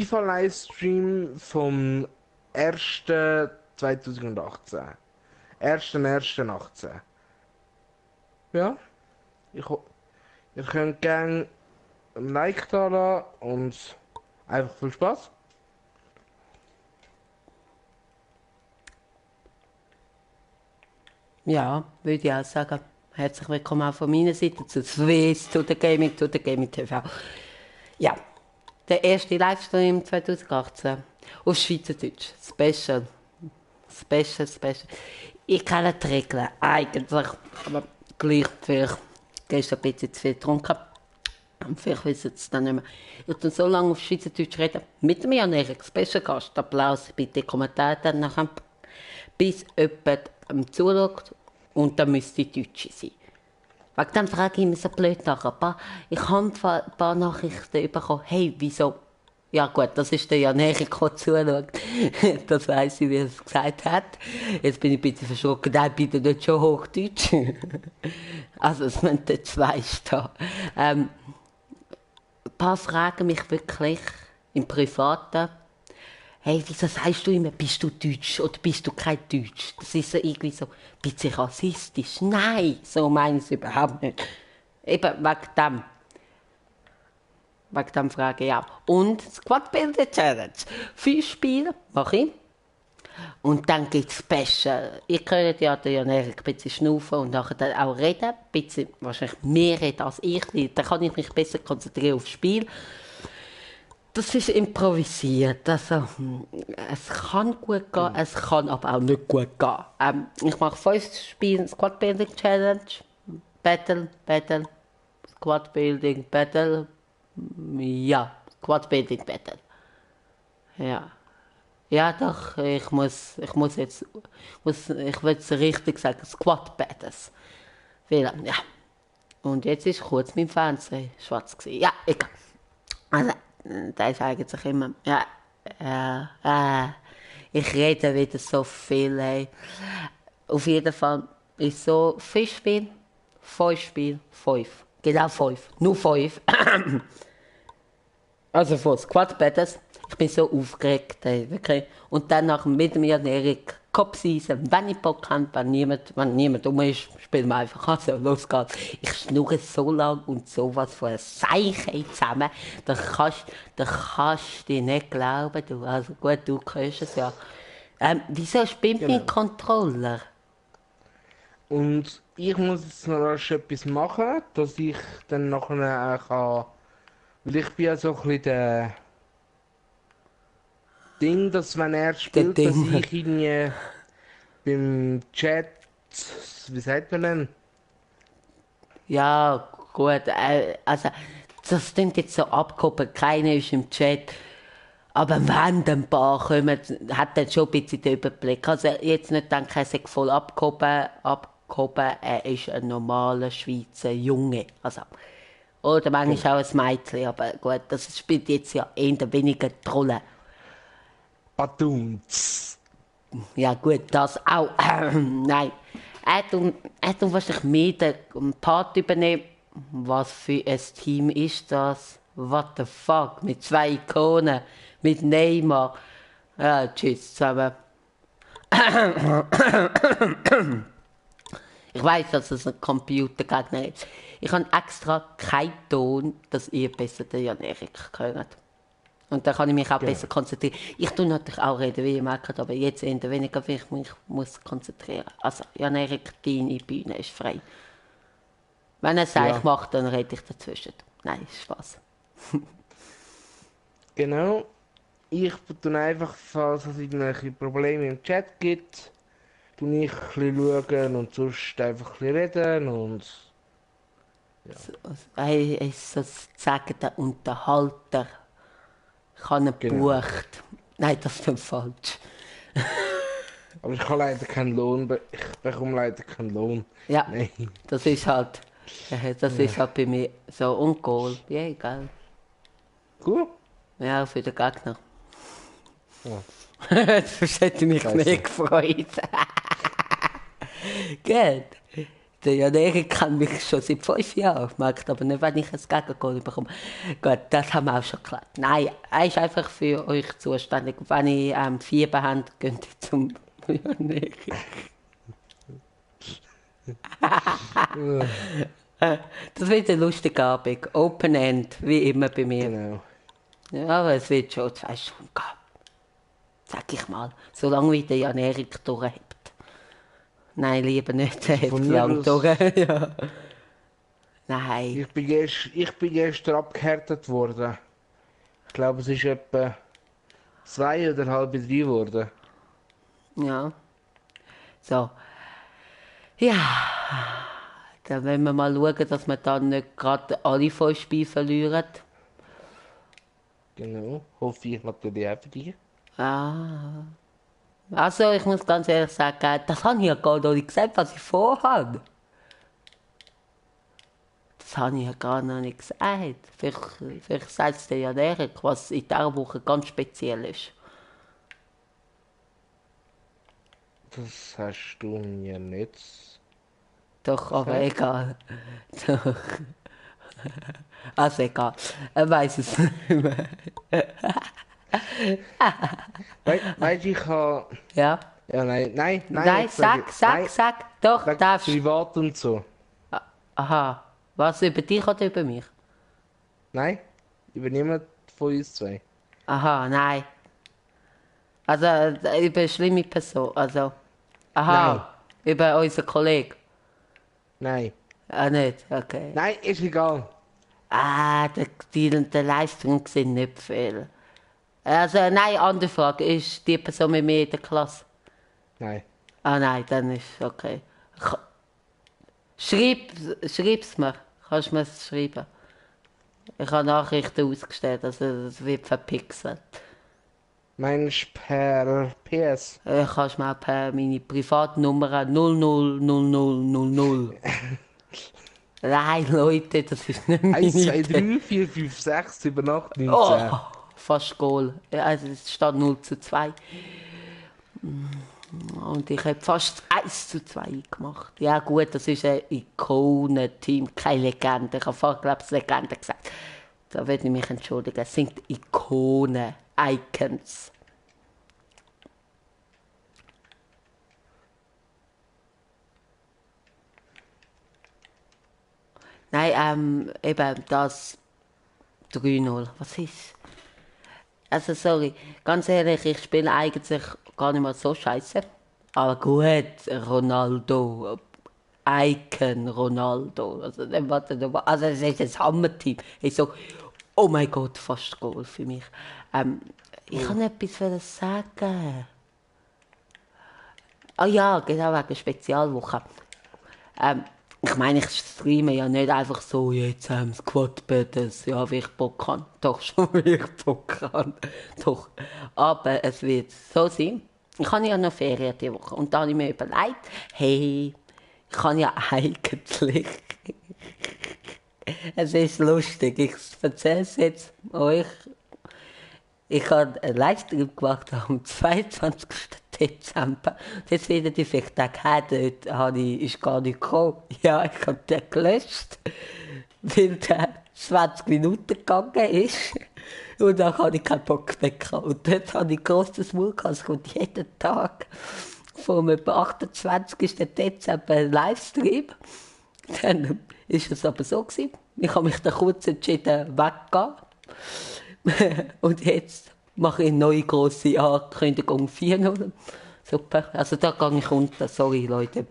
FIFA-Livestream vom 1.2018. 1.1.18. Ja, ich, ho- ihr könnt gerne ein Like da lassen und einfach viel Spaß. Ja, würde ich auch sagen. Herzlich willkommen auch von meiner Seite zu Swiss, to the Gaming TV. Ja, der erste Livestream 2018 auf Schweizerdeutsch. Special. Special. Ich kenne die Regeln eigentlich, aber gleich vielleicht gestern ein bisschen zu viel getrunken. Und vielleicht wissen Sie es dann nicht mehr. Ich tue so lange auf Schweizerdeutsch reden mit dem Jan-Erik, Special Gast. Applaus, bitte Kommentare dann nachher. Bis jemand zuschaut und dann müsste die Deutsche sein. Wegen dem frage ich mich so blöd nach. Ich habe ein paar Nachrichten bekommen. Hey, wieso? Ja gut, das ist der Jan-Erik, der zuschaut. Das weiss ich, wie er es gesagt hat. Jetzt bin ich ein bisschen verschrocken. Nein, bitte nicht schon Hochdeutsch. Also es müssen dort zwei stehen. Ein paar fragen mich wirklich im Privaten, hey, wieso sagst du immer, bist du Deutsch oder bist du kein Deutsch? Das ist so irgendwie so ein bisschen rassistisch. Nein, so meine ich es überhaupt nicht. Eben wegen dem. Wegen dem frage ich auch. Und Squad Builder Challenge. 5 Spiele mache ich. Und dann gibt es Special. Ihr könnt ja den Jan-Erik ein bisschen schnaufen und nachher dann auch reden. Ein bisschen, wahrscheinlich mehr reden als ich. Dann kann ich mich besser konzentrieren aufs Spiel. Das ist improvisiert. Also, es kann gut gehen, es kann aber auch nicht gut gehen. Ich mache 5 Spiele Squad Building Challenge. Battle, Squad Building Battle. Ja, Squad Building Battle. Ja. Ja, doch, ich muss jetzt, ich will es richtig sagen, Squad Battles. Ja. Und jetzt ist kurz mein Fernseher schwarz gewesen. Ja, egal. Also, da ist eigentlich immer, ja, ich rede wieder so viel, ey. Auf jeden Fall ist so 5 Spiele, 5 Spiele, 5. Genau 5. Nur 5. Also von Squad Battles. Ich bin so aufgeregt, ey, wirklich. Und dann nach mit mir Erik Kopfseisen, wenn ich Bock habe, wenn niemand um ist, spielen wir einfach. Also, los geht's. Ich schnurre so lang und sowas von einer Seiche zusammen, da kannst du dir nicht glauben, du. Also gut, du hörst es ja. Wieso spielt mein Genau. Controller? Und ich muss jetzt noch rasch etwas machen, dass ich dann nachher auch kann. Weil ich bin ja so ein bisschen der Ding, dass wenn er Der spielt, dass Ding. ich irgendwie beim Chat, wie sagt man denn? Ja, gut, also, das klingt jetzt so abgehoben, keiner ist im Chat. Aber wenn dann ein paar kommen, hat er schon ein bisschen den Überblick. Also jetzt nicht denken, er sei voll abgehoben, er ist ein normaler Schweizer Junge. Also, oder Genau. manchmal auch ein Mädchen, aber gut, das spielt jetzt ja eher weniger die Rolle. Batunz. Ja gut, das auch. Nein, er tut wahrscheinlich mehr den Part übernehmen. Was für ein Team ist das? What the fuck? Mit 2 Ikonen, mit Neymar. Ja, tschüss zusammen. Ich weiß, dass es ein Computergegner ist. Ich habe extra keinen Ton, dass ihr besser den Jan-Erik hört. Und dann kann ich mich auch Genau. besser konzentrieren. Ich tue natürlich auch reden, wie ihr merkt, aber jetzt eher weniger, weil ich mich muss konzentrieren. Also, Jan-Erik, deine Bühne ist frei. Wenn er es Ja, macht, dann rede ich dazwischen. Nein, Spaß. genau. Ich tue einfach, falls es irgendwelche Probleme im Chat gibt, tue ich ein bisschen schauen und sonst einfach ein bisschen reden und ja, Er ist sozusagen der Unterhalter. Ich habe ihn genau. gebucht. Nein, das ist falsch. Aber ich habe leider keinen Lohn, ich bekomme leider keinen Lohn. Ja, Nein. das ist halt, das Ja. ist halt bei mir so und Goal. Ja, egal. Gut? Ja, für den Gegner. Ja, Das hätte mich mehr scheiße. gefreut. Gut. Der Jan-Erik kennt mich schon seit 5 Jahren, merkt aber nicht, wenn ich ein Gegengoal bekomme. Gut, das haben wir auch schon geklärt. Nein, er ist einfach für euch zuständig. Wenn ich Fieber habe, geht ihr zum Jan-Erik. Das wird ein lustiger Abend. Open End, wie immer bei mir. Genau. Ja, aber es wird schon 2 Stunden gehen. Sag ich mal. Solange wie der Jan-Erik durchhebt. Nein, lieber nicht. Er hebt Von zu mir lang aus- durch. Ja. Nein. Ich bin gestern abgehärtet worden. Ich glaube, es ist etwa 2 oder halb 3 geworden. Ja. So. Ja. Dann wollen wir mal schauen, dass wir dann nicht gerade alle 5 Spiele verlieren. Genau. Hoffe ich natürlich auch für dich. Ah. Also, ich muss ganz ehrlich sagen, das habe ich ja gar noch nicht gesagt, was ich vorhabe. Das habe ich ja gar noch nicht gesagt. Vielleicht sagt es dir ja Erik, was in dieser Woche ganz speziell ist. Das hast du mir nicht. Doch, aber Okay. egal. Doch. Also egal. Er weiß es nicht mehr. Weißt du, ich habe. Ja? Ja, nein, Nein, jetzt sag ich- sag. Doch, wegen darfst. Privat und so. Aha. Was, über dich oder über mich? Nein, übernehmen von uns 2. Aha, nein. Also, über eine schlimme Person. Also, Nein. aha. Über unseren Kollegen. Nein. Ah, nicht? Okay. Nein, ist egal. Ah, die Leistungen sind nicht viel. Also, nein, andere Frage. Ist die Person mit mir in der Klasse? Nein. Ah, nein, dann ist okay. Schreib's mir. Kannst du mir es schreiben? Ich habe Nachrichten ausgestellt, also es wird verpixelt. Meinst du per PS? Kannst mir auch per meine Privatnummer 000000. Nein, Leute, das ist nicht meine 1, 2, Idee. 3, 4, 5, 6, 7, 8, 9, 10. Oh, fast Goal. Also es steht 0:2. Und ich habe fast 1:2 gemacht. Ja gut, das ist ein Ikonenteam, keine Legende. Ich habe vorher, glaube ich, Legende gesagt. Da werde ich mich entschuldigen. Es sind Ikonen, Icons. Nein, eben das 3-0. Was ist? Also sorry, ganz ehrlich, ich spiele eigentlich gar nicht mal so scheiße. Aber gut, Ronaldo, Icon Ronaldo. Also, also es ist ein Hammer-Team. Ich so, oh mein Gott, fast Goal für mich. Ich kann etwas sagen. Ah ja, genau wegen Spezialwoche. Ich meine, ich streame ja nicht einfach so, jetzt Squad Battles, ja, wie ich Bock habe. Doch, schon wie ich Bock habe. Doch. Aber es wird so sein. Ich habe ja noch Ferien diese Woche. Und da habe ich mir überlegt, hey, ich kann ja eigentlich. Es ist lustig, ich erzähle es jetzt euch. Ich habe einen Livestream gemacht am 22. Dezember. Jetzt werdet ihr vielleicht denken, dort ist gar nicht gekommen. Ja, ich habe den gelöscht, weil der 20 Minuten gegangen ist. Und dann habe ich keinen Bock mehr gehabt. Und dort habe ich grosses Maul gehabt. Es kommt jeden Tag vom 28. Dezember ein Livestream. Dann war es aber so gewesen. Ich habe mich dann kurz entschieden, wegzugehen. Und jetzt mache ich eine neue grosse Ankündigung 4-0. Super, also da gehe ich unter, sorry Leute.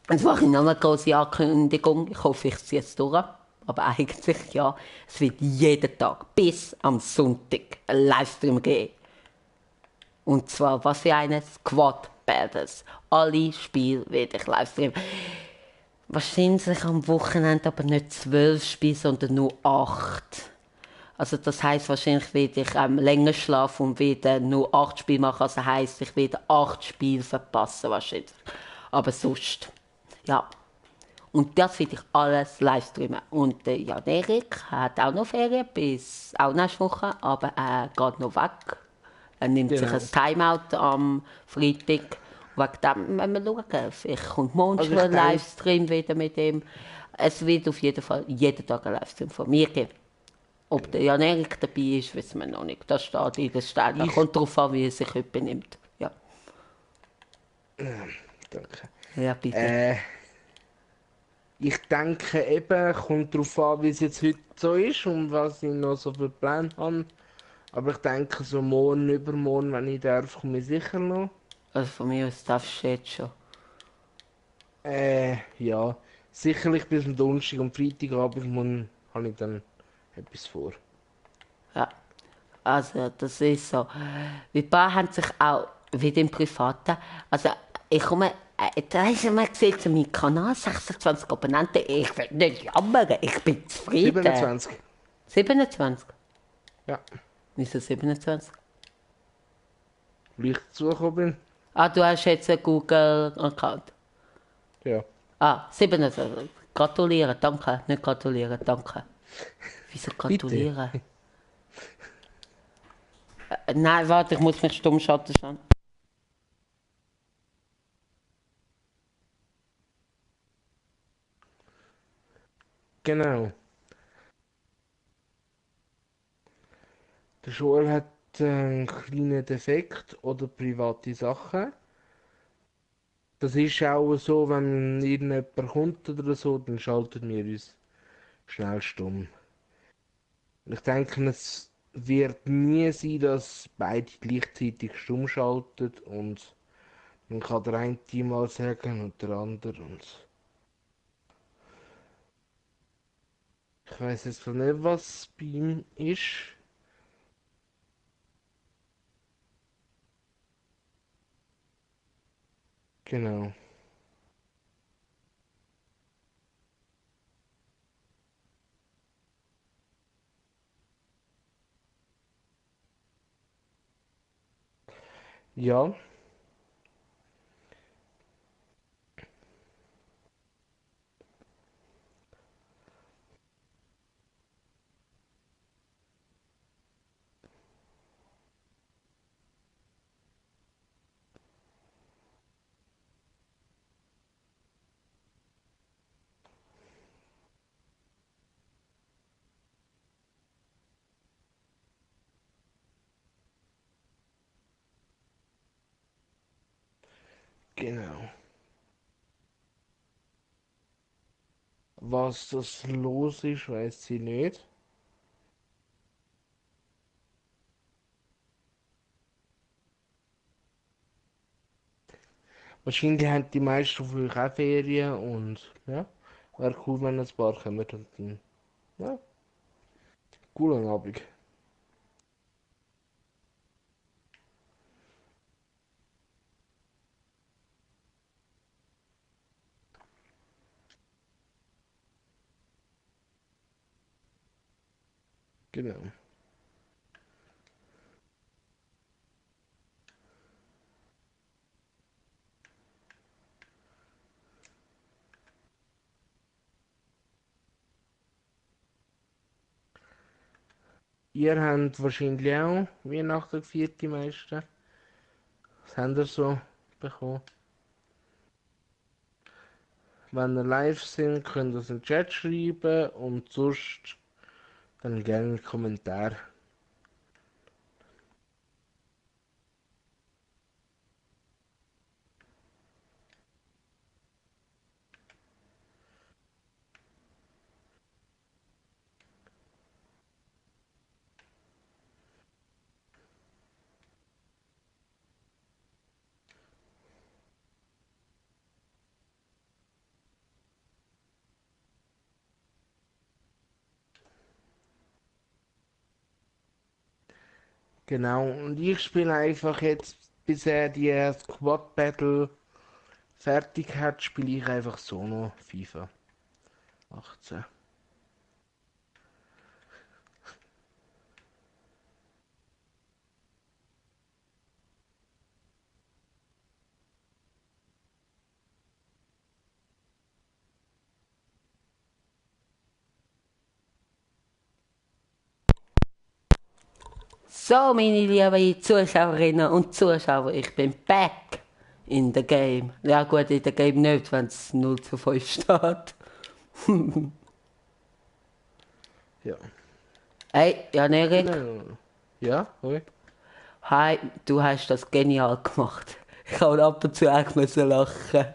Jetzt mache ich noch eine grosse Ankündigung, ich hoffe, ich ziehe es durch. Aber eigentlich ja, es wird jeden Tag bis am Sonntag ein Livestream geben. Und zwar, was für eine Squad Battles. Alle Spiele werde ich livestreamen. Wahrscheinlich am Wochenende aber nicht 12 Spiele, sondern nur 8. Also das heisst, wahrscheinlich werde ich länger schlafen und werde nur 8 Spiele machen. Also heisst, ich werde 8 Spiele verpassen wahrscheinlich. Aber sonst, ja. Und das werde ich alles live streamen. Und Jan Erik hat auch noch Ferien bis auch nächste Woche, aber er geht noch weg. Er nimmt sich Genau. ein Timeout am Freitag Wegen dem müssen wir schauen. Vielleicht kommt morgen Also schon ich ein denke, Livestream wieder mit ihm. Es wird auf jeden Fall jeden Tag ein Livestream von mir geben. Ob der Jan Erik dabei ist, wissen wir noch nicht. Das steht in der Stelle. ich, Kommt darauf an, wie er sich heute benimmt. Ja, danke. ja bitte. Äh, Ich denke eben, kommt darauf an, wie es jetzt heute so ist und was ich noch so für Pläne habe. Aber ich denke, so morgen, übermorgen, wenn ich darf, komme ich sicher noch. Also von mir aus darfst du jetzt schon. Ja. Sicherlich bis am Donnerstag und Freitagabend habe ich dann etwas vor. Ja, also das ist so. Die paar haben sich auch wieder im Privaten. Also ich komme, da hast du mal gesehen, zu meinem Kanal 26 Abonnenten. Ich will nicht jammern, ich bin zufrieden. 27. 27? Ja. Wieso 27? Weil ich dazugekommen bin. Ah, du hast jetzt einen Google-Account. Ja. Ah, 27. Gratulieren, danke. Nicht gratulieren, danke. Wieso gratulieren? Nein, warte, ich muss mich stumm schalten. Schon. Genau. Der Joel hat einen kleinen Defekt oder private Sachen. Das ist auch so, wenn irgendjemand kommt oder so, dann schalten wir uns schnell stumm. Und ich denke, es wird nie sein, dass beide gleichzeitig stumm schalten und dann kann der eine mal sagen und der andere und ich weiß jetzt noch nicht, was bei ihm ist. Genau. Ja, genau. Was das los ist, weiß sie nicht. Wahrscheinlich haben die meisten von euch auch Ferien und ja, wäre cool, wenn ein paar kommen und dann, ja, coolen Abend. Genau. Ihr habt wahrscheinlich auch Weihnachten gefeiert, die meisten. Was habt ihr so bekommen? Wenn ihr live sind, könnt ihr es in den Chat schreiben und sonst dann gerne einen Kommentar. Genau, und ich spiele einfach jetzt, bis er die Squad Battle fertig hat, spiele ich einfach so noch FIFA 18. So, meine lieben Zuschauerinnen und Zuschauer, ich bin back. in der Game. Ja gut, in der Game nicht, wenn es 0:5 steht. Ja. Hey, Jan Erik, Nein. Ja, hoi. hi, du hast das genial gemacht. Ich habe ab und zu auch müssen lachen.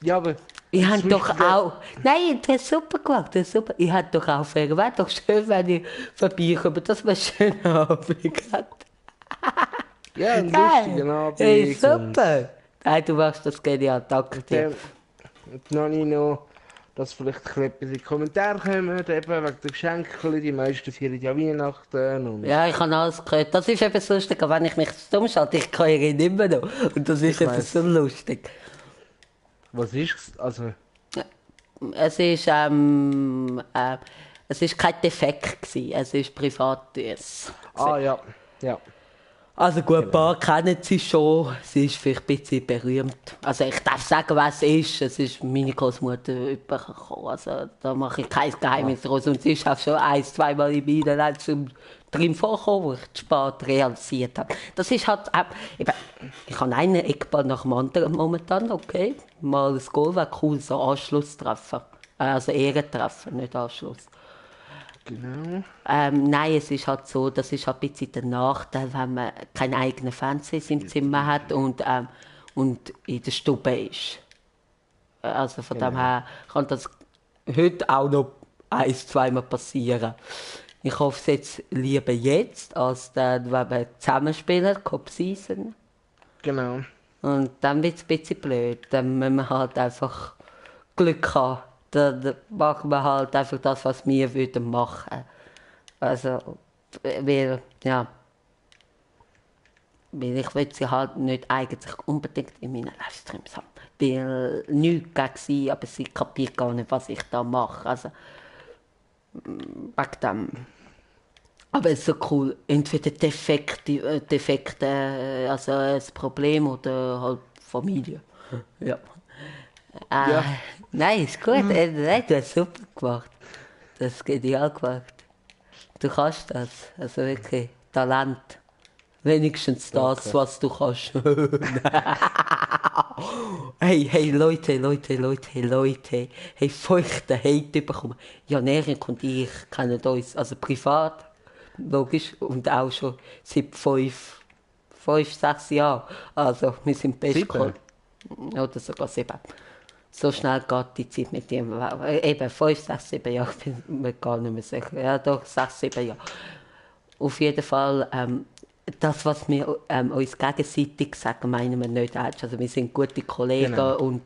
Ja, aber Ich zum habe doch Beispiel auch... Nein, du hast super gemacht, du hast super. Ich habe doch auch fragen, wäre doch schön, wenn ich vorbeikomme, dass wir einen schönen Abend hat. ja, einen Geil! lustigen Hey, Abend super! Nein, du machst das genial, danke und dir. dann habe ich noch, dass vielleicht ein bisschen etwas in die Kommentare kommen, eben wegen der Geschenke, die meisten feiern ja Weihnachten und Ja, ich habe alles gehört. Das ist etwas lustig, wenn ich mich stumm schalte, ich höre ihn immer noch. Und das ist ich etwas so weiss, lustig. was ist also, Es ist, es ist kein Defekt gewesen, es ist Privates. ja, ja, Also gut, ein genau, paar kennen sie schon. Sie ist vielleicht ein bisschen berühmt. Also ich darf sagen, was es ist. Es ist meine Großmutter übergekommen. Also da mache ich kein ah, Geheimnis draus. Und sie ist auch schon ein-, zweimal in meinem Leben zum drin vorgekommen, wo ich zu spät realisiert habe. Das ist halt auch, eben, ich habe einen Eckball nach dem anderen momentan, okay. Mal ein Goal wäre cool, so Anschluss treffen. Also Ehrentreffen, nicht Anschluss. genau, Nein, es ist halt so, das ist halt ein bisschen der Nachteil, wenn man keinen eigenen Fernseher im Zimmer hat und in der Stube ist. Also von dem genau, her kann das heute auch noch ein-, zweimal passieren. Ich hoffe es jetzt lieber jetzt, als dann, wenn wir zusammenspielen, Cup Season. genau, Und dann wird es ein bisschen blöd. Dann müssen wir halt einfach Glück haben. Dann machen wir halt einfach das, was wir würden machen. Also, weil, ja, weil ich will sie halt nicht eigentlich unbedingt in meinen Livestreams haben. Weil nichts gegen sie, aber sie kapiert gar nicht, was ich da mache. Also, wegen dem. Aber es ist so cool. Entweder Defekte, also ein Problem oder halt Familie. Ja. ja, Nein, ist gut. Nein, du hast super gemacht. Das ist genial gemacht. Du kannst das. Also wirklich, Talent. Wenigstens das, danke. was du kannst. Hey, Leute. Hey, feuchten Hate bekommen. Ja, Erik und ich kennen uns, also privat, logisch, und auch schon seit 6 Jahren. Also, wir sind best 7? oder sogar 7. So schnell geht die Zeit mit ihm. Eben 5, 6, 7 Jahre, ich bin mir gar nicht mehr sicher. Ja, doch, 6, 7 Jahre. Auf jeden Fall, das, was wir uns gegenseitig sagen, meinen wir nicht ernst. Also wir sind gute Genau, Kollegen und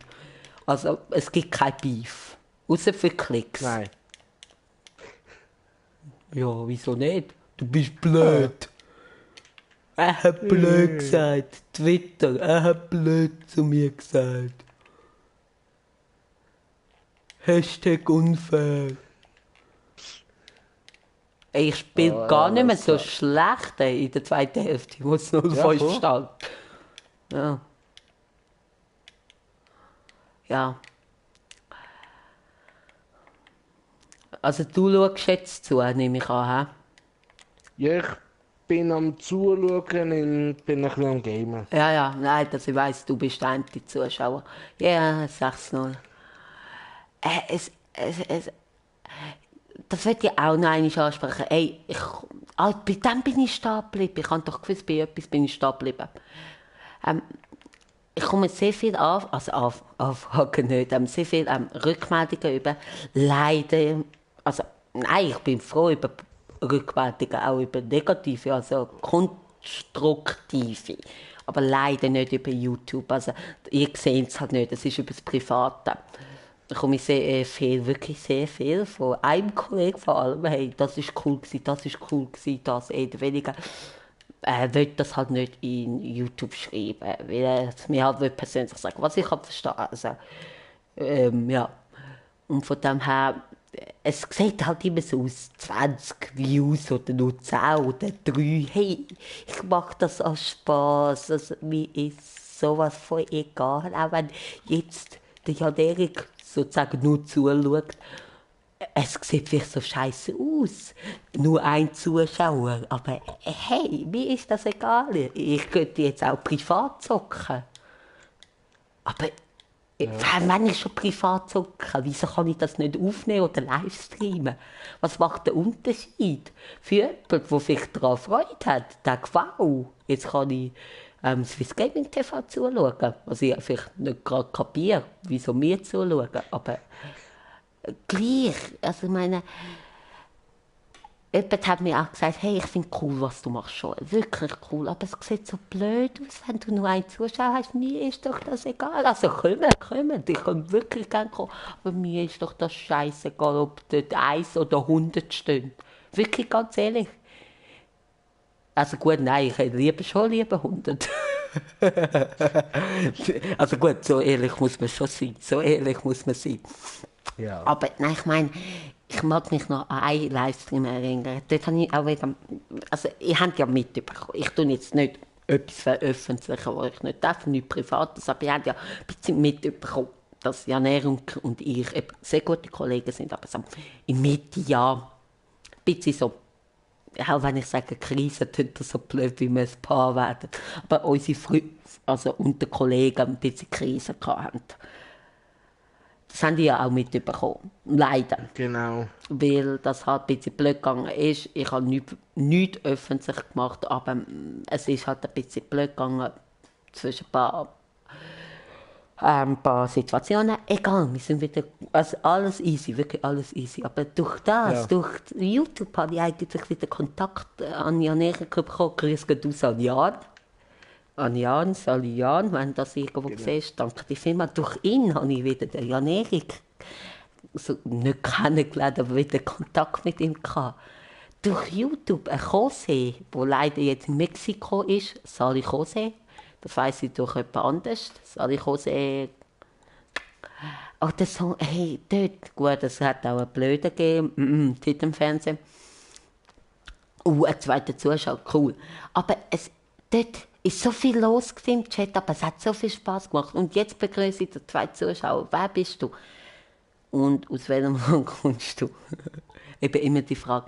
also, es gibt kein Beef. Außer für Klicks. nein. Ja, wieso nicht? Du bist Ah, blöd. Er hat blöd gesagt. Twitter, er hat blöd zu mir gesagt. Hashtag unfair. Ich spiele oh, gar nicht mehr alles so klar. schlecht in der zweiten Hälfte, wo es Ja, 0:5 voll. steht. Ja. Ja. Also du schaust jetzt zu, nehme ich an. Hä? Ja, ich bin am Zuschauen und bin ein bisschen am Gamen. Ja, nein, dass ich weiss, du bist der einzige Zuschauer. Ja, 6:0. Es, das wird ich auch noch einmal ansprechen. Ey, bei dem bin ich stehen geblieben. Ich habe doch gewusst, bei etwas bin ich stehen geblieben. Ich komme sehr viel Anfragen nicht, sehr viel Rückmeldungen über Leiden. Also, nein, ich bin froh über Rückmeldungen, auch über negative, also konstruktive. Aber leider nicht über YouTube. Also, ihr seht es halt nicht, es ist über das Private. Da komme ich sehr viel, wirklich sehr viel von einem Kollegen vor allem. Hey, das ist cool gewesen, das eher weniger. Will das halt nicht in YouTube schreiben, weil er es mir halt will persönlich sagen, was ich halt verstehe. Also, ja. Und von dem her, es sieht halt immer so aus, 20 Views oder nur 10 oder 3. Hey, ich mache das als Spaß. Also, mir ist sowas von egal, auch wenn jetzt der Jan Erik sozusagen nur zuschaut. Es sieht vielleicht so scheiße aus. Nur ein Zuschauer. Aber hey, mir ist das egal. Ich könnte jetzt auch privat zocken. Aber wenn ich schon privat zocke, wieso kann ich das nicht aufnehmen oder live streamen? Was macht der Unterschied? Für jemanden, der vielleicht daran Freude hat, denkt, wow, jetzt kann ich Swiss Gaming TV zuschauen. Was ich vielleicht nicht gerade kapiere, wieso wir zuschauen. Aber gleich, also ich meine, jemand hat mir auch gesagt, hey, ich finde cool, was du machst schon. Wirklich cool. Aber es sieht so blöd aus, wenn du nur einen Zuschauer hast. Mir ist doch das egal. Also kommen. Ich kann wirklich gerne kommen. Aber mir ist doch das scheißegal, ob dort 1 oder 100 stehen. Wirklich ganz ehrlich. Also gut, nein, ich hätte schon lieber 100. Also gut, so ehrlich muss man schon sein. So ehrlich muss man sein. Ja. Aber nein, ich meine, ich mag mich noch an einen Livestream erinnern. Dort habe ich auch wieder, also ihr habt ja mitbekommen, ich tue jetzt nicht etwas veröffentlichen, was ich nicht darf, nicht Privates, aber ihr habt ja ein bisschen mitbekommen, dass Jan Erik und ich eben sehr gute Kollegen sind, aber so im Mitte-Jahr ein bisschen so, auch wenn ich sage Krise, tut das so blöd, wie wir ein Paar werden, aber unsere Freunde, also unter Kollegen ein bisschen Krise hatten. Das haben die ja auch mitbekommen. Leider. Genau. Weil das halt ein bisschen blöd gegangen ist. Ich habe nichts öffentlich gemacht, aber es ist halt ein bisschen blöd gegangen zwischen ein paar Situationen. Egal, wir sind wieder, also alles easy, wirklich alles easy. Aber durch das, Ja. durch YouTube habe ich eigentlich wieder Kontakt an Jan Erik bekommen. Grüß Gott aus an Jan. An Jan, Sali Jan, wenn du das irgendwo siehst, danke dir vielmals. Durch ihn habe ich wieder den Jan Erik so, nicht kennengelernt, aber wieder Kontakt mit ihm gehabt. Durch YouTube ein José, der leider jetzt in Mexiko ist, Sali José, das weiss ich durch jemand anderes. Sali José. Oh, der Song, hey, dort, gut, es hat auch einen Blöden gegeben, dort im Fernsehen. Ein zweiter Zuschauer, cool. Aber dort ist so viel los im Chat, aber es hat so viel Spaß gemacht. Und jetzt begrüße ich den zweiten Zuschauer. Wer bist du? Und aus welchem Land kommst du? Eben immer die Frage.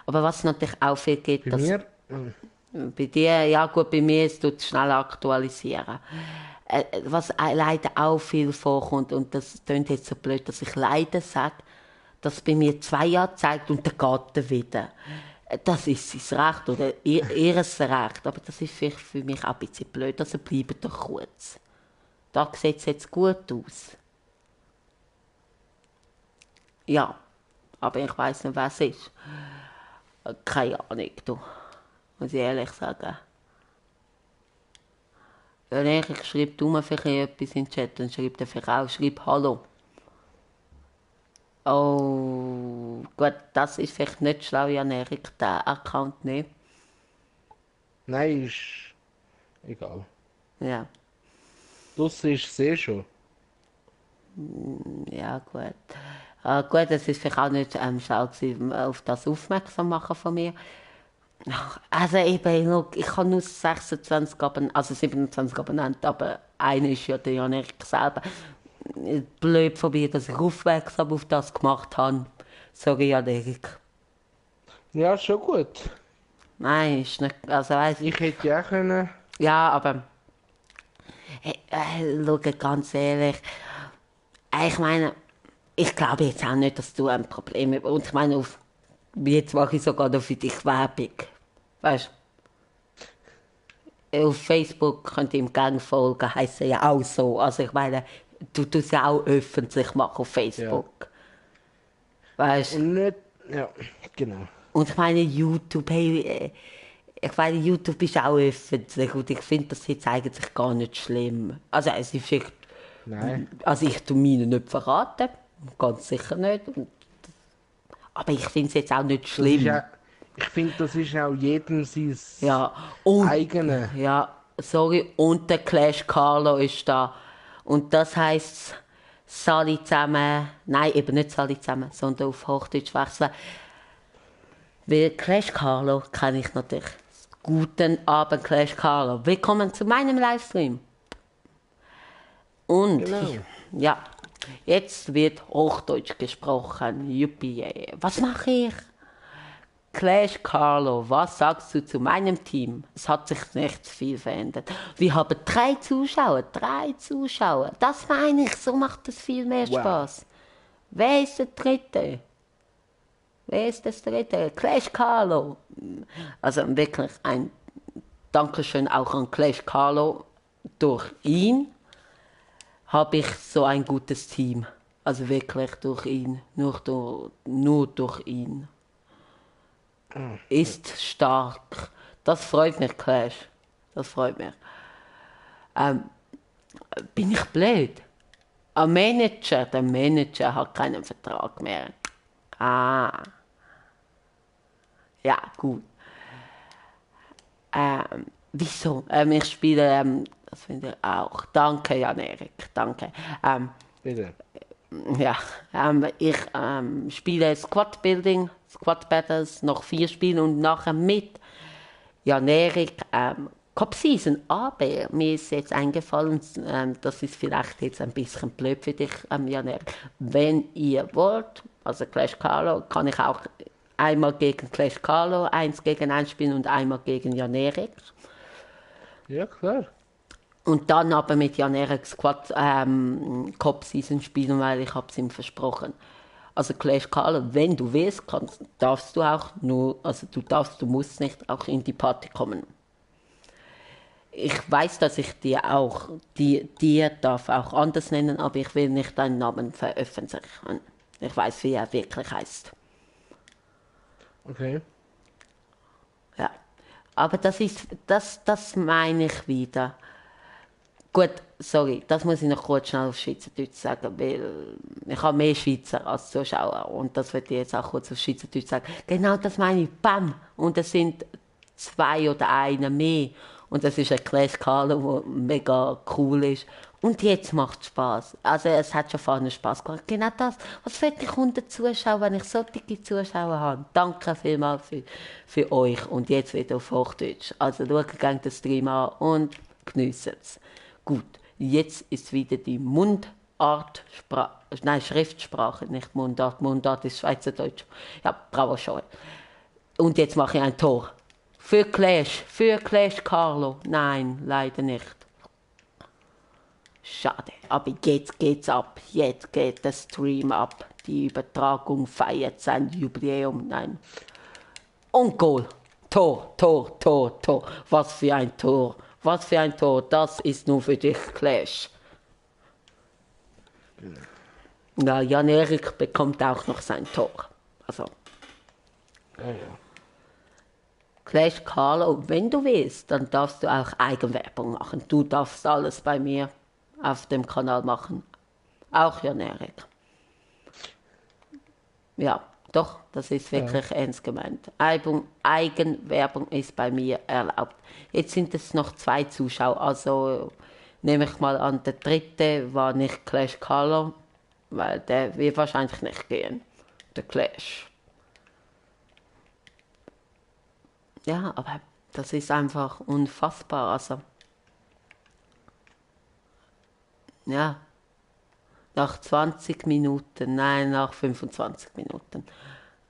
Aber was natürlich auch viel geht, Bei dass mir? bei dir, ja gut, bei mir ist es schnell aktualisieren. Was leider auch viel vorkommt, und das klingt jetzt so blöd, dass ich leider sage, dass bei mir 2 Jahre zeigt und der geht wieder. Das ist sein Recht oder ihres Recht, aber das ist vielleicht für mich auch ein bisschen blöd, also bleiben doch kurz. Da sieht es jetzt gut aus. Ja, aber ich weiss nicht, was es ist. Keine Ahnung, du. Muss ich ehrlich sagen. Wenn ich schreibe, du mir vielleicht etwas in den Chat, dann schreibt er vielleicht auch, schreib Hallo. Oh, gut, das ist vielleicht nicht schlau, Jan Erik, der Account nicht. Nein, ist egal. Ja, Draussen ist es eh schon. ja, gut. Gut, es ist vielleicht auch nicht schlau gewesen, auf das aufmerksam machen von mir. Ach, also eben, look, ich habe nur 26 Abonnenten, also 27 Abonnenten, aber einer ist ja der Jan Erik selber. Blöd von mir, dass ich aufmerksam auf das gemacht habe. Sorry, Jan Erik. Ja, schon gut. Nein, ist nicht, also weiss ich. Ich hätte ja auch können. Ja, aber hey, schau, ganz ehrlich, ich meine, ich glaube jetzt auch nicht, dass du ein Problem hast. Und ich meine, jetzt mache ich sogar noch für dich Werbung. Weißt du? Auf Facebook könnt ihr ihm gerne folgen, heisst ja auch so. Also ich meine, du tust ja auch öffentlich machen auf Facebook. Weißt du? Und nicht. Ja, genau. Und ich meine, YouTube, hey, ich meine, YouTube ist auch öffentlich und ich finde das jetzt eigentlich gar nicht schlimm. Also es ist vielleicht, Nein. also ich tue meine nicht verraten, ganz sicher nicht. Aber ich finde es jetzt auch nicht Das ist schlimm. ja, ich finde, das ist auch jedem sein Ja, und, eigene. ja, sorry, und der Clash Carlo ist da. Und das heisst, Sali zusammen, nein, eben nicht Sali zusammen, sondern auf Hochdeutsch wechseln. Weil Clash Carlo kenne ich natürlich. Guten Abend, Clash Carlo. Willkommen zu meinem Livestream. Und, Genau. ja, jetzt wird Hochdeutsch gesprochen. Juppie. Was mache ich? Clash Carlo, was sagst du zu meinem Team? Es hat sich nicht viel verändert. Wir haben 3 Zuschauer. Das meine ich, so macht es viel mehr Wow. Spaß. Wer ist der Dritte? Wer ist das Dritte? Clash Carlo. Also wirklich ein Dankeschön auch an Clash Carlo. Durch ihn habe ich so ein gutes Team. Also wirklich durch ihn. Nur durch ihn. Ist stark. Das freut mich, Clash. Das freut mich. Bin ich blöd? Der Manager hat keinen Vertrag mehr. Ah, ja, gut. Wieso? Ich spiele, das finde ich auch. Danke, Jan-Erik, danke. Bitte. Ja, ich spiele Squad Building, Squad Battles, noch 4 Spiele und nachher mit Jan-Erik Cup Season. Aber mir ist jetzt eingefallen, das ist vielleicht jetzt ein bisschen blöd für dich, Jan-Erik. Wenn ihr wollt, also Clash Carlo, kann ich auch einmal gegen Clash Carlo 1 gegen 1 spielen und einmal gegen Jan-Erik. Ja, klar. Und dann aber mit Jan-Erik Squad Cup Season spielen, weil ich habe es ihm versprochen. Also Clash Carlo, wenn du willst, darfst du auch nur, also du musst nicht auch in die Party kommen. Ich weiß, dass ich dir darf auch anders nennen, aber ich will nicht deinen Namen veröffentlichen. Ich weiß, wie er wirklich heißt. Okay. Ja. Aber das meine ich wieder. Gut, sorry, das muss ich noch kurz schnell auf Schweizerdeutsch sagen, weil ich habe mehr Schweizer als Zuschauer und das wird ich jetzt auch kurz auf Schweizerdeutsch sagen. Genau das meine ich, bam! Und es sind 2 oder einer mehr und das ist ein Clash Carlo, der mega cool ist. Und jetzt macht es Spaß. Also es hat schon vorne Spaß gemacht. Genau das. Was will ich 100 Zuschauer, wenn ich solche Zuschauer habe? Danke vielmals für euch. Und jetzt wieder auf Hochdeutsch. Also schaut gerne den Stream an und geniessen es. Gut, jetzt ist wieder die Schriftsprache, nicht Mundart. Mundart ist Schweizerdeutsch. Ja, bravo schon. Und jetzt mache ich ein Tor. Für Clash Carlo. Nein, leider nicht. Schade, aber jetzt geht's ab. Jetzt geht der Stream ab. Die Übertragung feiert sein Jubiläum. Nein. Und Goal. Tor. Was für ein Tor. Was für ein Tor. Das ist nur für dich, Clash. Ja, Jan-Erik bekommt auch noch sein Tor. Also, Ja, ja. Clash Carlo, wenn du willst, dann darfst du auch Eigenwerbung machen. Du darfst alles bei mir auf dem Kanal machen. Auch Jan-Erik. Ja, doch, das ist wirklich ernst gemeint. Eigenwerbung ist bei mir erlaubt. Jetzt sind es noch 2 Zuschauer, also nehme ich mal an, der dritte war nicht Clash Carlo, weil der wird wahrscheinlich nicht gehen. Der Clash. Ja, aber das ist einfach unfassbar. Also, ja, nach 20 Minuten, nein, nach 25 Minuten.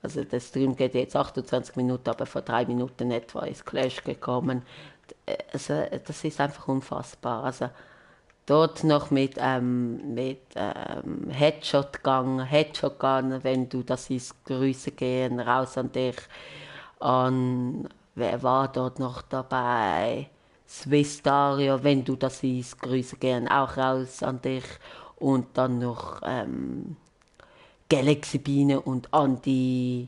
Also der Stream geht jetzt 28 Minuten, aber vor 3 Minuten etwa ist Clash gekommen. Also, das ist einfach unfassbar. Also dort noch mit Headshot Gun, wenn du das siehst, Grüße gehen raus an dich. An, wer war dort noch dabei? Swiss Dario, wenn du das siehst, Grüße gehen auch raus an dich. Und dann noch Galaxy Biene und Andi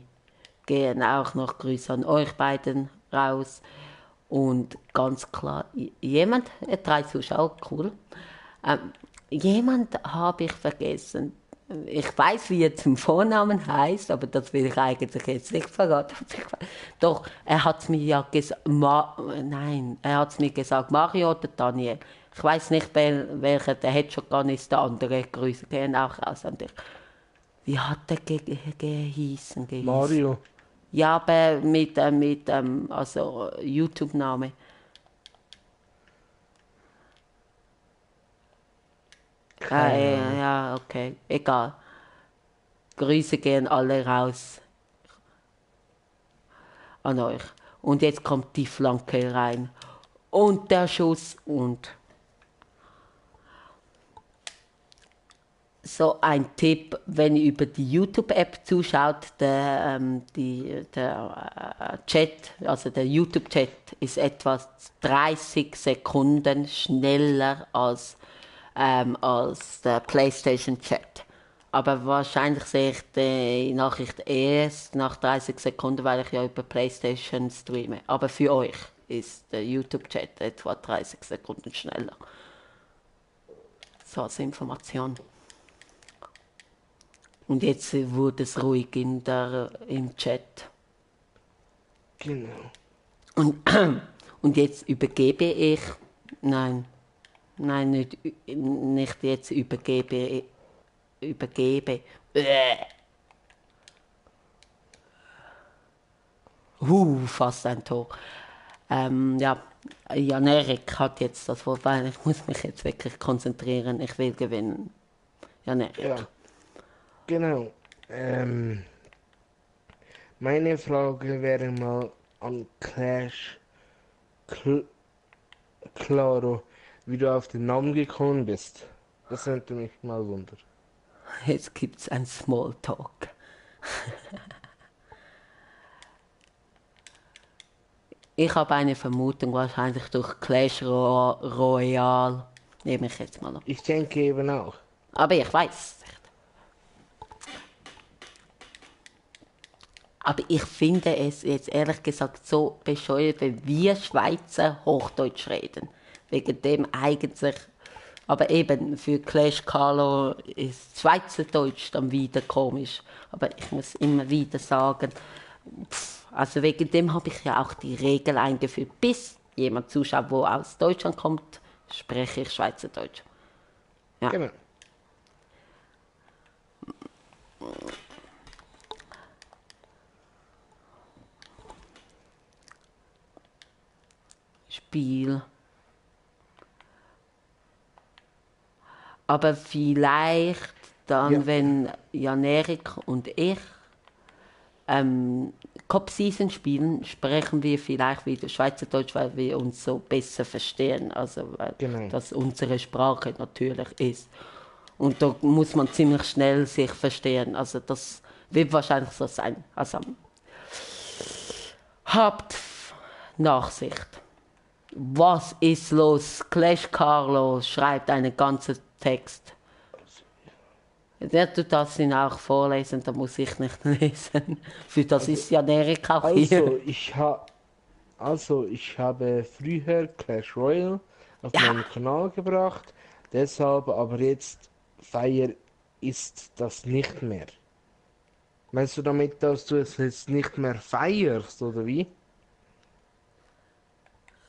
gehen auch noch Grüße an euch beiden raus. Und ganz klar, jemand, 3 Zuschauer, cool. Jemand habe ich vergessen. Ich weiß, wie er zum Vornamen heißt, aber das will ich eigentlich jetzt nicht verraten. Doch, er hat es mir ja gesagt, nein, er hat es mir gesagt, Mario oder Daniel. Ich weiß nicht, welcher der Headshot Gun ist, der andere. Grüße gehen auch raus an dich. Wie hat der gehießen? Mario. Ja, aber mit also YouTube-Name. Keine Ahnung. Ja, okay, egal. Grüße gehen alle raus. an euch. Und jetzt kommt die Flanke rein. Und der Schuss und so ein Tipp, wenn ihr über die YouTube-App zuschaut, der Chat, also der YouTube-Chat ist etwa 30 Sekunden schneller als der PlayStation-Chat. Aber wahrscheinlich sehe ich die Nachricht erst nach 30 Sekunden, weil ich ja über PlayStation streame. Aber für euch ist der YouTube-Chat etwa 30 Sekunden schneller. So als Information. Und jetzt wurde es ruhig im Chat. Genau. Und jetzt übergebe ich. Nein, nein, nicht jetzt übergebe. Übergebe. Fast ein Tor. Ja, Jan Erik hat jetzt das Wort, weil ich muss mich jetzt wirklich konzentrieren. Ich will gewinnen. Jan Erik. Ja, genau. Meine Frage wäre mal an Cl Claro, wie du auf den Namen gekommen bist. Das würde mich mal wundern. Jetzt gibt's ein Smalltalk. Ich habe eine Vermutung, wahrscheinlich durch Clash Royale. Nehme ich jetzt mal an. Ich denke eben auch. Aber ich weiß es nicht. Aber ich finde es jetzt ehrlich gesagt so bescheuert, wenn wir Schweizer Hochdeutsch reden. Wegen dem eigentlich. Aber eben für Clash Carlo ist Schweizerdeutsch dann wieder komisch. Aber ich muss immer wieder sagen, also wegen dem habe ich ja auch die Regel eingeführt. Bis jemand zuschaut, wo aus Deutschland kommt, spreche ich Schweizerdeutsch. Ja. Genau. Spiel. Aber vielleicht Ja, dann, wenn Jan-Erik und ich Cup-Season spielen, sprechen wir vielleicht wieder Schweizerdeutsch, weil wir uns so besser verstehen. Also, weil genau. das unsere Sprache natürlich ist. Und da muss man ziemlich schnell sich verstehen. Also, das wird wahrscheinlich so sein. Also, habt Nachsicht. Was ist los? Clash Carlos schreibt einen ganzen Text. Der tut das ihn auch vorlesen, da muss ich nicht lesen. Für das Also, ist ja Erik auch also hier. ich habe früher Clash Royale auf Ja, meinen Kanal gebracht, deshalb aber jetzt Feier ist das nicht mehr. Meinst du damit, dass du es jetzt nicht mehr feierst, oder wie?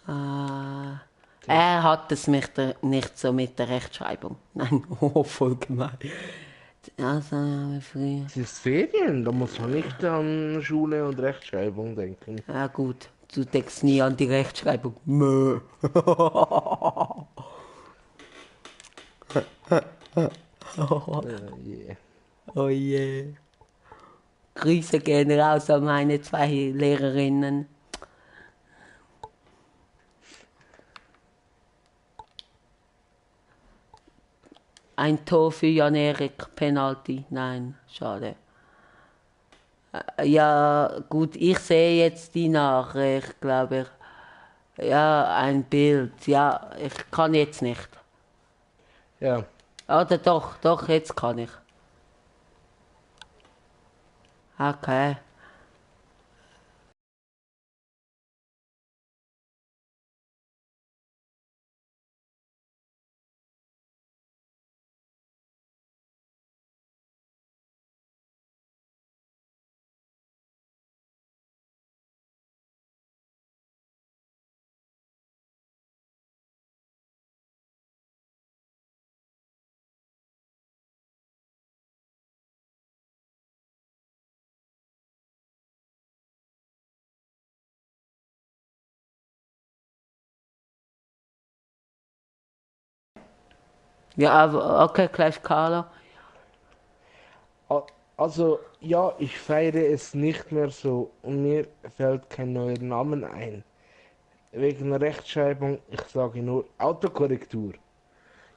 er hat es nicht so mit der Rechtschreibung. Nein, oh, voll gemein. Also, früher. Es ist Ferien, da muss man nicht an Schule und Rechtschreibung denken. Ja gut, du denkst nie an die Rechtschreibung. Mö. Yeah. Oh je. Grüße gehen raus an meine zwei Lehrerinnen. Ein Tor für Jan-Erik, Penalty. Nein, schade. Ja, gut, ich sehe jetzt die Nachricht, glaube ich. Ja, ein Bild. Ja, ich kann jetzt nicht. Ja, Oder doch, doch, jetzt kann ich. Okay. Ja, aber okay, Clash Carlo. Also, ja, ich feiere es nicht mehr so und mir fällt kein neuer Namen ein. Wegen Rechtschreibung, ich sage nur Autokorrektur.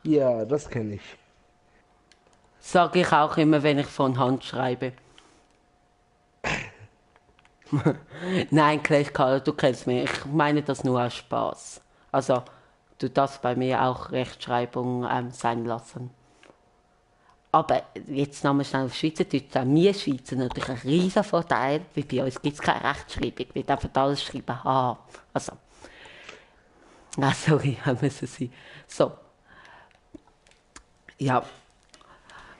Ja, das kenne ich. Sage ich auch immer, wenn ich von Hand schreibe. Nein, Clash Carlo, du kennst mich. Ich meine das nur aus Spaß. Also, du darfst bei mir auch Rechtschreibung sein lassen. Aber jetzt nochmal schnell auf Schweizerdeutsch. Auch wir Schweizer natürlich ein riesen Vorteil, weil bei uns gibt es keine Rechtschreibung. Wir dürfen alles schreiben H. Also, sorry, müssen sie. So, ja.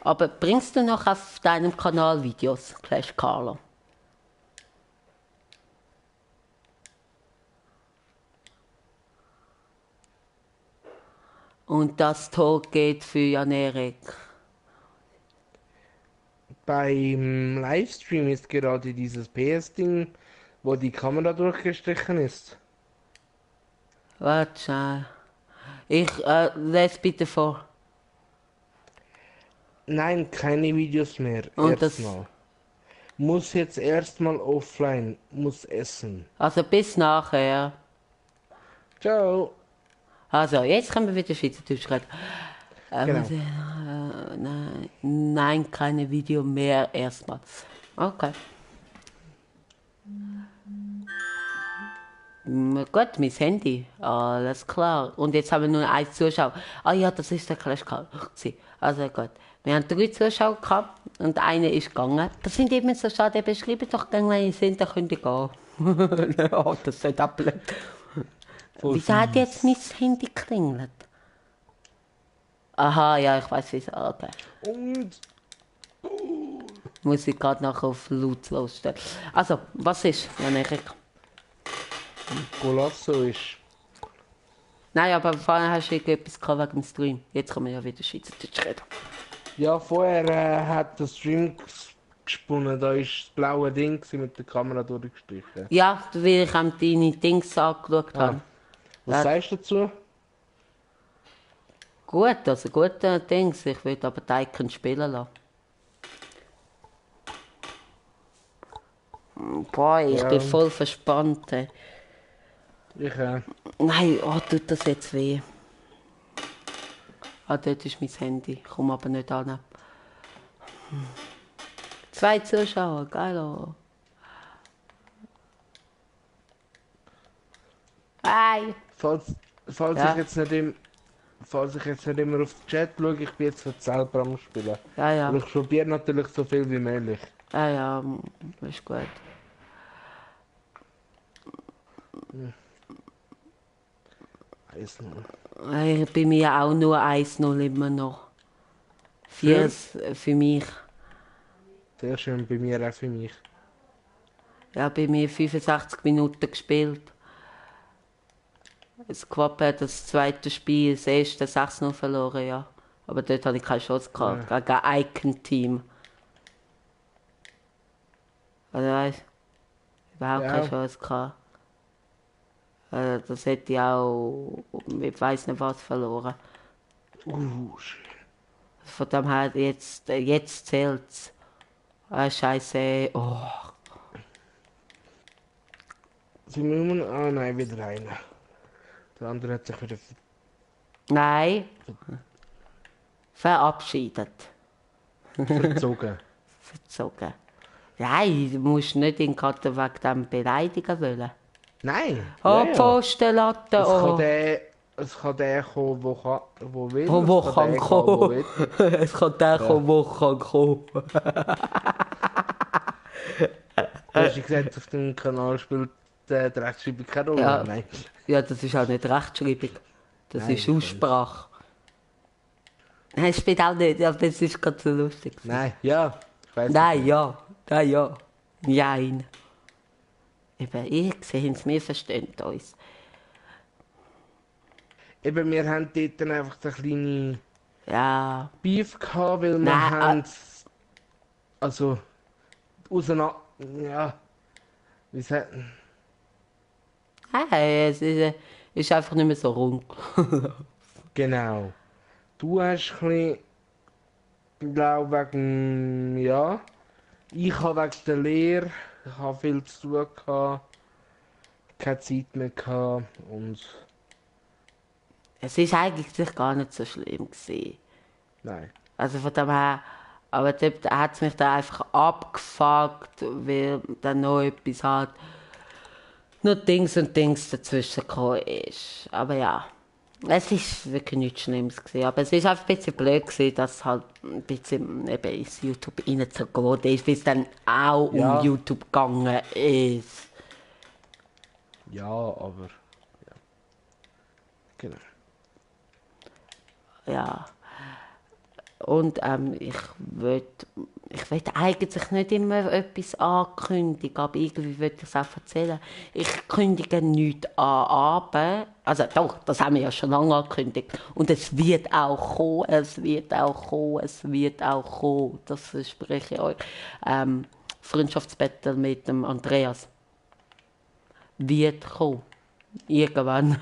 Aber bringst du noch auf deinem Kanal Videos, Clash Carlo? Und das Tor geht für Jan Erik. Beim Livestream ist gerade dieses PS-Ding, wo die Kamera durchgestrichen ist. Warte schnell. Ich lese bitte vor. Nein, keine Videos mehr. Und das, Erstmal. Muss jetzt erstmal offline. Muss essen. also bis nachher. Ciao. Also, jetzt können wir wieder Schweizerdeutsch reden. Genau. Nein, keine Video mehr erstmal. Okay. Gut, mein Handy. Alles klar. Und jetzt haben wir nur einen Zuschauer. Ah ja, das ist der Clash Call. Also gut. Wir haben 3 Zuschauer gehabt und einer ist gegangen. Das sind eben so schade. Beschreibe doch gerne, wenn ihr sind, dann könnt ihr gehen. Oh, das ist nicht blöd. Voll Wieso hat fies. jetzt mein Handy geklingelt? Aha, ja, ich weiß wieso. Okay. Und Muss ich gerade nachher auf lautlos stellen. Also, was ist, Jan Erik? Golasso ist. Nein, aber vorher hast du irgendetwas gehabt wegen dem Stream. Jetzt kann man ja wieder Schweizerdeutsch reden. Ja, vorher hat der Stream gesponnen. Da ist das blaue Ding mit der Kamera durchgestrichen. Ja, weil ich deine Dings angeschaut Ah, habe. was Ja. sagst du dazu? Gut, also gute Dings. Ich würde aber die Icon spielen lassen. Boah, ich Ja. bin voll verspannt. Ey. Ich Nein, oh, tut das jetzt weh. Ah, dort ist mein Handy. Ich komme aber nicht an. 2 Zuschauer, geil. Oh. Hi. falls Ja. ich jetzt nicht falls ich jetzt nicht immer auf den Chat schaue, ich bin jetzt selber am Spielen. Ja, ja. Und ich probiere natürlich so viel wie möglich. Ja, ja, ist gut. Weiß nicht. Bei mir auch nur 1-0 immer noch. 4 für mich. Sehr schön bei mir auch für mich. Ja, bei mir 65 Minuten gespielt. Das Quappe hat das zweite Spiel, das erste 6-0 verloren, ja. Aber dort hatte ich keine Chance gehabt, gegen ein Icon-Team. Also weißt überhaupt Ja. keine Chance gehabt. Das hätte ich auch, ich weiß nicht was, verloren. Schön. Von dem her, jetzt zählt's. Scheiße, oh. Sind wir immer noch? Ah nein, wieder einer. Der andere hat sich wieder Nein. Verabschiedet. verzogen. Verzogen. Nein, du musst nicht ihn gerade wegen dem beleidigen wollen. Nein! Oh, ja, ja. Pfostenlatte, oh. Es kann der kommen, wo will. Wo Es kann der kommen, wo kommen. will. Es kann der kommen, wo kann kommen. Hast du gesagt, auf dem Kanal spielt der Rechtschreibung keine Rolle? Ja. Nein. Ja, das ist auch nicht Rechtschreibung. Das Nein, ist ich weiß. Aussprache. Nein, es spielt auch nicht, aber es ist gerade so lustig. Nein, ja. Ich weiss Nein, nicht. ja. Nein, ja. Nein. Eben, ihr seht wir verstehen uns. Eben, wir haben dort dann einfach so kleine Ja. Beef gehabt, weil wir Nein, haben also auseinander. Ja. Wie sagt Hey, es ist einfach nicht mehr so rund. genau. Du hast ein bisschen, glaube wegen, ja, Ich habe wegen der Lehre, ich habe viel zu tun gehabt, keine Zeit mehr gehabt und Es ist eigentlich gar nicht so schlimm gewesen. nein. Also von dem her, aber dort hat es mich dann einfach abgefuckt, weil dann noch etwas halt, noch Dings und Dings dazwischen gekommen ist. Aber ja, es ist wirklich nichts Schlimmes gewesen. Aber es ist einfach ein bisschen blöd gewesen, dass es halt ein bisschen eben ins YouTube reingezogen ist, weil es dann auch um Ja, YouTube gegangen ist. ja, aber genau. Ja. Und ich will eigentlich nicht immer etwas ankündigen, aber irgendwie will ich es auch erzählen. Ich kündige nichts an, aber, also doch, das haben wir ja schon lange angekündigt. Und es wird auch kommen, es wird auch kommen, es wird auch kommen. Das verspreche ich euch. Freundschaftsbattle mit dem Andreas wird kommen. Irgendwann.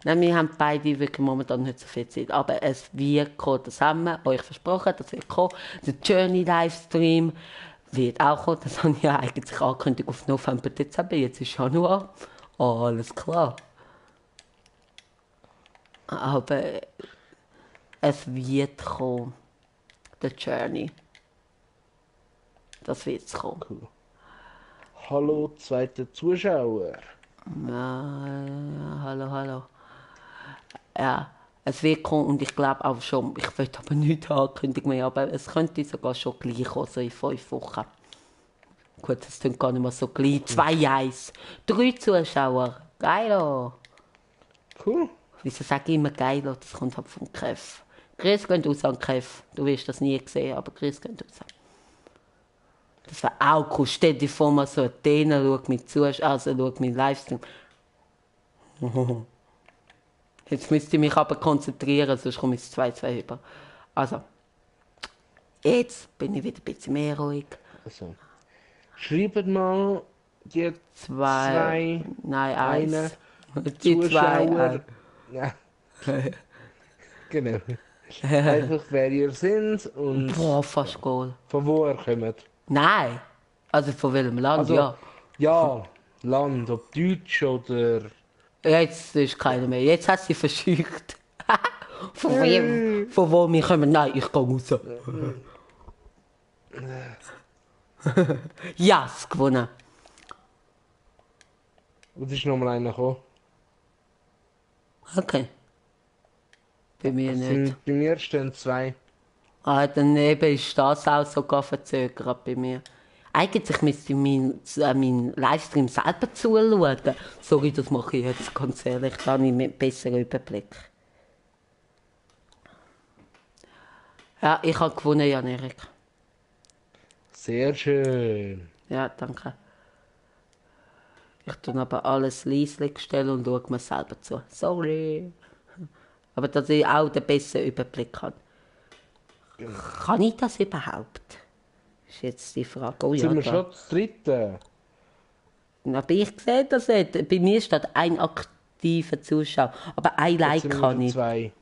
Nein, wir haben beide wirklich momentan nicht so viel Zeit. Aber es wird kommen. Das haben wir euch versprochen. Das wird kommen. Der Journey-Livestream wird auch kommen. Das habe ich ja eigentlich angekündigt auf November, Dezember. Jetzt ist Januar. Alles klar. Aber es wird kommen. Der Journey. Das wird kommen. Cool. Hallo, zweiter Zuschauer. Ja, hallo, hallo. Ja, es wird kommen und ich glaube auch schon, ich will aber nicht ankündigen mehr, aber es könnte sogar schon gleich kommen, so in 5 Wochen. Gut, das klingt gar nicht mehr so gleich. 2-1. 3 Zuschauer. Geilo. Cool. Wieso sage ich immer geilo? Das kommt halt vom Kev. Grüß geht raus an Kev. Du wirst das nie sehen, aber Grüß geht raus. Das wäre auch cool. Stell dir vor, mal so Athena schaut mit Zuschauern, also schaut mit Livestream. Jetzt müsste ich mich aber konzentrieren, sonst komme ich 2-2 über. Also, jetzt bin ich wieder ein bisschen mehr ruhig. Also, schreibt mal die 2, zwei, nein, eine 1. Die 2, Zuschauer. Ja, genau. Einfach wer ihr seid und Boah, fast Goal. von wo ihr kommt. Nein. Also von welchem Land, Also, ja. ja, Land, ob Deutsch oder. Jetzt ist keiner mehr. Jetzt hat sie verscheucht. Von wem? Von wo wir kommen? Nein, ich gehe raus. Ja, es gewonnen. Und ist nochmal einer gekommen. Okay. Bei mir nicht. Bei mir stehen zwei. Ah, daneben ist das auch sogar verzögert bei mir. Eigentlich müsste ich meinen Livestream selber zuschauen. Sorry, das mache ich jetzt ganz ehrlich, da habe ich einen besseren Überblick. Ja, ich habe gewonnen, Jan-Erik. Sehr schön. Ja, danke. Ich tue aber alles leise stellen und schaue mir selber zu. Sorry. Aber dass ich auch den besseren Überblick habe. Kann ich das überhaupt? Ist jetzt die Frage. Oh ja, Sind wir da. schon das dritte? Aber ich sehe das nicht. Bei mir steht ein aktiver Zuschauer. Aber ein Jetzt Like sind wir kann schon ich. zwei.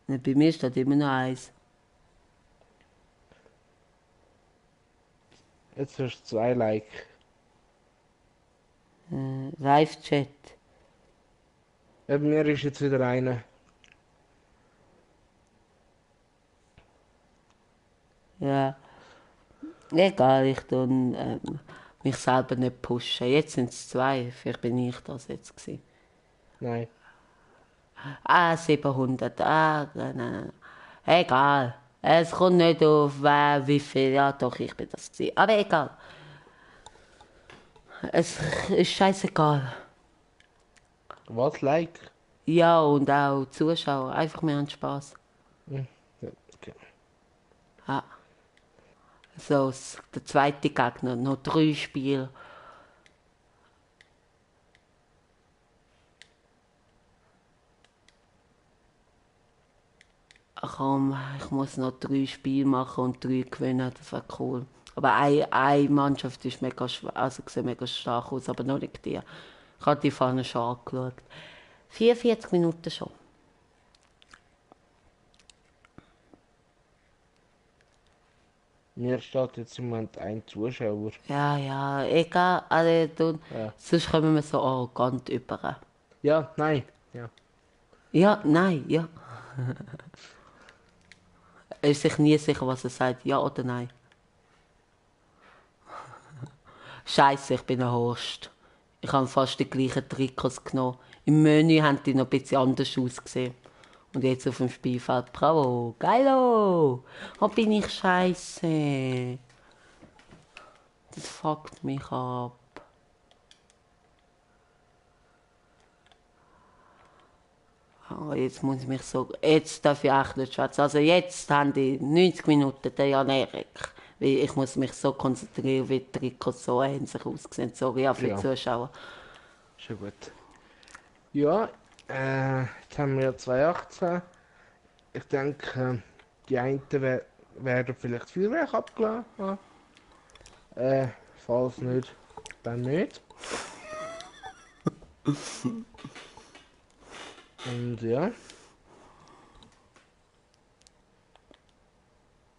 Bei mir steht immer noch eins. Jetzt hast du zwei Like. Live-Chat. Ja, bei mir ist jetzt wieder einer. Ja. Egal, ich tue mich selber nicht pushen. Jetzt sind es 2. Vielleicht bin ich das jetzt gewesen. Nein. 700. Nein. Egal. Es kommt nicht auf, wie viel. Ja, doch, ich bin das gewesen. Aber egal. Es ist scheißegal. Was Like? Ja, und auch Zuschauer. Einfach, wir haben Spass. Ja, okay. Ja. So, der zweite Gegner. Noch 3 Spiele. Komm, ich muss noch 3 Spiele machen und 3 gewinnen, das wäre cool. Aber eine Mannschaft ist mega schwach, also sieht mega stark aus, aber noch nicht die. Ich habe die Fahne schon angeschaut. 44 Minuten schon. Mir steht jetzt im Moment ein Zuschauer. Ja, egal. Also, Ja, sonst kommen wir so arrogant über. ja, nein. Ja. Ja, nein, ja. Er ist sich nie sicher, was er sagt. Ja oder nein. Scheiße, ich bin ein Horst. Ich habe fast die gleichen Trikots genommen. Im Menü haben die noch ein bisschen anders ausgesehen. Und jetzt auf dem Spielfeld, bravo, geilo! Oh, bin ich scheiße. Das fuckt mich ab. Oh, jetzt muss ich mich so. Jetzt darf ich echt nicht schwätzen. Also jetzt haben die 90 Minuten der Jan Erik. Weil ich muss mich so konzentrieren, wie die Trikots so ähnlich aussehen. Sorry auch für die Ja, Zuschauer. schon gut. Ja, jetzt haben wir 2018. Ich denke, die einen werden vielleicht Feuerwerk abgelassen haben. Falls nicht, dann nicht. Und ja,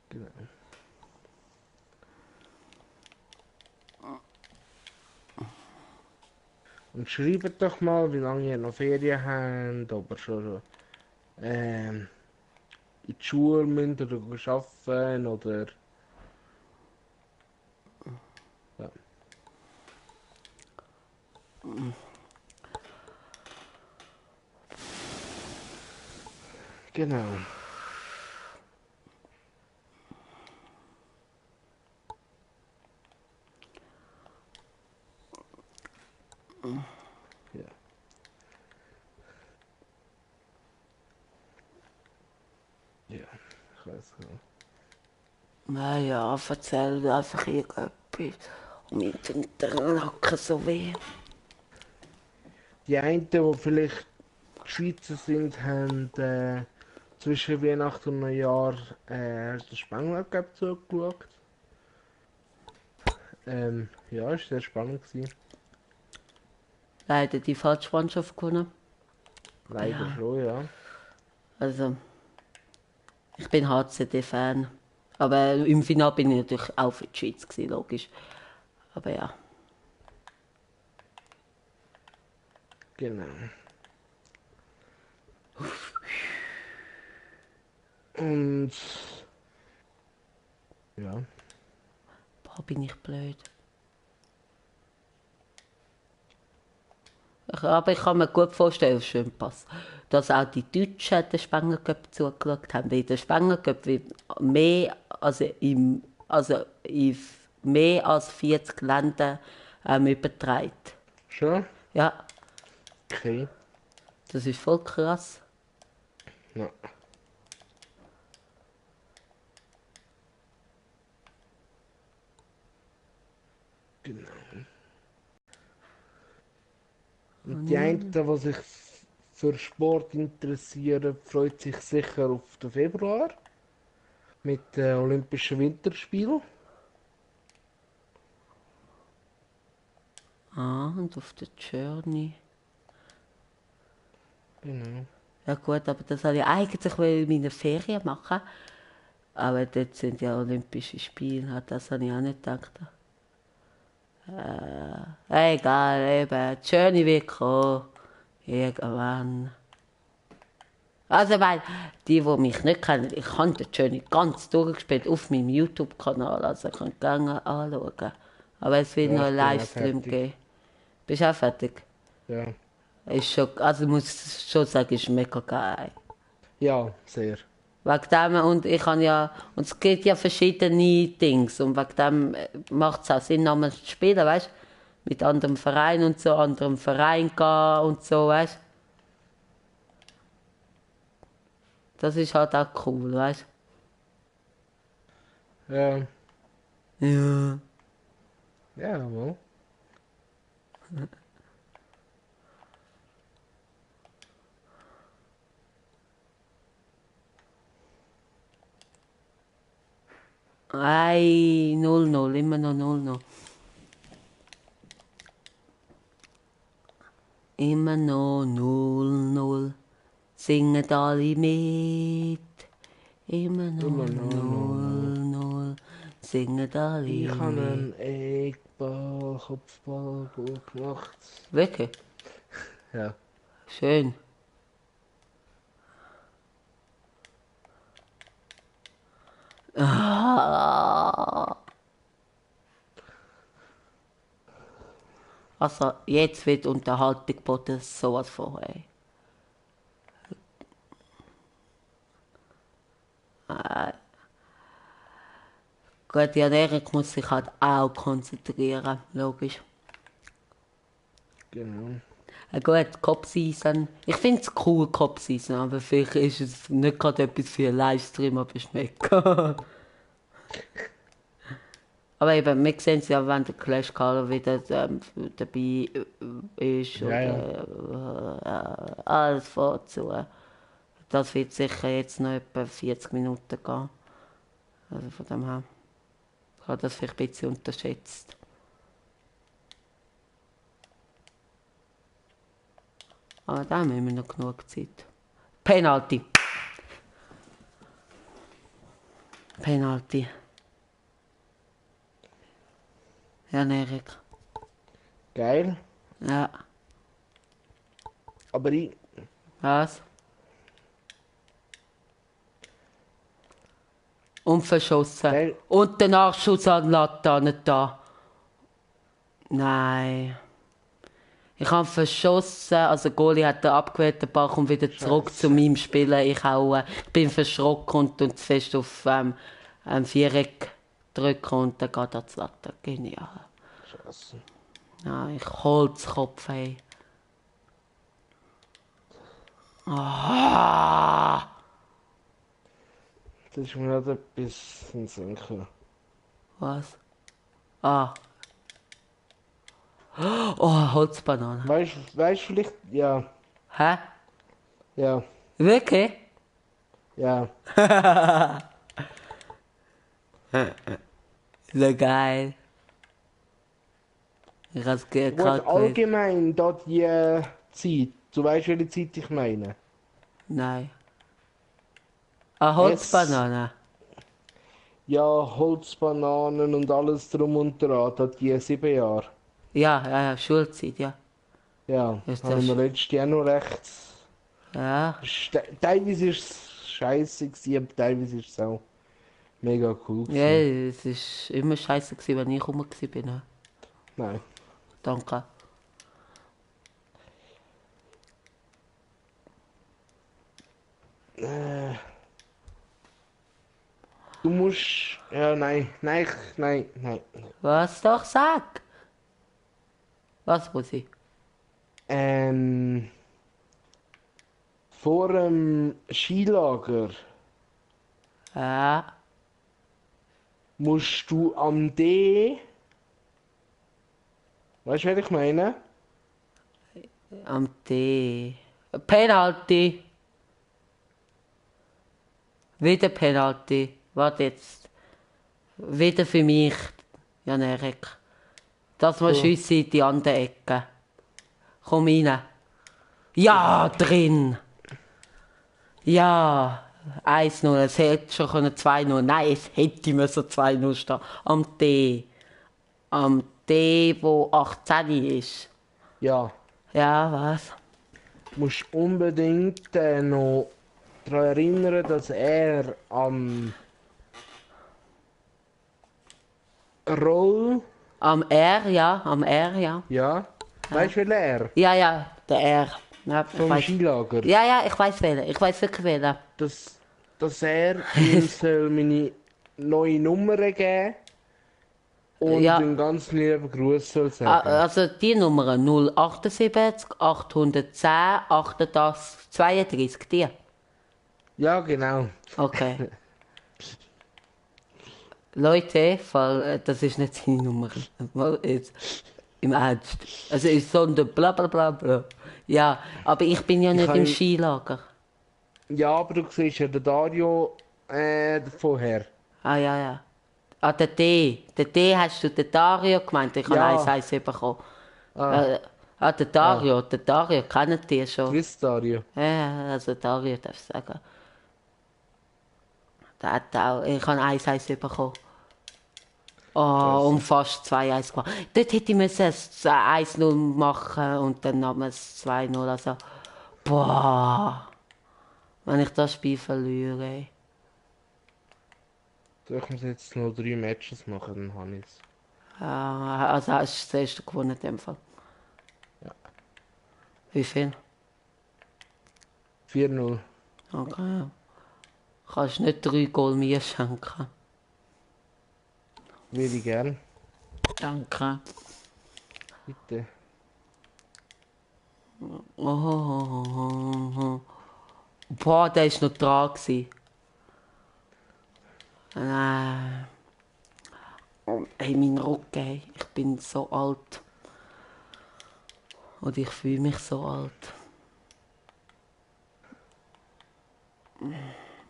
genau. Und schreibt doch mal, wie lange ihr noch Ferien habt, ob ihr schon in die Schule müsst oder arbeiten oder. Ja, genau. Ja, ja, ich weiß nicht. Naja, erzähl einfach irgendetwas. Und mir tut der Nacken so weh. Die einen, die vielleicht Schweizer sind, haben zwischen Weihnachten und Neujahr den Spengler Cup zugeschaut. Ja, ist sehr spannend gewesen. Leider die falsche Mannschaft gewonnen. Leider Ja, schon, ja. also ich bin HCD-Fan. Aber im Finale bin ich natürlich auch für die Schweiz gewesen, logisch. Aber ja. Genau. Und ja, Boah, bin ich blöd. Aber ich kann mir gut vorstellen, schön passt, dass auch die Deutschen den Spengler Cup zugeschaut haben. Weil der Spengler Cup wird in mehr als 40 Ländern übertragen. schon? Ja, Okay. das ist voll krass. Ja, genau. Und die einen, die sich für Sport interessieren, freut sich sicher auf den Februar mit den Olympischen Winterspielen. Ah, und auf der Journey. Genau. Ja gut, aber das wollte ich eigentlich in meiner Ferien machen. Aber dort sind ja Olympische Spiele, das habe ich auch nicht gedacht. Egal, eben, die Journey wird kommen. Irgendwann. Also, weil, die mich nicht kennen, ich habe die Journey ganz durchgespielt auf meinem YouTube-Kanal, also ihr könnt gerne anschauen. Aber es wird Ja, noch ich einen bin auch Livestream fertig. geben. Bist du auch fertig? Ja. Ist schon, also ich muss schon sagen, ist mega geil. Ja, sehr. Wegen dem, und ich habe ja, und es gibt ja verschiedene Dings, und wegen dem macht es auch Sinn, nochmal zu spielen, weißt du? Mit anderem Verein und so, anderem Verein gehen und so, weißt du? Das ist halt auch cool, weißt Ja, du? Ja. ja, mal. Ei, 0-0, immer noch 0-0. Immer noch 0-0. Singen alle mit. Immer Immer noch noch, no, no. 0-0. singen alle. Ich habe einen Eggball, Kopfball gut gemacht. Wirklich? Ja. Schön. Ah. Also, jetzt wird Unterhaltung geboten, sowas von, ey. Gut, die Ernährung muss sich halt auch konzentrieren, logisch. Genau. Gut, Kopfseason. Ich finde es cool, Kopfseason, aber vielleicht ist es nicht gerade etwas für einen Livestream, aber schmeckt. Aber eben, wir sehen es ja, wenn der Clash Color wieder dabei ist Ja, ja. oder alles vorzu. Das wird sicher jetzt noch etwa 40 Minuten gehen. Also von dem her. Ich habe das vielleicht ein bisschen unterschätzt. Aber da haben wir noch genug Zeit. Penalty. Penalty. Ja, Erik. Geil. Ja. Aber ich, Was? Unverschossen. geil. Und der Nachschuss an Latte nicht da. Nein. Ich habe verschossen, also der Goalie hat den abgewehrt, der Ball kommt wieder zurück Scheiße. zu meinem Spielen. Ich bin verschrocken und zu fest auf Viereck drücken und dann geht er zur Latte. Genial. Scheiße. Nein, ich Holzkopf, ey. Ah! Das ist mir gerade etwas in den Sinn gekommen. Was? Ah. Oh, Holzbanane. Weißt du vielleicht? Ja. Hä? Ja. Wirklich? Ja. So geil. Ich hab's Gut, gerade allgemein da die Zeit. Du weißt, welche Zeit ich meine. Nein. Ah, Holzbanane. Ja, Holzbananen und alles drum und dran, da die 7 Jahre. Ja, Schulzeit, ja. Ja, Ist haben das- wir letztes Jahr noch recht. Ja. Teilweise ist es scheiße gewesen, aber teilweise ist es auch mega cool Ja, gewesen. es war immer scheiße, gewesen, wenn ich rum war. Nein. Danke. Du musst. Ja, nein. Was doch, sag! Was muss ich? Ähm, vor dem Skilager Ja. musst du am D. Weißt du, was ich meine? Am Tee. Penalty. Wieder Penalty. Warte jetzt. Wieder für mich, Jan Erik. Das mal So. schiessen in die andere Ecke. Komm rein. Ja, drin. Ja. 1-0. Es hätte schon 2-0. Nein, es hätte müssen 2-0 stehen. Am T. Am T, wo 18 ist. Ja. Ja, was? Du musst unbedingt noch daran erinnern, dass er am Roll. Am R, ja. Am R, ja. Ja. Weißt du, welcher er? Ja, der R. Ja, ich Vom weiss. Skilager. Ja, ich weiß wählen. Ich weiß wirklich wählen. Dass er ihm soll meine neue Nummer geben und Ja. einen ganz lieben Gruß soll sagen. Also die Nummer 078 810 88 32, die. Ja, genau. Okay. Leute, das ist nicht seine Nummer. Mal jetzt, im Ernst. Also ist sondern bla bla bla bla. Ja, aber ich bin ja nicht kann im ihn- Skilager. Ja, aber du siehst ja den Dario vorher. Ah ja. Ah, der D. Der D hast du den Dario gemeint. Ich habe Ja. 1-1 bekommen. Ah, Der Dario. Der Dario kennt die schon. Chris Dario. Ja, also Dario darf ich sagen. Der hat auch, ich habe 1-1 bekommen. Oh, Scheiße. und fast 2-1 gemacht. Dort hätte ich müssen es 1-0 machen und dann haben wir es 2-0. Also, boah, wenn ich das Spiel verliere. So, ich muss jetzt noch 3 Matches machen, dann habe ich es. Also hast du das erste gewonnen in dem Fall. Ja. Wie viel? 4-0. Okay. Kannst nicht 3 Goal mir schenken. Würde ich gern. Danke. Bitte. Oh. Boah, der war noch dran. Nein. Oh, hey, mein Rücken, hey. Ich bin so alt. Und ich fühle mich so alt.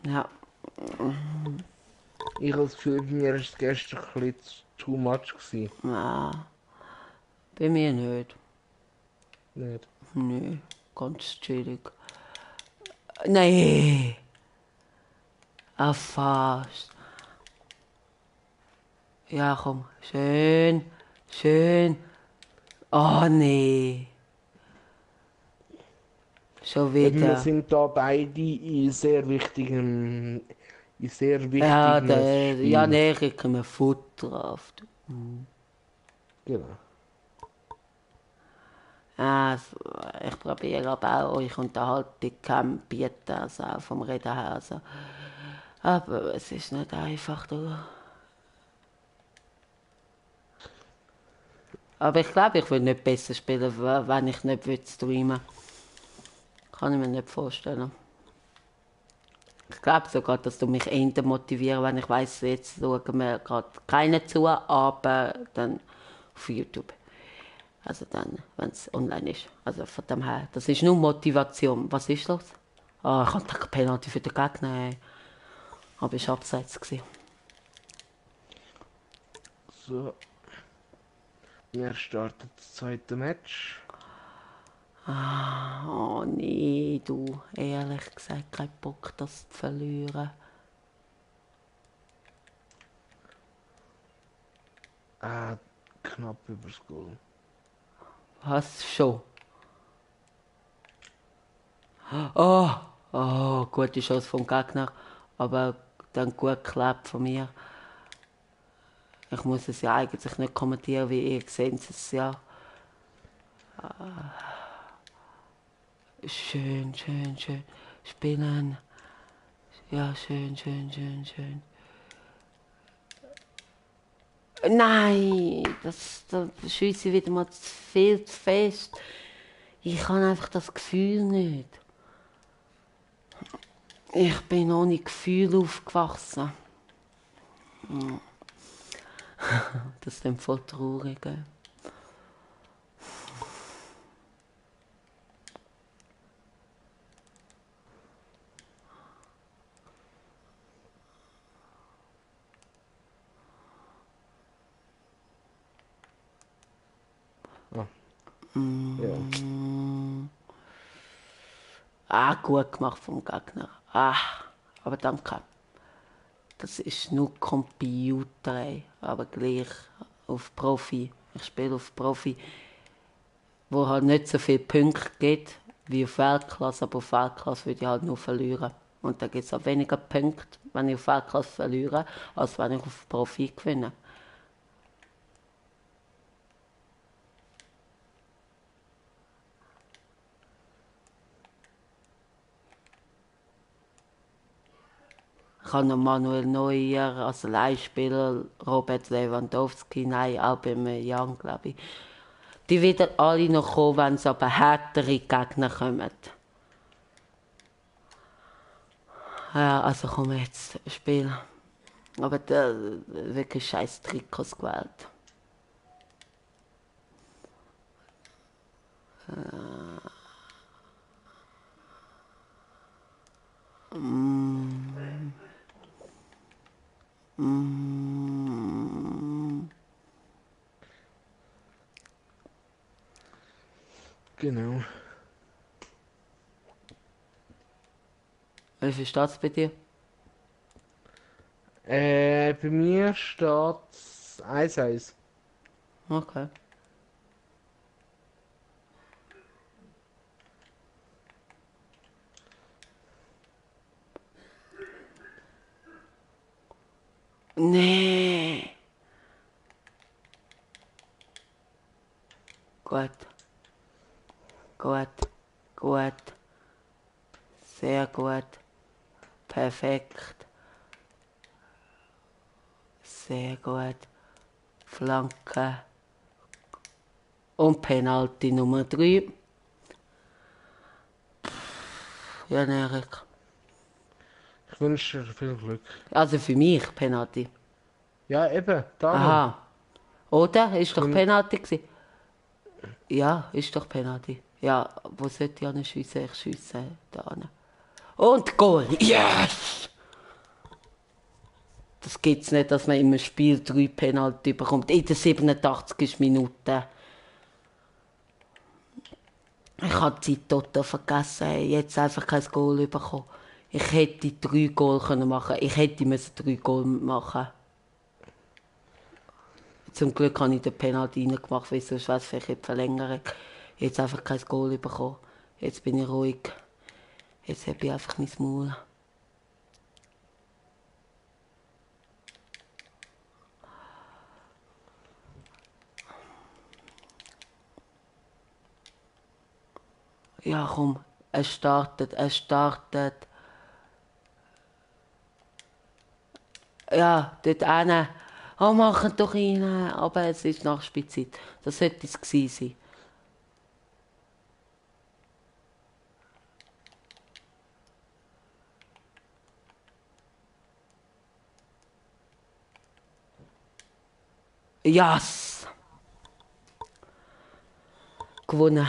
Ja. Ich habe das Gefühl, bei mir war es gestern ein bisschen too much gewesen. Ja. Bei mir nicht. Nicht? Nö. Ganz chillig. Nee. Ah, fast. Ja, komm. Schön. Schön. Oh, nee. Schon Eben, wir wieder. sind da beide in sehr Ja, wichtigen ja, Spiel. nee, ich kriege mir Futter auf. Genau. Also, ich probiere aber auch euch Unterhaltung zu bieten, also auch vom Reden her. Also. Aber es ist nicht einfach, du. Aber ich glaube, ich würde nicht besser spielen, wenn ich nicht streamen würde. Kann ich mir nicht vorstellen. Ich glaube sogar, dass du mich eher motivieren, wenn ich weiss, jetzt schauen wir gerade keinen zu, aber dann auf YouTube. Also dann, wenn es online ist. Also von dem her, das ist nur Motivation. Was ist los? Ah, ich hatte Penalty für den Gegner. Ey. Aber es war abseits. So, wir starten das zweite Match. Oh nee, du. Ehrlich gesagt, kein Bock, das zu verlieren. Ah, knapp übers Goal. Was schon? Oh, oh, gute Chance vom Gegner. Aber dann gut geklappt von mir. Ich muss es ja eigentlich nicht kommentieren, wie ihr seht es ja. Schön, schön, schön. Spinnen. Ja, schön, schön, schön, schön. Nein, das schiesse ich wieder mal viel zu fest. Ich habe einfach das Gefühl nicht. Ich bin ohne Gefühl aufgewachsen. Das ist dann voll traurig. Gell? Ah, ja. Ah, gut gemacht vom Gegner. Ah, aber danke. Das ist nur Computer, ey. Aber gleich auf Profi. Ich spiele auf Profi, wo halt nicht so viele Punkte gibt wie auf Weltklasse, aber auf Weltklasse würde ich halt nur verlieren. Und da gibt es auch weniger Punkte, wenn ich auf Weltklasse verliere, als wenn ich auf Profi gewinne. Ich habe noch Manuel Neuer als Leihspieler, Robert Lewandowski, nein, Aubameyang, glaube ich. Die werden alle noch kommen, wenn es aber härtere Gegner kommen. Ja, also komm jetzt, spielen. Aber der wirklich scheiß Trikots gewählt. Genau. Wie viel steht es bei dir? Bei mir steht 1-1. Okay. Nee. Gut, gut, gut. Sehr gut. Perfekt. Sehr gut. Flanke. Und Penalty Nummer 3. Ja, Erik. Ich wünsche dir viel Glück. Also für mich Penalty. Ja, eben, darum. Aha. Oder? Ist Ich doch wün Penalty gewesen. Ja, ist doch Penalty. Ja, wo sollte ich an schiessen? Ich schiesse da hin. Und Goal! Yes! Das gibt's nicht, dass man im Spiel 3 Penalty bekommt. In der 87. Minute. Ich habe die Zeit total vergessen. Jetzt einfach kein Goal bekommen. Ich hätte 3 Goal machen können. Ich hätte 3 Goal machen. Zum Glück habe ich den Penalty reingemacht, weil sonst wäre es vielleicht in die Verlängerung. Jetzt einfach kein Goal bekommen. Jetzt bin ich ruhig. Jetzt habe ich einfach mein Maul. Ja, komm. Es startet, es startet. Ja, dort hinten. Oh, machen doch rein. Aber es ist Nachspielzeit. Das sollte es gewesen sein. Yes! Gewonnen.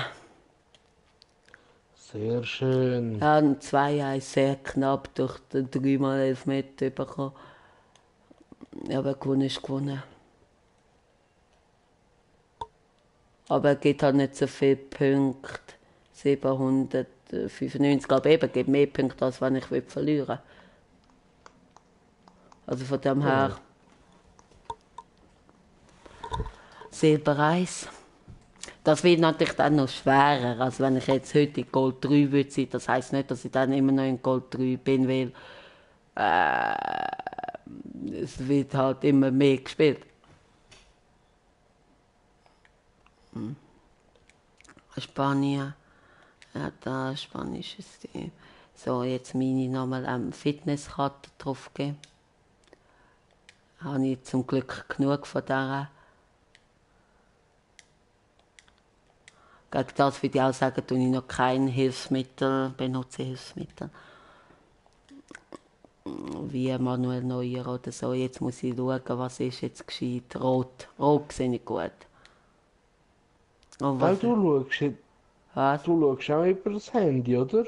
sehr schön. Ja, ein 2-1 sehr knapp durch den 3x Elfmeter bekommen. Ja, aber gewonnen ist gewonnen. Aber er gibt halt nicht so viele Punkte. 795, aber eben, gibt mehr Punkte, als wenn ich verlieren will. Also von dem her. Ja. Silber 1. Das wird natürlich dann noch schwerer, als wenn ich jetzt heute in Gold 3 würde sein. Das heisst nicht, dass ich dann immer noch in Gold 3 bin, weil es wird halt immer mehr gespielt. Spanien. Ja, da spanisches Team. So, jetzt meine nochmal Fitnesskarte draufgeben. Habe ich zum Glück genug von dieser. Gegen das würde ich auch sagen, tue ich noch kein Hilfsmittel, benutze Hilfsmittel. Wie Manuel Neuer oder so. Jetzt muss ich schauen, was ist jetzt gescheit. Rot. Rot sehe ich gut. Und Weil was? du Was? schaust auch über das Handy, oder?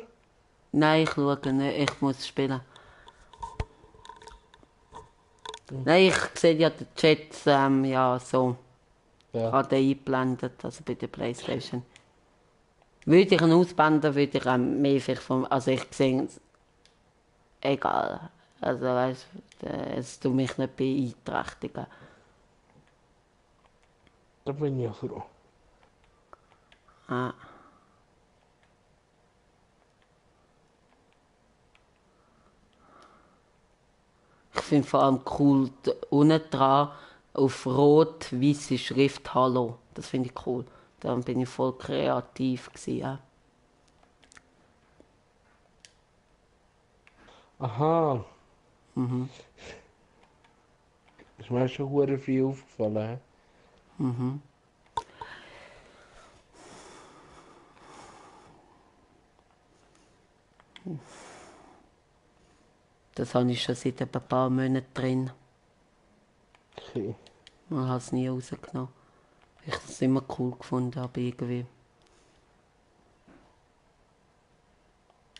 Nein, ich schaue nicht. Ich muss spielen. Nein, ich sehe ja den Chat ja, so. Ich Ja. habe den eingeblendet, also bei der Playstation. Würde ich ihn ausblenden, würde ich mehr vielleicht vom... Also ich sehe es... Egal. Also weißt du, es tut mich nicht beeinträchtigen. Da bin ich froh. Ah. Ich finde vor allem cool, unten dran auf rot-weiße Schrift Hallo. Das finde ich cool. Da bin ich voll kreativ gewesen, ja. Aha. Ist mir schon hure viel aufgefallen. Das habe ich schon seit ein paar Monaten drin. Okay. Ich habe es nie rausgenommen. Ich habe es immer cool gefunden, aber irgendwie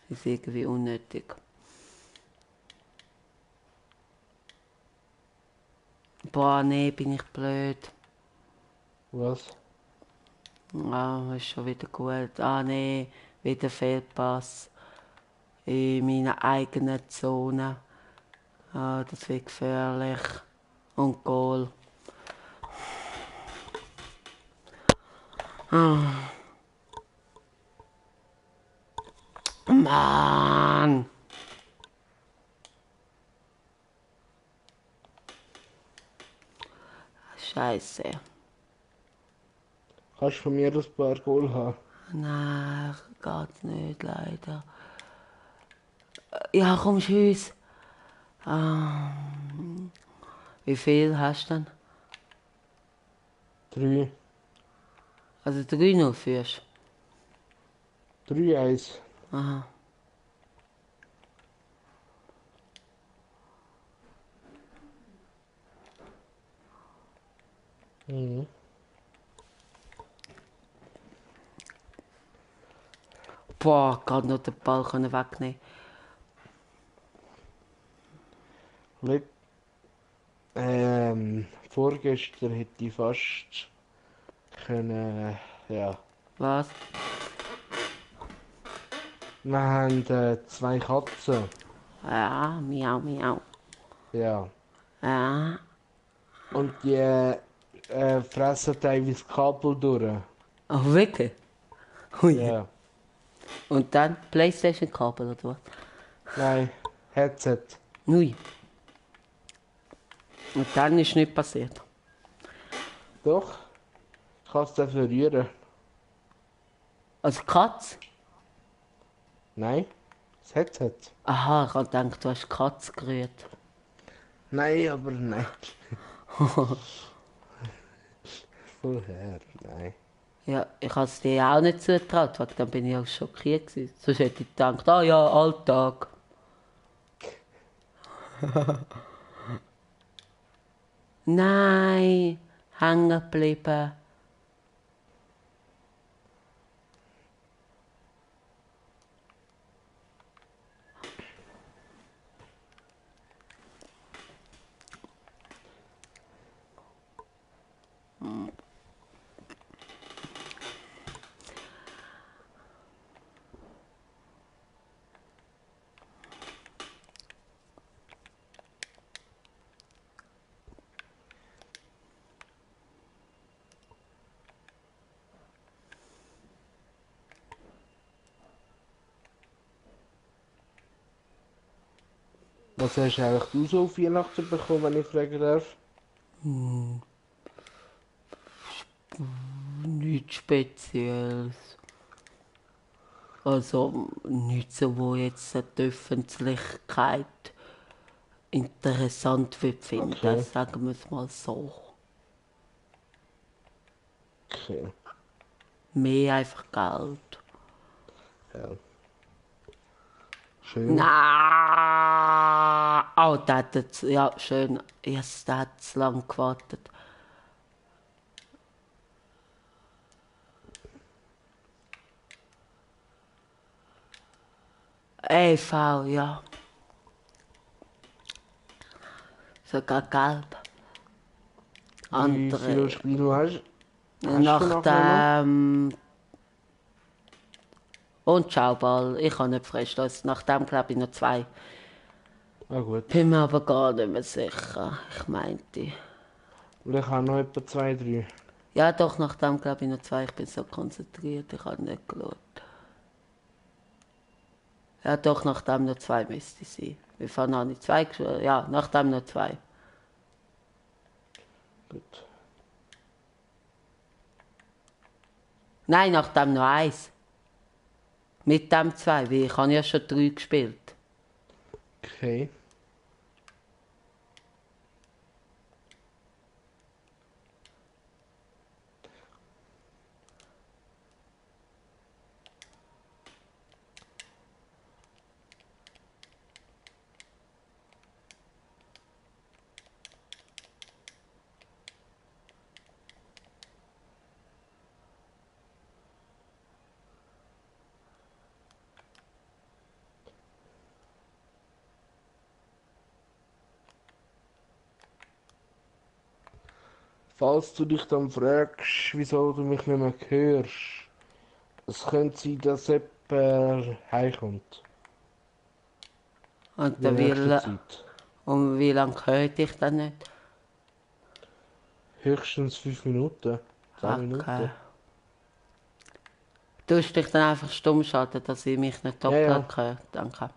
ist es irgendwie unnötig. Boah, nee, bin ich blöd. Was? Ah, ist schon wieder gut. Ah, nee, wieder Fehlpass in meiner eigenen Zone. Ah, das wird gefährlich. Und Goal. Mann. Scheiße. Kannst du von mir ein paar Goal haben? Nein, geht nicht, leider. Ja, komm, tschüss. Wie viel hast du denn? 3. Also 3-0 führst. 3-1. Aha. Mhm. Boah, gerade noch den Ball können wegnehmen. Vorgestern hätte ich fast können, ja. Was? Wir haben 2 Katzen. Ja, miau, miau. Ja. Ja. Und die fressen teilweise Kabel durch. Oh, wirklich? Ui. Ja. Und dann Playstation-Kabel oder was? Nein, Headset. Ui. Und dann ist nichts passiert. Doch, ich kann es dann verlieren. Also Katz? Nein, das Headset. Aha, ich habe gedacht, du hast Katz gerührt. Nein, aber nein. Vorher, nein. Ja, ich habe es dir auch nicht zugetraut, weil dann bin ich auch schockiert gewesen. Sonst hätte ich gedacht, ah ja, Alltag. Nein, hängen geblieben. Was hast eigentlich du so auf Weihnachten bekommen, wenn ich fragen darf? Nichts Spezielles. Also nichts, so, wo jetzt die Öffentlichkeit interessant wird finden, Okay. sagen wir es mal so. Okay. Mehr einfach Geld. Ja. Schön. Na, oh, der hat jetzt, ja, schön. Yes, der hat zu lange gewartet. EV, ja. Sogar gelb. Wie viele Andere. Spiele hast du Nach nachher noch? dem. Und Schauball. Ich kann nicht freistoßen. Nach dem glaube ich noch 2. Ah gut. Bin mir aber gar nicht mehr sicher. Ich meinte. Und ich habe noch etwa 2, 3. Ja, doch, nach dem glaube ich noch 2. Ich bin so konzentriert. Ich habe nicht geschaut. Ja, doch, nach dem noch 2 müsste es sein. Wie viel habe ich 2 gespielt? Ja, nach dem noch 2. Gut. Nein, nach dem noch 1. Mit dem 2, weil ich habe ja schon 3 gespielt. Okay. Falls du dich dann fragst, wieso du mich nicht mehr hörst, es könnte sein, dass jemand heimkommt. Und, In der nächsten Zeit. und wie lange höre ich dann nicht? Höchstens 5 Minuten. 10 Okay. Minuten. Du hast dich dann einfach stumm schalten, dass ich mich nicht Ja, ja. doppelt höre. Danke.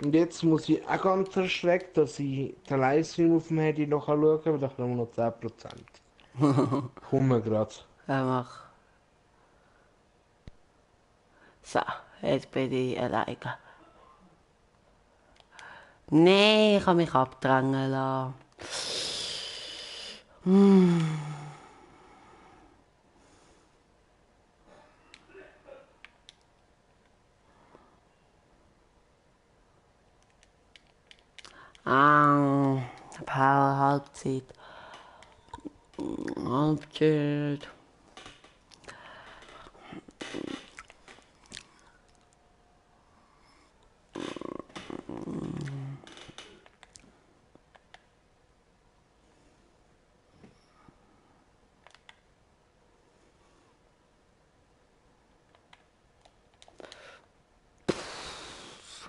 Und jetzt muss ich auch ganz erschreckt, dass ich den Livestream auf dem Handy noch schauen kann, weil da haben wir noch 10%. Kommen gerade. Ja, mach. So, jetzt bin ich alleine. Nein, ich habe mich abdrängen lassen. Ah, Power Halbzeit. Halbzeit.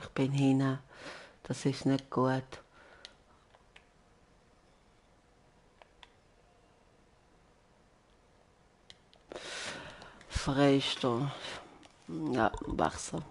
Ich bin hinten. Das ist nicht gut. Freistunde. Ja, Wechsel.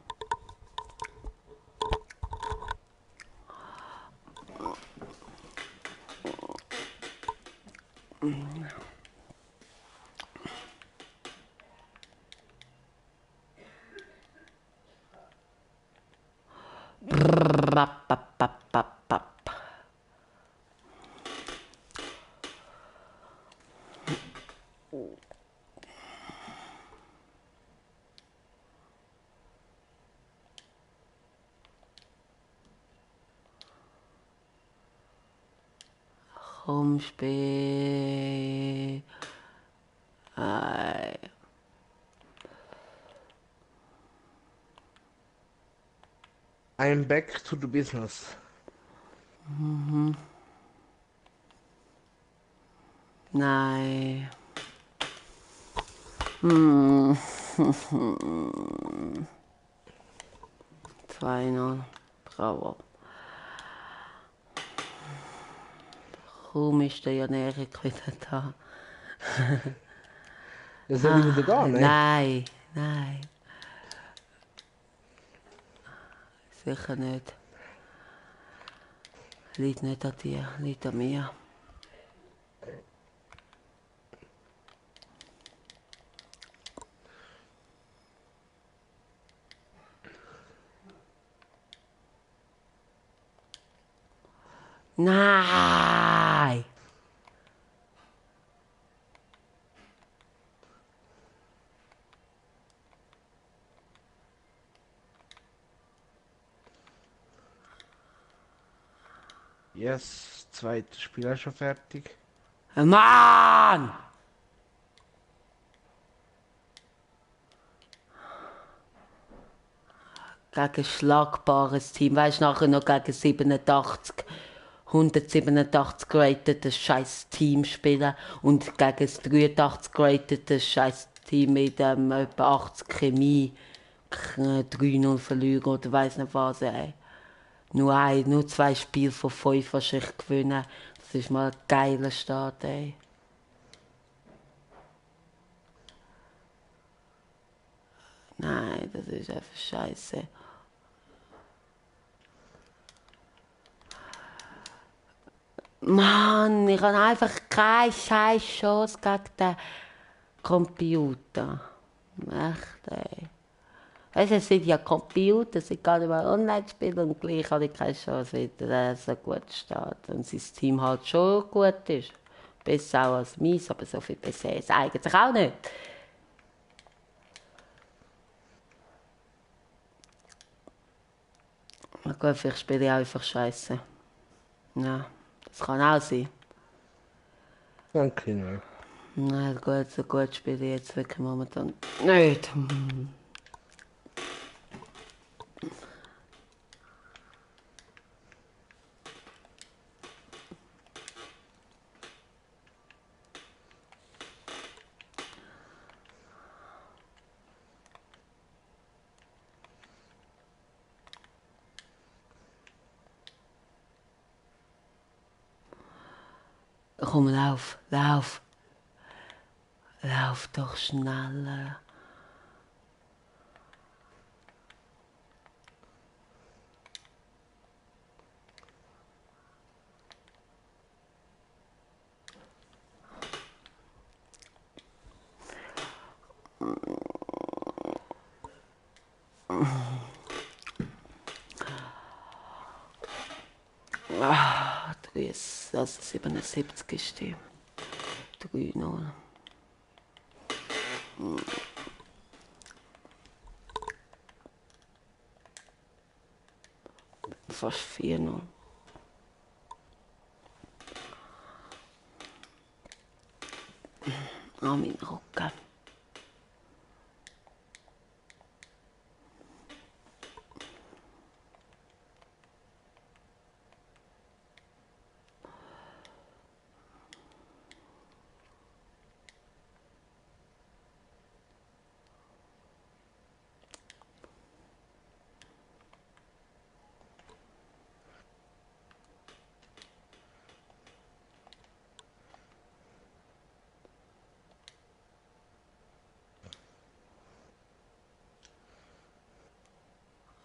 Brrrapapapapap. Komm, spiel. I'm back to the business. Nein. 2-0. Bravo. Kaum ist der Janerik wieder da. Ja, soll ich wieder gehen, ne? Nein, nein. Sicher nicht. Liegt nicht an dir, liegt an mir. Nein! Yes, zweites Spiel ist schon fertig. Mann! Gegen ein schlagbares Team. Weißt du, nachher noch gegen 87, 187 geratetes scheiß Team spielen und gegen das 83 geratetes scheiß Team mit etwa 80 Chemie 3-0 verlieren oder weiss nicht was, ey. Nur 2 Spiele von 5 wahrscheinlich gewinnen. Das ist mal ein geiler Start, ey. Nein, das ist einfach scheiße. Mann, ich habe einfach keine scheiß Chance gegen den Computer. Echt, ey. Weißt du, es sind ja Computer, sie kann nicht mal online spielen und gleich habe ich keine Chance, wieder so gut steht. Und sein Team halt schon gut ist. Besser auch als meins, aber so viel besser ist es eigentlich auch nicht. Na gut, vielleicht spiele ich auch einfach scheiße. Ja, das kann auch sein. Danke, ne? Nein, gut, so gut spiele ich jetzt wirklich momentan nicht. Komm, lauf, lauf. Lauf doch schneller. Ah, 77 ist die. 3-0. Fast 4-0. Ah, mein Rücken.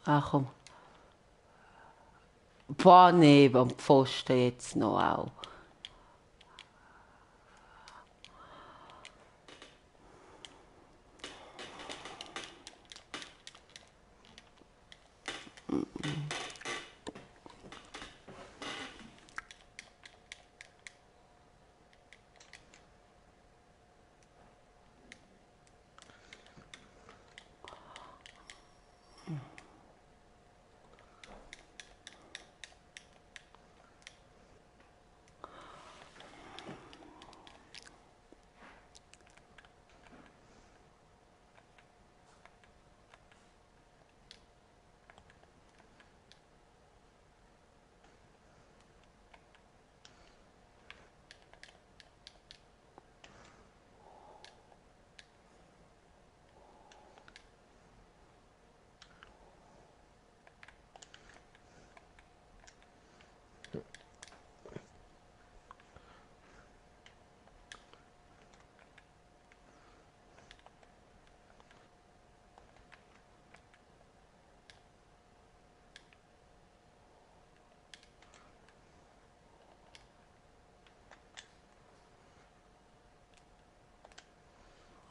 Ah, komm. Boah, nee, beim Pfosten jetzt noch auch.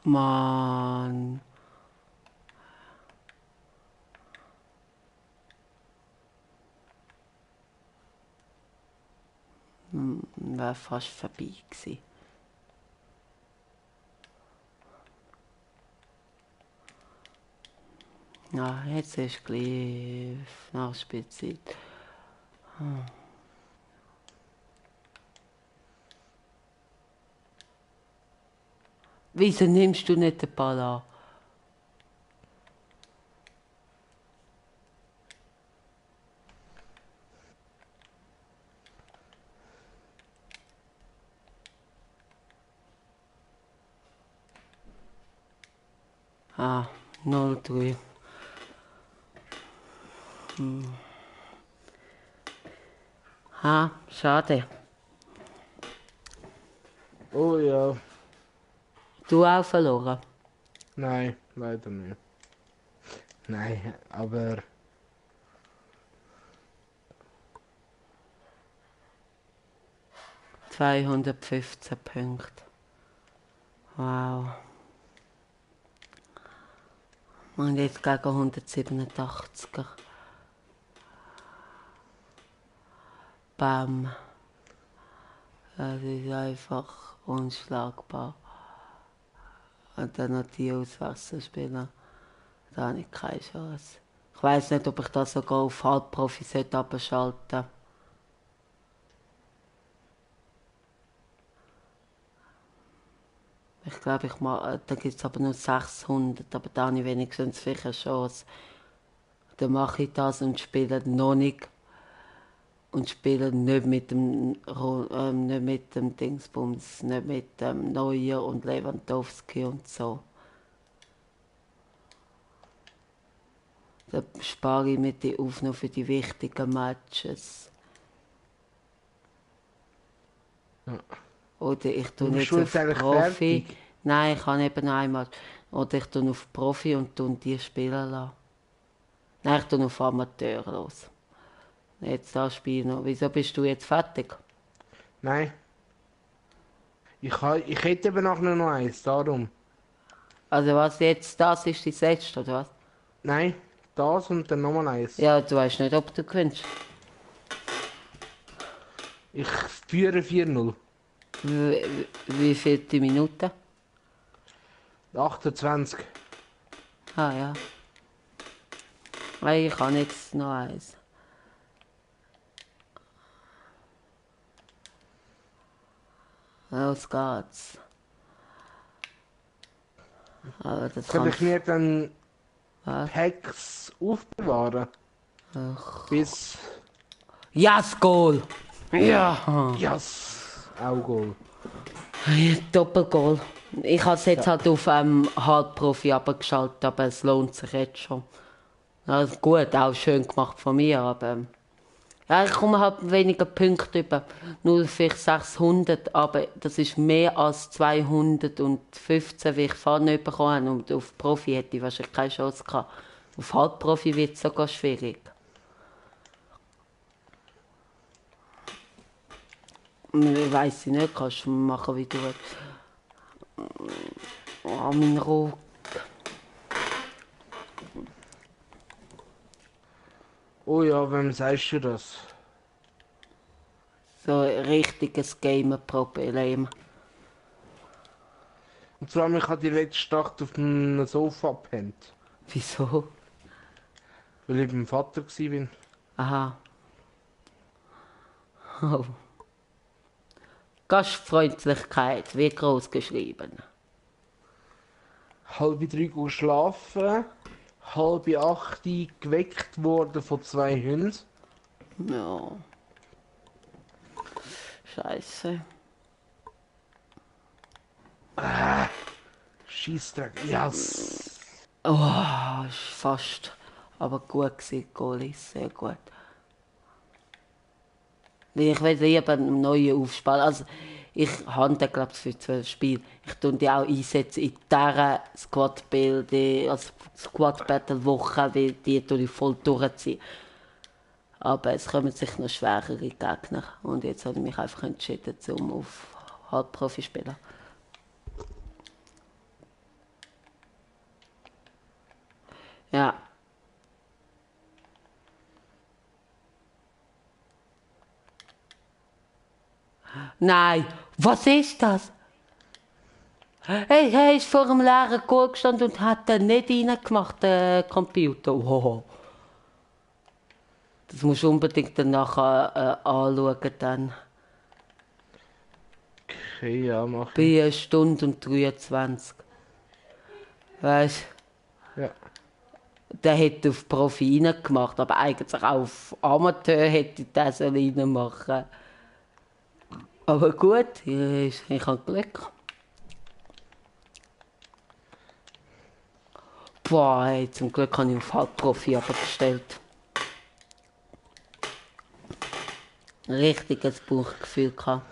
Mann. Wäre fast vorbei gewesen. Ja, jetzt ist gleich Nachspielzeit. Wieso nimmst du nicht den Ball an? Ah, 0-3. Ah, schade. Oh ja. Du auch verloren. Nein, leider nicht. Nein, aber 215 Punkte. Wow. Und jetzt gegen 187er. Bam. Das ist einfach unschlagbar. Und dann noch die Auswechselspieler. Da habe ich keine Chance. Ich weiss nicht, ob ich das sogar auf Halbprofi abschalten sollte. Ich glaube, da gibt es aber nur 600, aber da habe ich wenigstens vielleicht eine Chance. Dann mache ich das und spiele noch nicht. Und spiele nicht mit nicht mit dem Dingsbums, nicht mit dem Neuer und Lewandowski und so. Da spare ich mir die auf noch für die wichtigen Matches. ja. Oder ich tue Bist jetzt du auf jetzt eigentlich Profi. fertig? Nein, ich kann eben noch einmal. Oder ich tue auf Profi und tue die spielen lassen. Nein, ich tue auf Amateur los. Jetzt das Spiel noch. Wieso bist du jetzt fertig? Nein. Ich hätte eben nachher noch eins, darum. Also was jetzt, das ist die letzte, oder was? Nein, das und dann nochmal eins. Ja, du weißt nicht, ob du gewinnst. Ich führe 4-0. Wie viele Minuten? 28. Ah ja. Nein, ich habe jetzt noch eins. Los geht's. Aber das Kann kann... ich mir dann Was? Packs aufbewahren? Bis... Ja, das Goal! Ja! Yes! Auch Goal. Doppelgoal. Ich habe es jetzt Ja. halt auf Halbprofi abgeschaltet, aber es lohnt sich jetzt schon. Also gut, auch schön gemacht von mir, aber ja, ich komme halt weniger Punkte über. Nur vielleicht 600, aber das ist mehr als 215, wie ich vorne bekommen habe. Und auf Profi hätte ich wahrscheinlich keine Chance gehabt. Auf Halbprofi wird es sogar schwierig. Ich weiss nicht, kannst du machen, wie du willst. Oh, mein Rücken. Oh ja, wem sagst du das? So ein richtiges Gamer-Problem. Und zwar, ich habe die letzte Nacht auf dem Sofa gepennt. Wieso? Weil ich beim Vater war. Aha. Oh. Gastfreundlichkeit wird groß geschrieben. 2:30 geschlafen. 7:30 geweckt worden von 2 Hunden. Ja. Scheiße. Scheissdreck. Yes! Oh, ist fast. Aber gut gewesen, Goalies, sehr gut. Ich will lieber einen neuen aufspielen. Also, ich habe den, glaube ich, für 12 Spiele. Ich tue die auch einsetzen in dieser also Squad Battle Woche, weil die tue ich voll durchziehen. Aber es kommen sich noch schwerere Gegner. Und jetzt habe ich mich einfach entschieden, um auf Halbprofi zu spielen. Ja. Nein, was ist das? Hey, er ist vor einem leeren Goal gestanden und hat den nicht reingemacht, den Computer. Wow. Das musst du unbedingt dann nachher anschauen. Dann. Okay, ja, mach ich. Bei 1 Stunde und 23. Weißt Ja. du, der hätte auf Profi reingemacht, aber eigentlich auch auf Amateur hätte ich das reinmachen. Aber gut, ich habe Glück. Boah, hey, zum Glück habe ich auf Halbprofi abgestellt. Richtiges Bauchgefühl gehabt.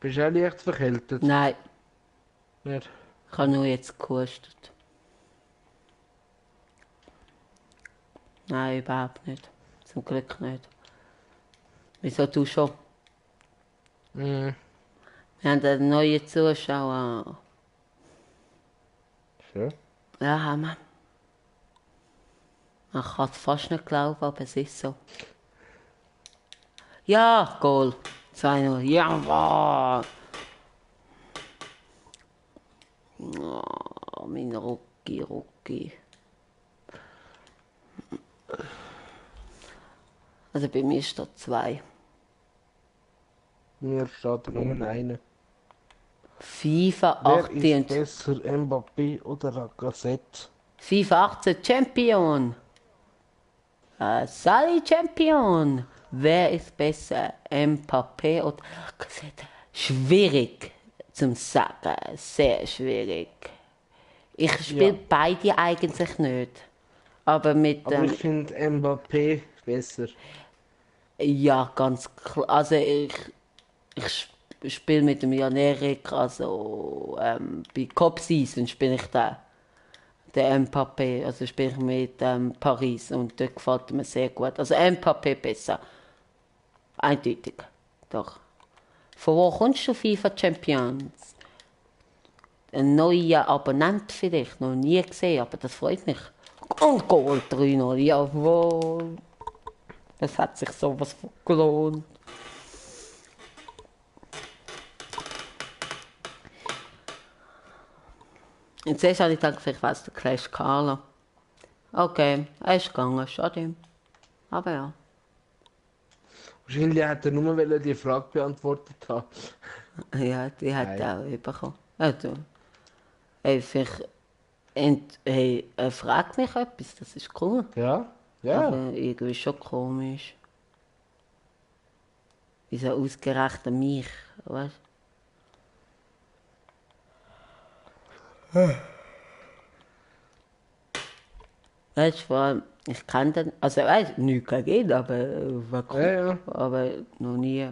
Bist du auch leicht verkältet? Nein, Nicht? ich habe nur jetzt gehustet. Nein, überhaupt nicht. Zum Glück nicht. Wieso du schon? Mhm. Wir haben einen neuen Zuschauer. Schön. Ja, haben wir. Man kann es fast nicht glauben, aber es ist so. Ja, Goal. 2-0. Jawohl. Oh, mein Rucki. Also bei mir steht 2. Mir steht nur eine. FIFA Wer 18. ist besser, Mbappé oder Lacazette? FIFA 18 Champion. Sally Champion. Wer ist besser, Mbappé oder Lacazette? Schwierig zum sagen, sehr schwierig. Ich spiele Ja, beide eigentlich nicht. Aber mit aber ich finde Mbappé besser. ja, ganz klar. Also ich spiele mit dem Jan Erik, also bei Cop Season spiele ich den. Der Mbappé, also spiele ich mit Paris und dort gefällt mir sehr gut. Also Mbappé besser, eindeutig, doch. Von wo kommst du, FIFA Champions? Ein neuer Abonnent vielleicht, noch nie gesehen, aber das freut mich. Und Goal 3-0, jawohl. Das hat sich sowas von gelohnt. Und zuerst habe ich gedacht, vielleicht wäre es der Clash Carla. Okay, er ist gegangen, schade. Aber ja. Wahrscheinlich hat er nur wollen die Frage beantwortet haben. Ja, die hat Nein. er auch bekommen. Also, ey, vielleicht, hey, er fragt mich etwas, das ist cool. Ja? Ja. Aber irgendwie schon komisch. Wieso ausgerechnet mich, weißt du? Weißt du, vor allem, ich kenne den, also weißt du, nichts gegen ihn, aber war Ja, cool. ja. Aber noch nie.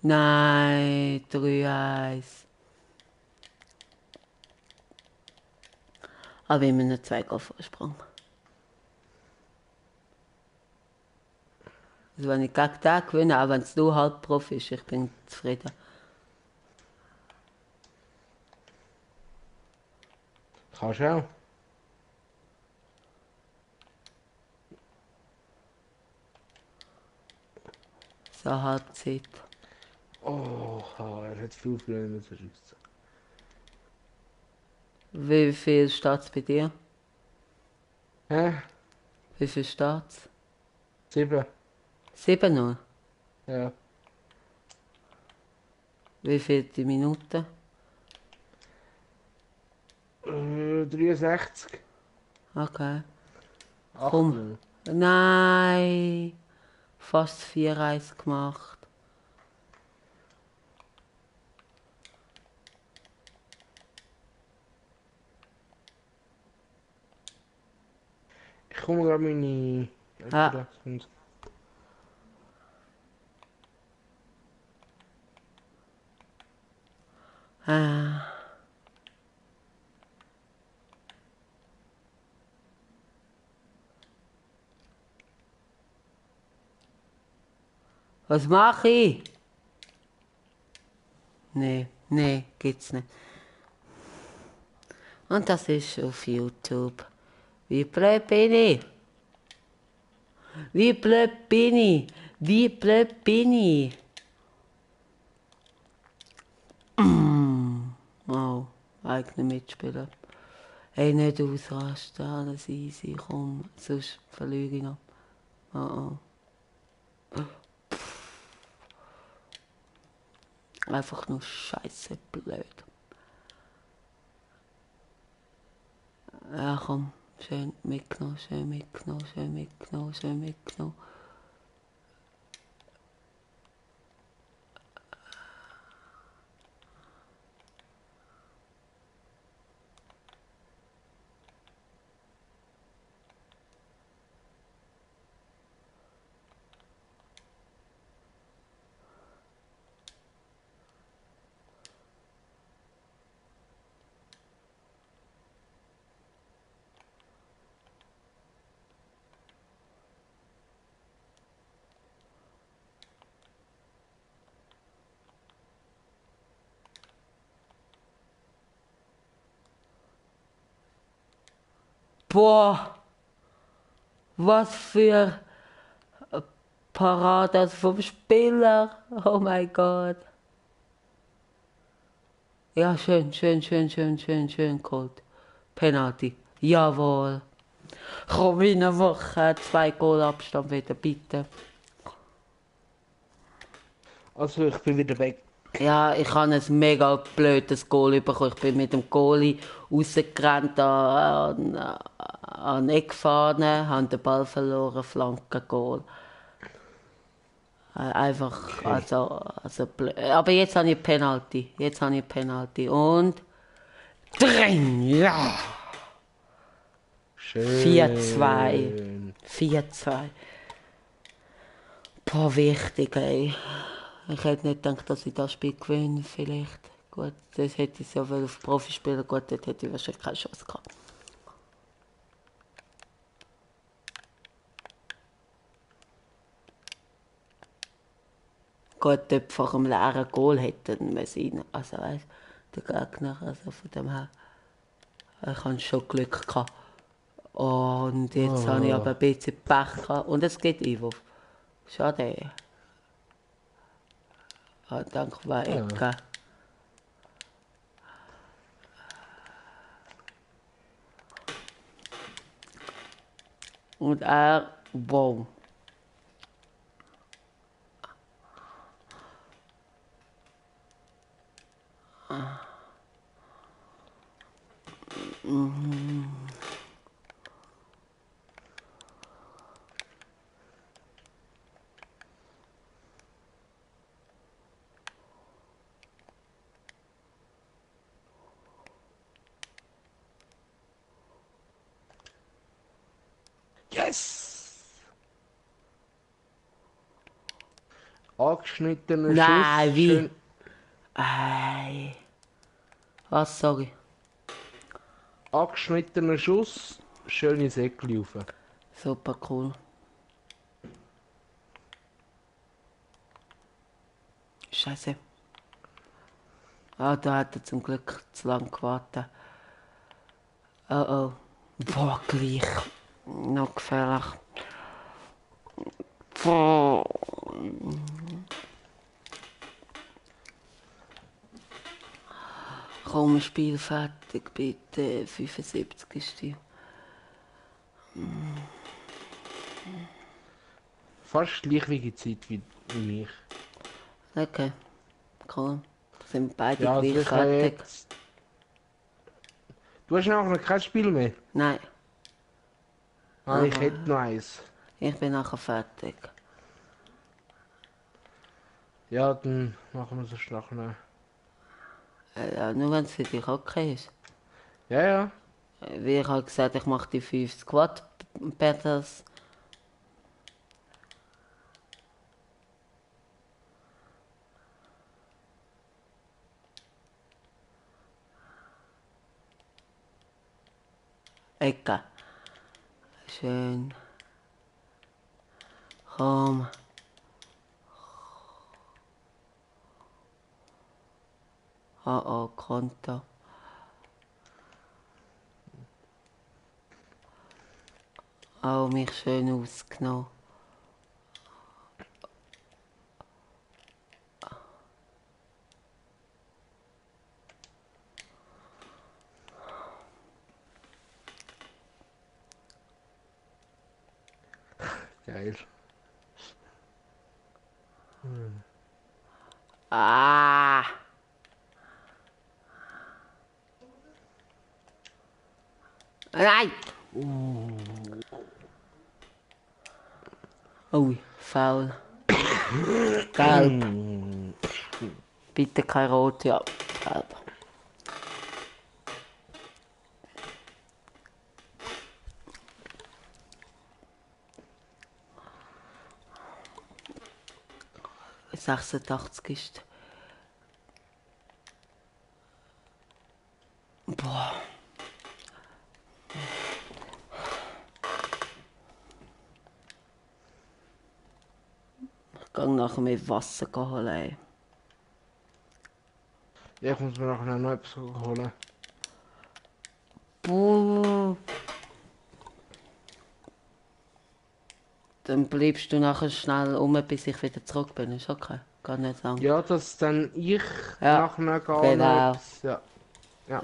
Nein, 3-1. Aber immer einen 2 Vorsprung. Also wenn ich gegen den gewinne, auch wenn es nur halb Profi ist, ich bin zufrieden. Kannst du auch. So Halbzeit. Oh, er hat viel früher müssen schiessen. Wie viel steht es bei dir? Hä? Wie viel steht es? 7? 7-0. Ja. Wie viel die Minute? 63? Okay. Komm. 8-0. Nein. Fast 4-1 gemacht. Ich komme gerade meine Ja. Adresse. Ah. Was mache ich? Nee, nee, gibt's nicht. Und das ist auf YouTube. Wie blöd bin ich? Wie blöd bin ich? Wie blöd bin ich? Oh, eigene Mitspieler. Hey, nicht ausrasten, alles easy, komm, sonst verliere ich noch. Oh, oh. Einfach nur scheiße blöd. Ja, komm, schön mitgenommen, schön mitgenommen, schön mitgenommen, schön mitgenommen. Boah, was für Parade vom Spieler. Oh mein Gott. Ja, schön, schön, schön, schön, schön, schön geholt. Penalty. Jawohl. Komm reinmachen, 2 Goal Abstand wieder, bitte. Also ich bin wieder weg. Ja, ich habe ein mega blödes Goal bekommen. Ich bin mit dem Goalie rausgerannt an die Eckfahne, habe den Ball verloren, Flanke, Goal. Einfach, Okay. also blöd. Aber jetzt habe ich Penalty. Jetzt habe ich Penalty. Und drin, ja! Schön. 4-2. 4-2. Boah, wichtig, ey. Ich hätte nicht gedacht, dass ich das Spiel gewinne, vielleicht. Gut, das hätte ich ja wohl auf Profi spielen. Gut, dort hätte ich wahrscheinlich keine Chance gehabt. Gut, dort vor einem leeren Goal hätten wir sein. Also, weißt der Gegner, also von dem her. Ich hatte schon Glück gehabt. Und jetzt habe ich aber Oh. ein bisschen Pech gehabt. Und es geht Einwurf. Schade. Ah, danke, war Ja. Ecke. Und er, wow. Yes! Angeschnittener Nein, Schuss, wie? schön. Ei. Was sag ich? Angeschnittener Schuss, schöne Säckli rauf. Super cool. Scheiße. Ah, da hat er zum Glück zu lang gewartet. Oh oh. Boah, gleich. Noch gefährlich. Boah. Komm, Spiel fertig, bitte. 75 ist die. Fast gleichwege Zeit wie ich. Okay, cool. Sind beide Ja, gleich also ich habe fertig? jetzt... Du hast nachher noch kein Spiel mehr? Nein, Ah, ich aber hätte noch eins. ich bin nachher fertig. Ja, dann machen wir es nachher. Ja, nur wenn es für dich okay ist. Ja, ja. Wie ich habe gesagt, ich mache die 5 Squat Battles. Ecke. Schön. Komm. Oh oh, Konto. Oh, mich schön ausgenommen. Geil. Ah! Nein! Ui, faul. Gelb. Bitte kein Rot, ja. Gelb. Bis 86 ist. Boah. Ich gehe nachher mit Wasser holen. Ey. Ja, ich muss mir nachher noch etwas holen. Buh. Dann bleibst du nachher schnell bis ich wieder zurück bin. Ist okay. Gar nicht lang. Ja, dass dann ich Ja, nachher gar noch genau. etwas. Ja. Ja.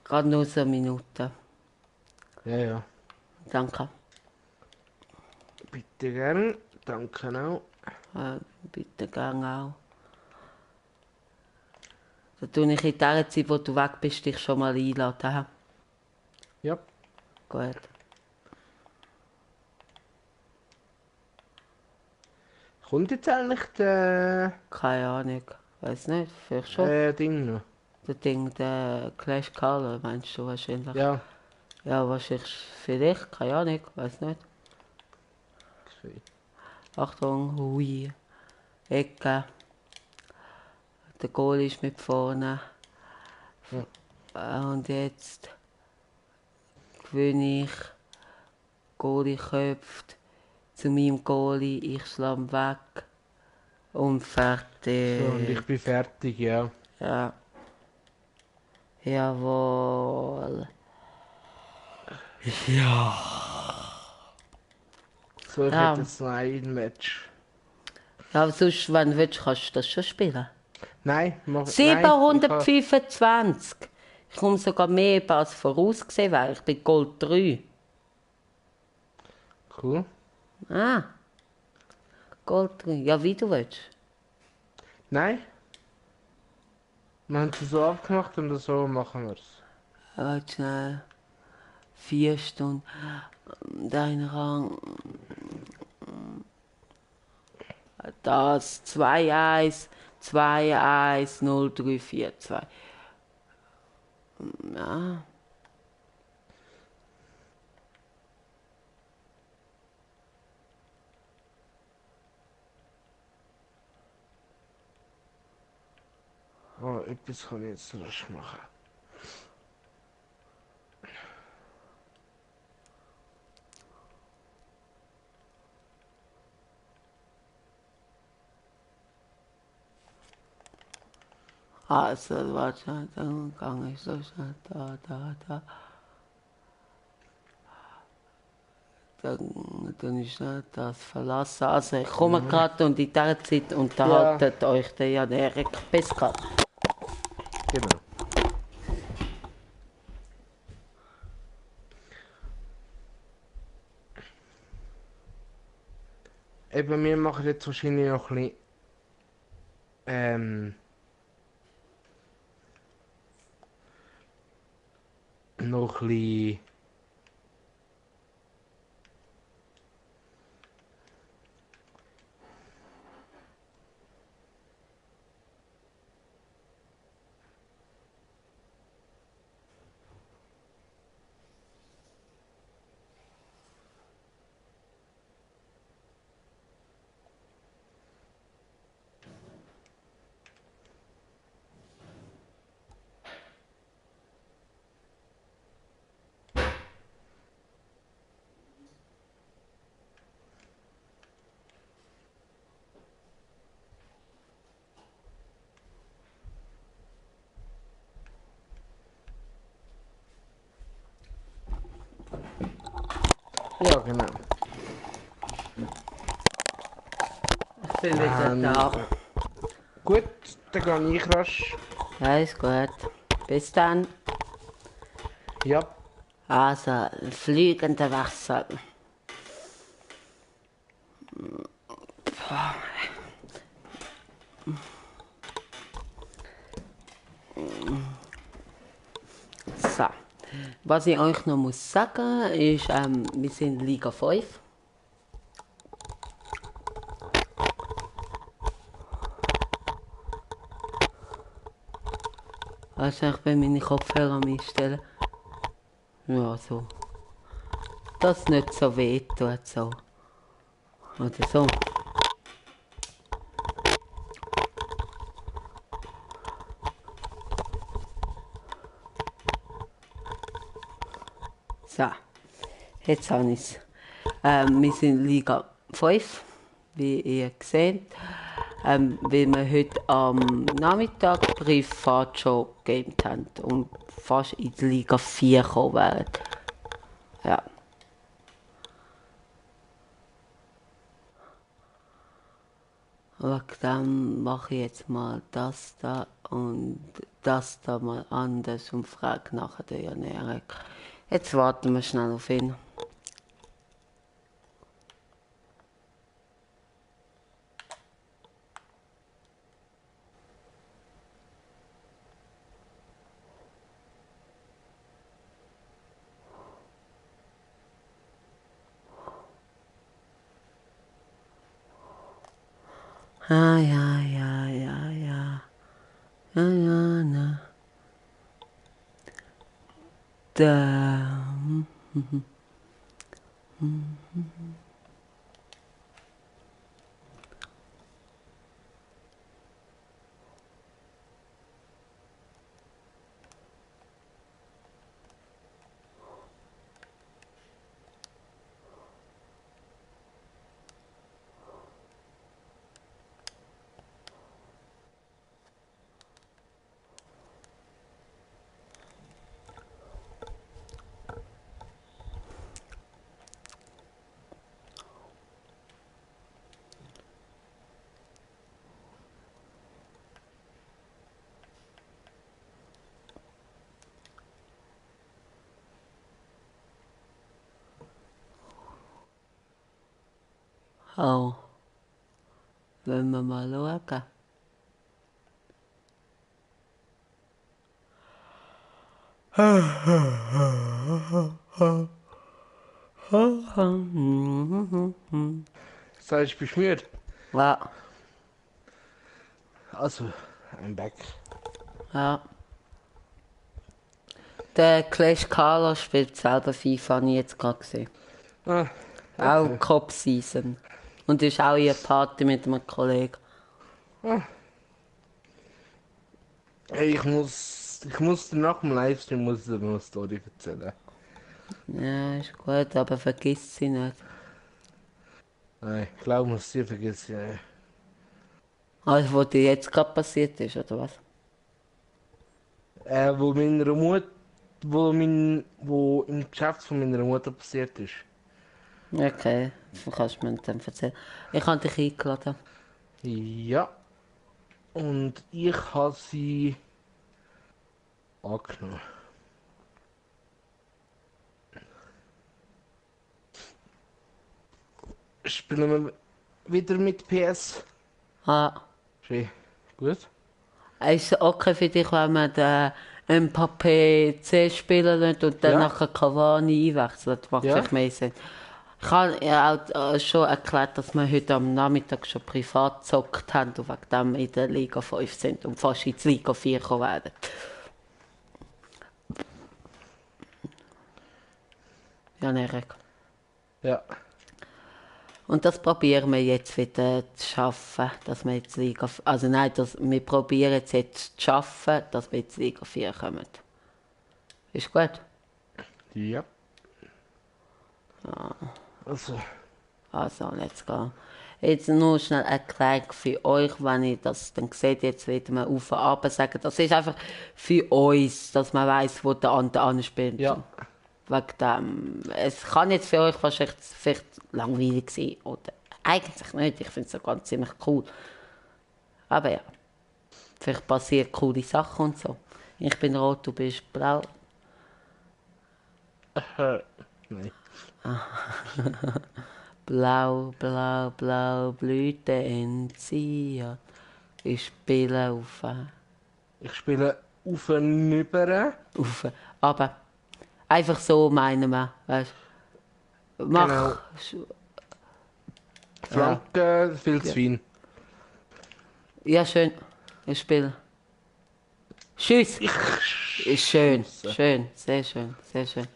Gerade nur so eine Minute. Ja, ja. Danke. Bitte gern. Danke auch. Bitte gerne auch. Da tue ich in der Zeit, wo du weg bist, dich schon mal einladen. hä? Ja. Gut. Kommt jetzt eigentlich der Keine Ahnung. Weiß nicht. Vielleicht schon. Ding noch? Der Clash Color, meinst du wahrscheinlich? Ja. Ja, wahrscheinlich. Vielleicht. Keine Ahnung. Weiß nicht. Okay. Achtung. Hui. Ecke. Der Goal ist mit vorne. Und jetzt gewinne ich. Goalie köpft zu meinem Goalie. Ich schlage weg. Und fertig. So, und ich bin fertig, ja. Ja. Jawohl. So, ich Ja. hätte jetzt noch ein Match. Ja, aber sonst, wenn du willst, kannst du das schon spielen. Nein, mach nein, 725. Ich komme sogar mehr als vorausgesehen, weil ich bin Gold 3. Cool. Ah. Gold 3. Ja, wie du willst. Nein. Wir haben es so abgemacht und so machen wir es. Warte schnell. 4 Stunden. Dein Rang. Das 2-1, 2-1, 0-3-4-2. Ja. Oh, etwas kann ich jetzt rasch machen. Also, warte, dann gang ich so schnell da. Dann ist schnell das verlassen. Also, ich komme gerade und in dieser Zeit unterhaltet euch der Jan Erik. Bis grad. Genau. Eben, wir machen jetzt wahrscheinlich noch ein bisschen, noch ein bisschen, ja genau. Ich bin wieder da. Gut, dann gehe ich rasch. Ja, ist gut. Bis dann. Ja, Also, fliegender Wechsel. So. Was ich euch noch muss sagen ist, wir sind Liga 5. Also ich will meine Kopfhörer einstellen. Ja, so. Dass es nicht so weh tut, so. Oder so. So, jetzt habe ich es. Wir sind Liga 5, wie ihr seht. Weil wir heute am Nachmittag privat schon gegamet haben und fast in die Liga 4 gekommen wären. Ja. Wegen dem mache ich jetzt mal das da und das da mal anders und frage nachher den Ernährung. Jetzt warten wir schnell auf ihn. Ah, ja, ja, ja, ja. Ja, ja, na. Da. Oh. Wollen wir mal schauen? Sagst du, bist du müde? Ja, Also, I'm back. ja. Der Clash Carlos spielt selber FIFA, habe ich jetzt gerade gesehen. Ah, Auch okay. Cop-Season. Und ist auch in einer Party mit einem Kollegen. Hey, ich muss dir nach dem Livestream muss ich dir noch eine Story erzählen. Ja, ist gut, aber vergiss sie nicht. Nein, glaub mir, sie vergessen. Ja. Also, was dir jetzt gerade passiert ist, oder was? Wo meiner Mutter, wo im Geschäft von meiner Mutter passiert ist. Okay, das kannst du mir dann erzählen. Ich habe dich eingeladen. Ja, und ich habe sie angenommen. Spielen wir wieder mit PS? Ah, Schön. Gut. ist es okay für dich, wenn man den Mbappé C spielen lässt und dann Ja. nachher Cavani einwechselt? Macht Ja. vielleicht mehr Sinn. Ich habe ja auch schon erklärt, dass wir heute am Nachmittag schon privat gezockt haben und wegen dem in der Liga 5 sind und fast in die Liga 4 kommen werden. Ja, Erik. Ja. Und das probieren wir jetzt wieder zu schaffen, dass wir jetzt Liga... Also nein, wir probieren jetzt zu schaffen, dass wir jetzt Liga 4 kommen. Ist gut? Ja. Also, Also, let's go. Jetzt nur schnell Erklärung für euch, wenn ihr das dann seht, jetzt wieder mal auf und ab sagen. Das ist einfach für uns, dass man weiss, wo der andere anspielt. ja. Wegen dem, es kann jetzt für euch wahrscheinlich vielleicht langweilig sein, oder eigentlich nicht, ich finde es sogar ziemlich cool. Aber ja, vielleicht passieren coole Sachen und so. Ich bin rot, du bist blau. Nein. Blau, blau, blau, Blüte entzieher. Ich spiele Ich spiele auf und über. auf, aber einfach so meinen wir, weißt du. Mach, Genau. ja, Flanke, viel zu fein. ja schön, ich spiele. Tschüss, ist schön, schön, sehr schön, sehr schön.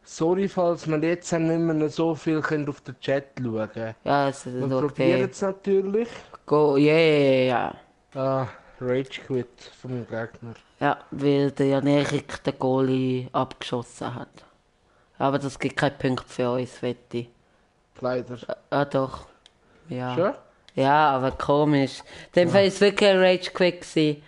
Sorry, falls wir jetzt nicht mehr so viel auf den Chat schauen können. Ja, also, Wir schau probieren dir, es natürlich. go, yeah. Ah, Rage Quit vom Gegner. Ja, weil der Janerik den Goalie abgeschossen hat. Aber das gibt keinen Punkt für uns, wette. Leider. Ah doch, ja. Schon? Ja, aber komisch. Dann war es wirklich ein Rage Quick gewesen.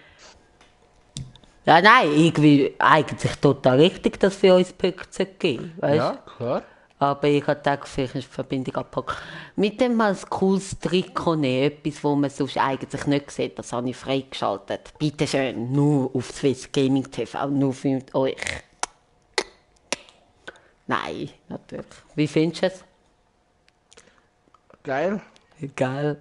Ja, nein, irgendwie eigentlich total richtig, dass für uns Punkte geben, weißt Ja, klar. Aber ich habe gedacht, vielleicht ist die Verbindung abgehakt. Mit dem mal ein cooles Trikot nehmen, etwas, wo man sonst eigentlich nicht sieht, das habe ich freigeschaltet. Bitte schön, nur auf Swiss Gaming TV, nur für euch. Nein, natürlich. Wie findest du es? Geil. Geil.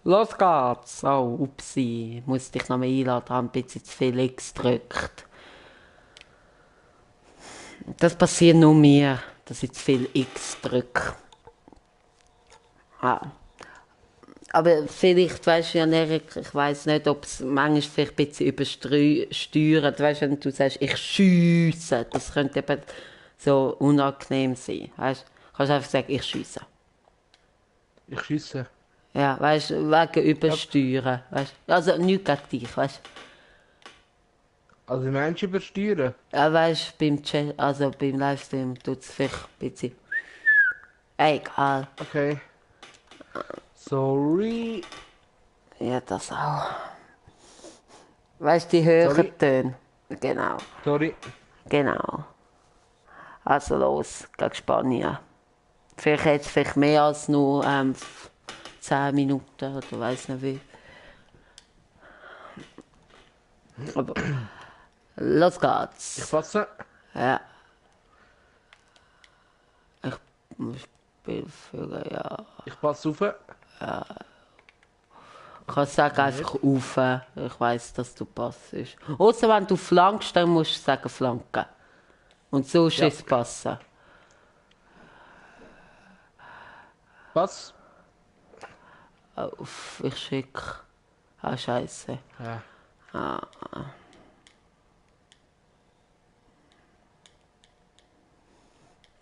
Los geht's. Oh, upsi. Muss dich noch mal einladen, habe ein bisschen zu viel X gedrückt. Das passiert nur mir, dass ich zu viel X drücke. Ah. Aber vielleicht, weißt du, Jan Erik, ich weiss nicht, ob es manchmal vielleicht ein bisschen übersteuert. Weißt du, wenn du sagst, ich schiesse, das könnte eben so unangenehm sein. Weißt du, kannst einfach sagen, ich schiesse. Ich schiesse. Ja, weißt du, wegen Ja. Übersteuern. Weißt du, also nichts gegen dich, weißt du. Also Menschen übersteuern. Ja, weißt du, beim Chat, also beim Livestream tut es vielleicht ein bisschen. Egal. Okay. Sorry. Ja, das auch. Weißt du, die höheren Sorry. Töne. Genau, Sorry. genau. Also los, gegen Spanien. Vielleicht jetzt vielleicht mehr als nur 10 Minuten oder weiß nicht wie. Aber los Ich geht's. passe. Ja, ich spiele für ja. Ich passe auf. Ich kann sagen einfach auf. Ich weiss, dass du passst. Außer wenn du flankst, dann musst du sagen flanken. Und so ist Ja. es passen. Pass. Auf, ich schicke. Ah, Scheiße. Ja.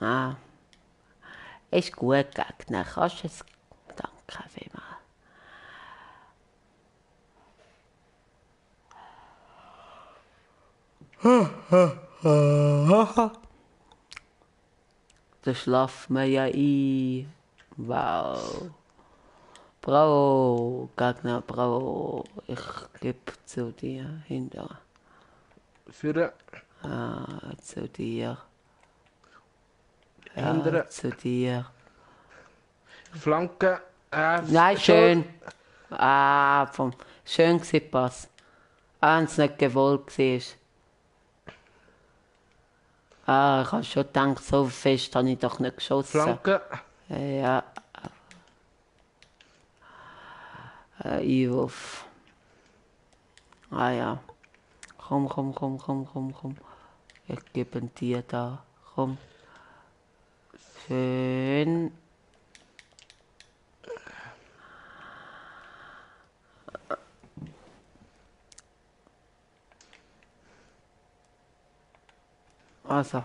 Ah, ist gut, Gegner. Kannst du es. Danke vielmals. Da schlafen wir ja ein. Wow. Bravo, Gegner, bravo. Ich gebe zu dir hinter. Führen. Zu dir. Ja, Hindern. zu dir. Flanken. Nein, Schon. schön. Schön gewesen, Pass. Auch wenn es nicht gewollt war. Ich habe schon gedacht, so fest habe ich doch nicht geschossen. Flanken. Ja, Einwurf. Ah ja. Komm, komm, komm, komm, komm, komm. Ich gebe dir da. Komm. Schön. Also.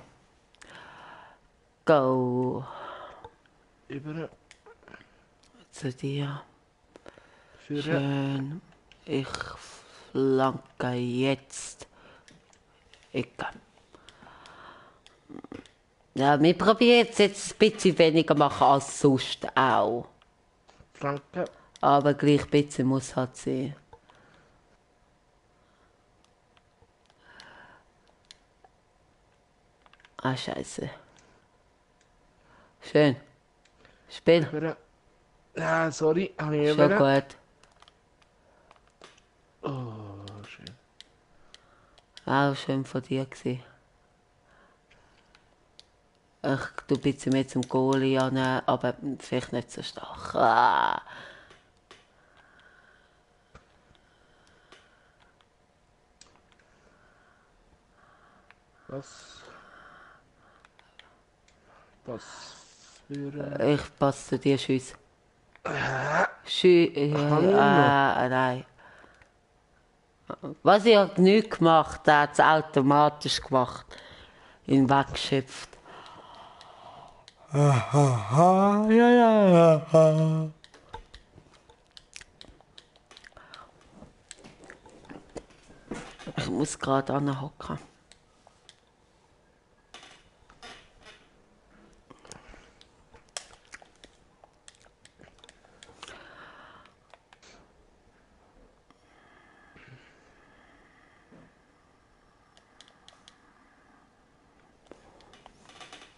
Go. Über. Zu dir. Führen. Schön. Ich flanke jetzt. Ecke. Ja, wir probieren jetzt ein bisschen weniger machen als sonst auch. Flanken. Aber gleich ein bisschen muss halt sein. Ah, Scheiße. Schön. Spiel. Über. Ja, sorry. Habe ich Schon über. gut. Oh, schön. Auch schön von dir gewesen. Ich tu ein bisschen mehr zum Goalie an, aber vielleicht nicht so stark. Pass. Pass. Führen. Ich passe zu dir, Schuss. Kann ich noch? Nein. Was ich halt nicht gemacht, der hat es automatisch gemacht. Ihn weggeschöpft. Ich muss gerade anhocken.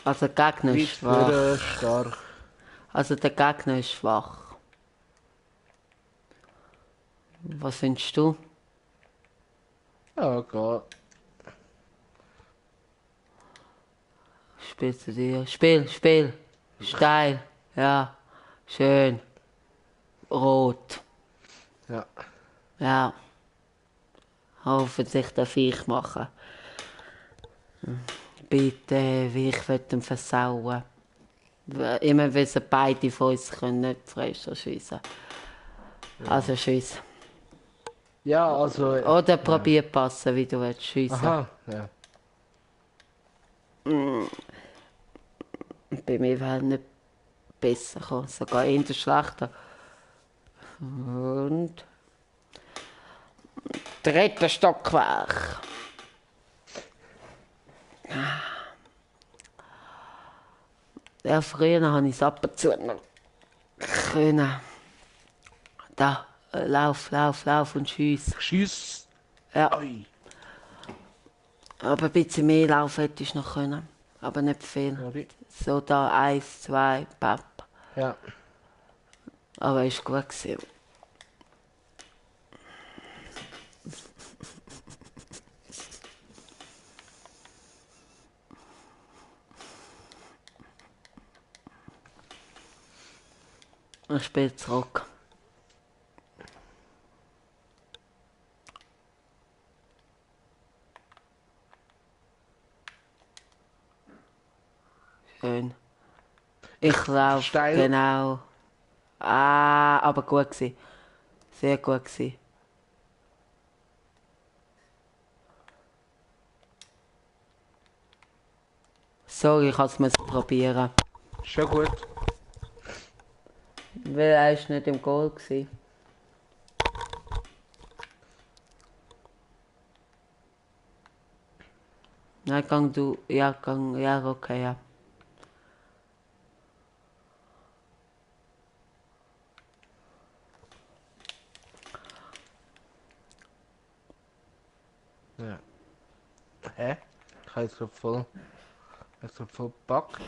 Also der Gegner ist Weit schwach. vorne, stark. Also der Gegner ist schwach. Was findest du? Ja, geht. Spielst du dir? Spiel. Steil. Ja. Schön. Rot. Ja. Ja. Hoffentlich darf ich machen. Bitte, wie ich will ihn versauen. Immer wissen beide von uns können nicht freister schiessen. Also schiess. Ja, also. Oder probier passen, wie du willst schiessen. Aha, ja. Bei mir wäre nicht besser gekommen, sogar eher schlechter. Und... dritter Stockwerk. Ja, früher habe ich es ab und zu noch können. Da, lauf und schiess. Schiess. Ja, Ui. aber ein bisschen mehr laufen hätte ich noch können. Aber nicht viel. Sorry. So da 1, 2, papp. Ja. Aber ist gut gewesen. Ich spiele zurück. Schön. Ich laufe, steil. genau. Ah, aber gut gewesen. Sehr gut gewesen. Sorry, ich muss es probieren. Schon gut. Weil er war nicht im Goal gewesen. Nein, gang du. Ja, gang. Ja, okay, ja. Ja. Hä? Ich habe jetzt gerade voll. Gepackt.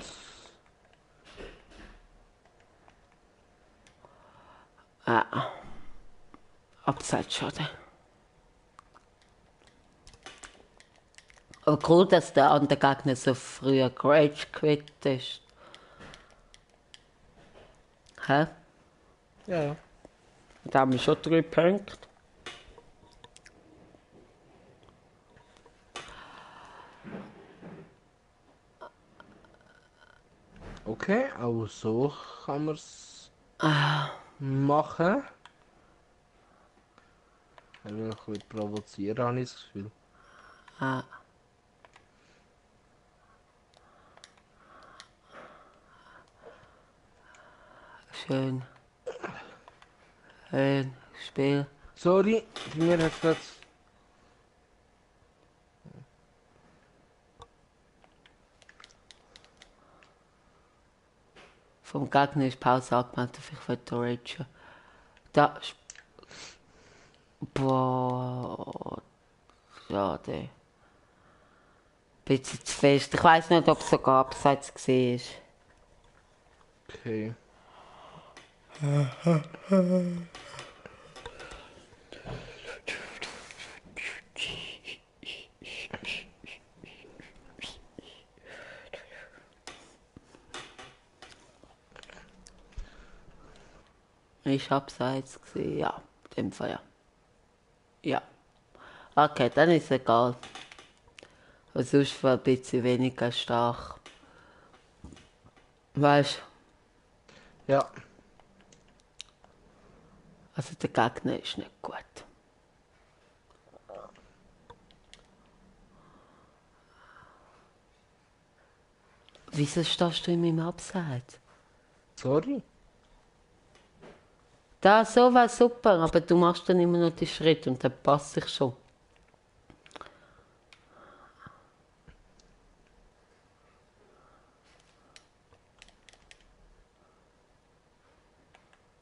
Ah. Abseitsschaden. Oh, cool, dass der andere Gegner so früh Rage quit ist. Hä? Ja. Da haben wir schon 3 Punkte. Okay, auch so kann man es machen. Ich will noch ein bisschen provozieren, habe ich das Gefühl. Ah. Schön. Schön. Spiel. Sorry, bei mir hat gerade. Vom Gegner ist Pause angemeldet, ich will da ragen. Da. Boah. Schade. Bisschen zu fest. Ich weiss nicht, ob es sogar abseits war. Okay. Ist abseits gewesen? Ja, in dem Fall ja. Ja. Okay, dann ist es egal. Aber sonst war ein bisschen weniger stark. Weißt du? Ja. Also der Gegner ist nicht gut. Wieso stehst du in meinem Abseits? Sorry. Da, so war super, aber du machst dann immer noch den Schritt und dann passt ich schon.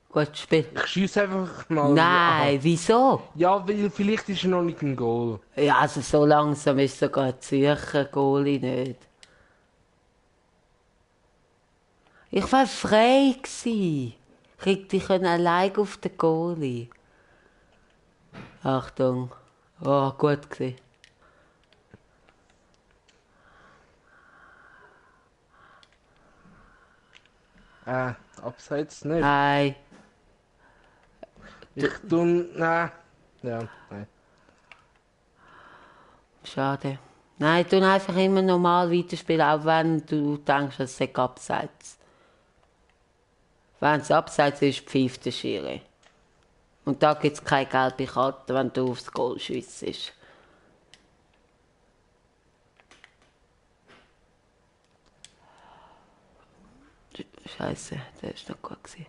Gut, Spiel. Ich schieße einfach mal. Nein, wieso? Ja, weil vielleicht ist er noch nicht ein Goal. Ja, also so langsam ist sogar ein Zürcher Goalie nicht. Ich war frei gsi. Ich konnte allein auf den Goalie. Achtung. Oh, gut gsi. Abseits nicht. Nein. Ich tu... Nein. Ja, nein. Schade. Nein, tu einfach immer normal weiterspielen, auch wenn du denkst, es sei abseits. Wenn es abseits ist, pfeift der Schiri. Und da gibt es keine gelbe Karte, wenn du aufs Goal schiessest. Scheiße, der ist noch gut gewesen.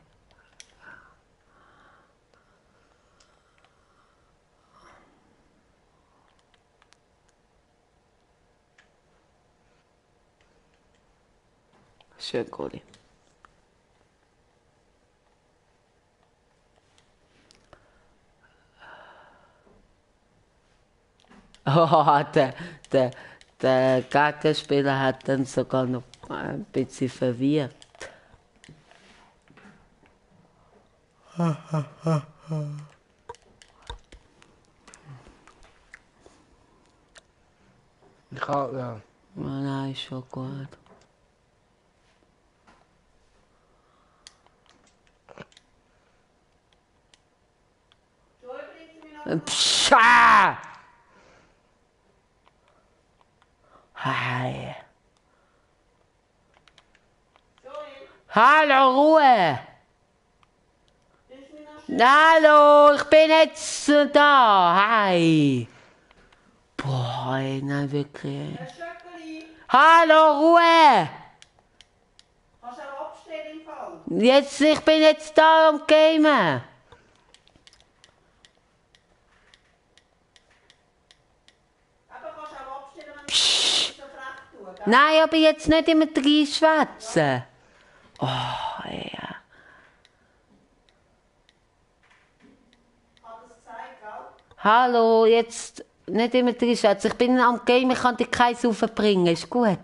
Schön, Goalie. Oh, der Gegenspieler hat dann sogar noch ein bisschen verwirrt. Ich habe... Ja. Oh, nein, ist schon gut. Pscha! Hi. Hallo, Ruhe! Hallo, ich bin jetzt da. Hi. Boah, ey, nein, wirklich. Hallo, Ruhe! Kannst du auch abstellen im Fall? Jetzt, ich bin jetzt da am Gamen. Aber kannst du auch abstellen, wenn du so frech tust, gell? Nein, aber jetzt nicht immer reinschwätzen. Oh, ja. Ich habe das gesagt, gell? Hallo, jetzt nicht immer reinschwätzen. Ich bin am Game, ich kann dir keins aufbringen. Ist gut.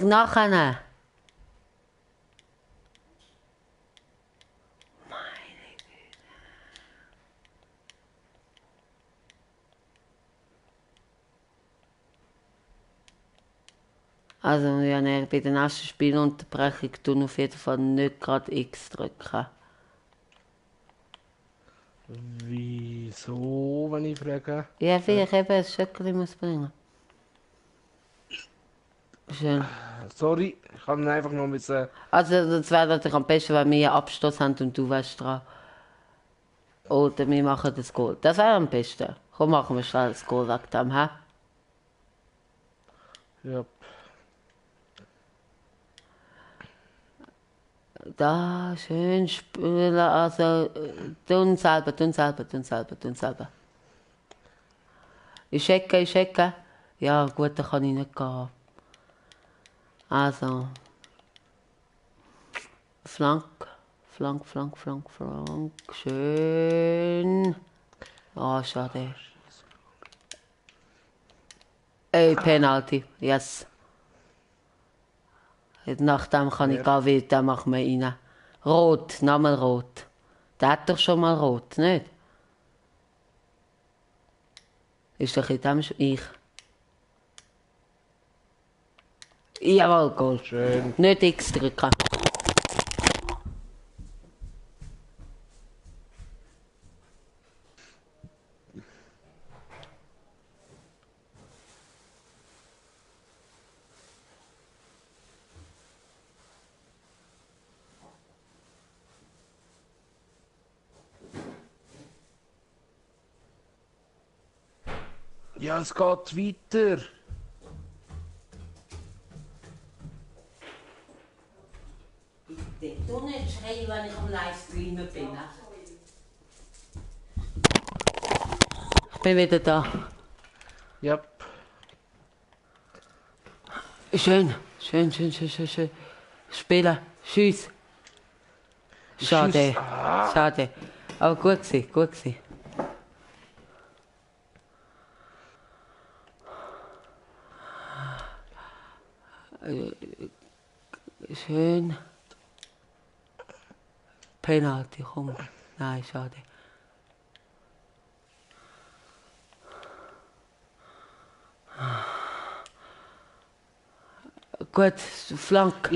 Nachher. Also, ja, nee, bei der nächsten Spielunterbrechung tun auf jeden Fall nicht gerade X drücken. Wieso, wenn ich frage? Ja, wie ich eben ein Schöckchen muss bringen. Schön. Sorry, ich kann einfach noch müssen... Also, das wäre natürlich am besten, wenn wir einen Abstoß haben und du wärst dran. Oder wir machen das Goal. Das wäre am besten. Komm, machen wir schnell das Goal weg dem, hä? Ja. Da, schön spielen. Also, tun selber. Ich checke. Ja, gut, dann kann ich nicht gehen. Also. Flank. Schön. Oh, schade. Ey, Penalty. Yes. Nach dem kann ich gehen, weil den machen wir rein. Rot, nochmal rot. Der hat doch schon mal rot, nicht? Ist doch in dem ich. Jawohl, Goal. Schön. Nicht X drücken. Ja, es geht weiter. Du nicht schreien, wenn ich am Livestream bin. Ich bin wieder da. Ja. Schön. Spielen. Schuss. Schade. Schade. Aber gut gewesen. Schön. Penalty, komm. Nein, schade. Gut, Flank.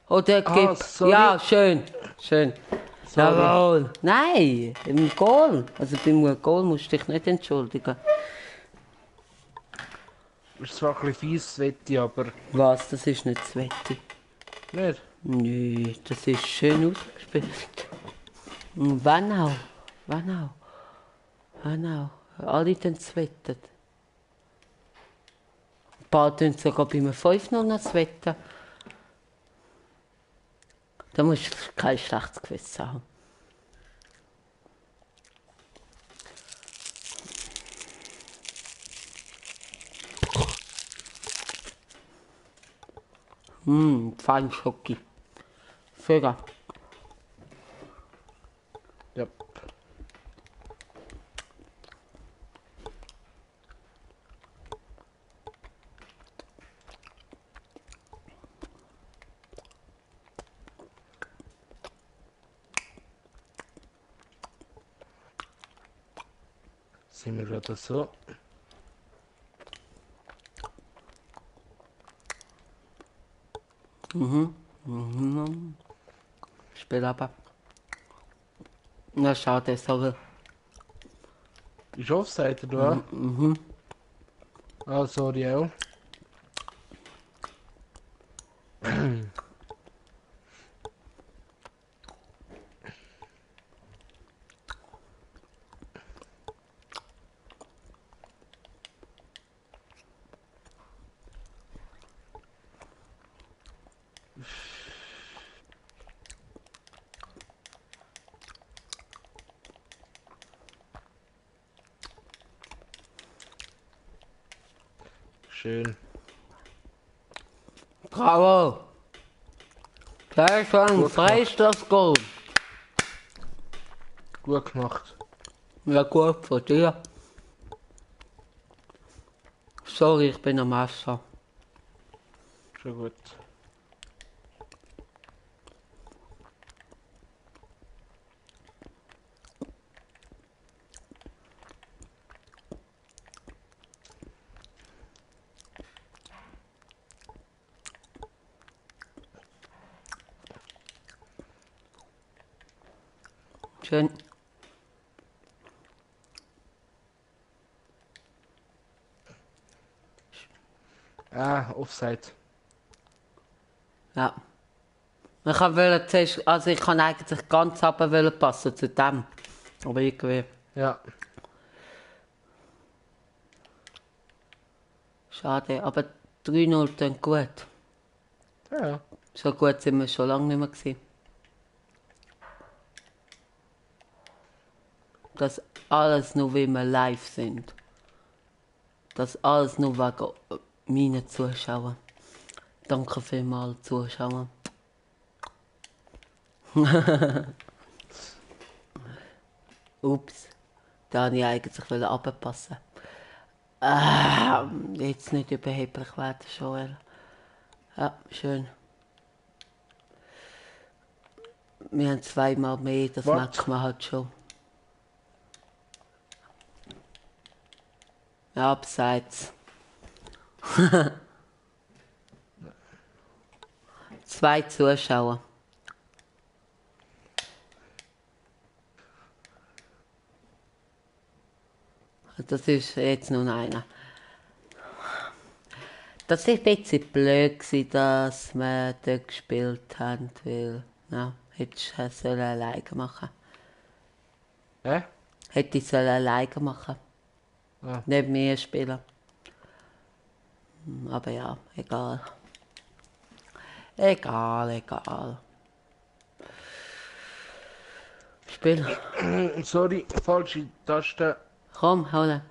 Oder gib. sorry. Ja, schön. Schön. Sorry. Jawohl. Nein, im Goal. Also beim Goal musst du dich nicht entschuldigen. Ist zwar ein bisschen fies, Wetti, aber Was? Das ist nicht das Wette. nicht. Nö, das ist schön ausgespielt. Und wann auch? Wann auch? Wann auch? Alle dann das Wetten. Ein paar tun sogar bei einem 5-0 noch das Wetten. Da musst du kein schlechtes Gewissen haben. Feinschocki. Vögel. Ja. Sind wir gerade so. Spiel aber. Na schade, sorry. Ist Offside, oder? Ah, sorry auch. Schön. Bravo! Sehr schön, Gut Freistoß-Goal. Gut gemacht. Ja gut, von dir. Sorry, ich bin am Essen. Schon gut. Schön. Ah, Offside. Ja. Ich wollte zuerst, also ich kann eigentlich ganz runter wollen passen zu dem. Aber irgendwie. Ja. Schade, aber 3-0 klingt gut. Ja. So gut sind wir schon lange nicht mehr gewesen. Dass alles nur, wie wir live sind. Das alles nur wegen meinen Zuschauern. Danke vielmals, Zuschauer. Ups, da wollte ich eigentlich runterpassen. Jetzt nicht überheblich werden, Joel. Ja, schön. Wir haben zweimal mehr, das Was? merkt man halt schon. Ja, abseits. 2 Zuschauer. Das ist jetzt nur einer. Das war ein bisschen blöd, dass wir dort gespielt haben, weil, ja, hättest du es alleine machen. Hä? Hätte ich es alleine machen. Ah. Nicht mehr spielen. Aber ja, egal. Egal. Spiel. Sorry, falsche Taste. Komm, hol.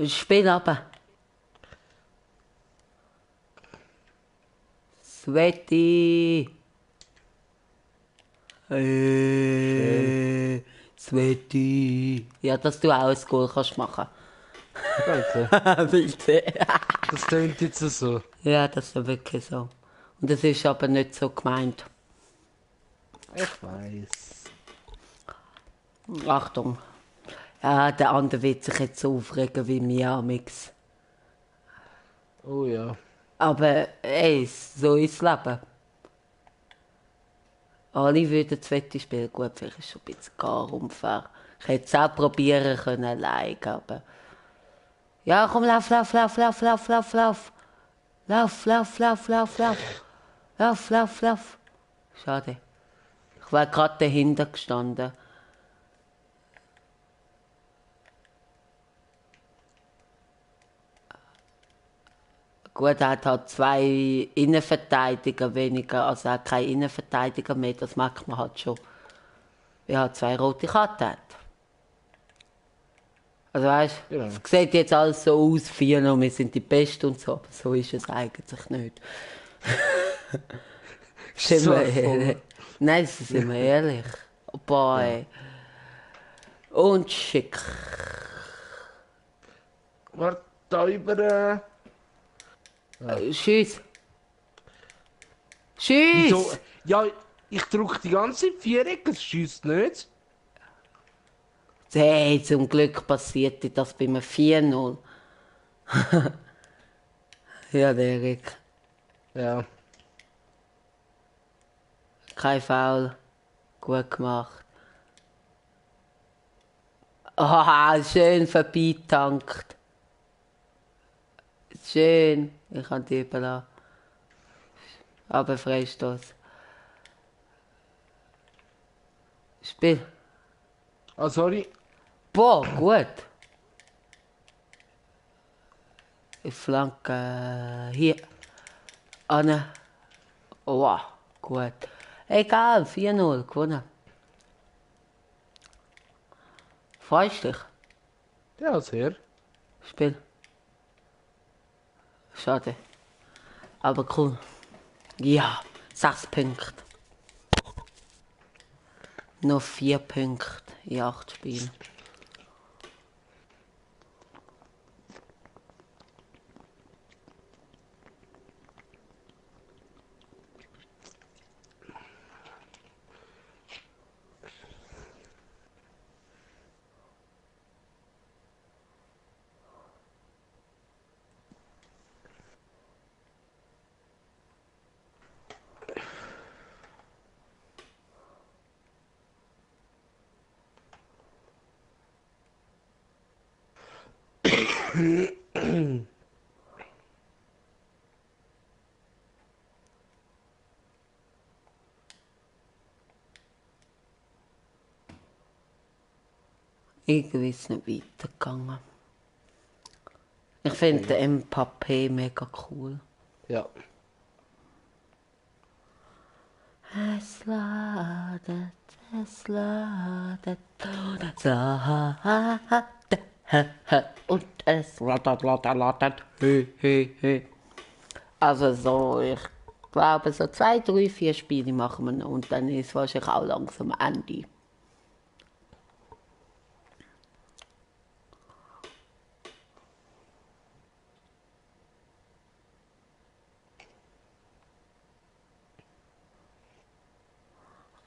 Spiel aber. Sveti. Schön. Sveti. Ja, dass du auch ein Goal kannst machen. Danke. Bitte. Das tönt jetzt so. Ja, das ist ja wirklich so. Und das ist aber nicht so gemeint. Ich weiß. Achtung. Ja, der andere wird sich jetzt so aufregen wie mir amix. Oh ja. Aber ey, so ist das Leben. Alle würden das Wette spielen. Gut, vielleicht ist es schon ein bisschen gar unfair. Ich hätte es auch probieren können, allein, aber... Ja, komm, lauf. Lauf. Schade. Ich war gerade dahinter gestanden. Gut, er hat halt 2 Innenverteidiger weniger, also er hat keinen Innenverteidiger mehr, das merkt man halt schon. Er hat 2 rote Karten. Hat. Also weißt du, Genau. es sieht jetzt alles so aus, 4 und wir sind die Besten und so, aber so ist es eigentlich nicht. Sind So wir voll. ehrlich? Nein, sind wir ehrlich. Boy. Und schick. Warte, da über. Tschüss. Wieso? Tschüss! Ja, ich drücke die ganze Zeit Viereck, es schießt nicht. Hey, zum Glück passierte das bei einem 4-0. Ja, Derek. Ja. Kein Foul. Gut gemacht. Ah, schön vorbeitankt. Schön. Ich kann die überlassen. Aber Freistoß. Spiel. Ah, sorry. Boah, gut. Ich flanke hier. Anne. Oh, gut. Egal, 4-0, gewonnen. Freust dich? Ja, sehr. Spiel. Schade. Aber cool. Ja, 6 Punkte. Noch 4 Punkte in 8 Spielen. Irgendwie ist es nicht weitergegangen. Ich finde den Mbappé mega cool. Ja. Es ladet und es ladet. Hey. Also so, ich glaube so 2, 3, 4 Spiele machen wir noch und dann ist wahrscheinlich auch langsam Ende.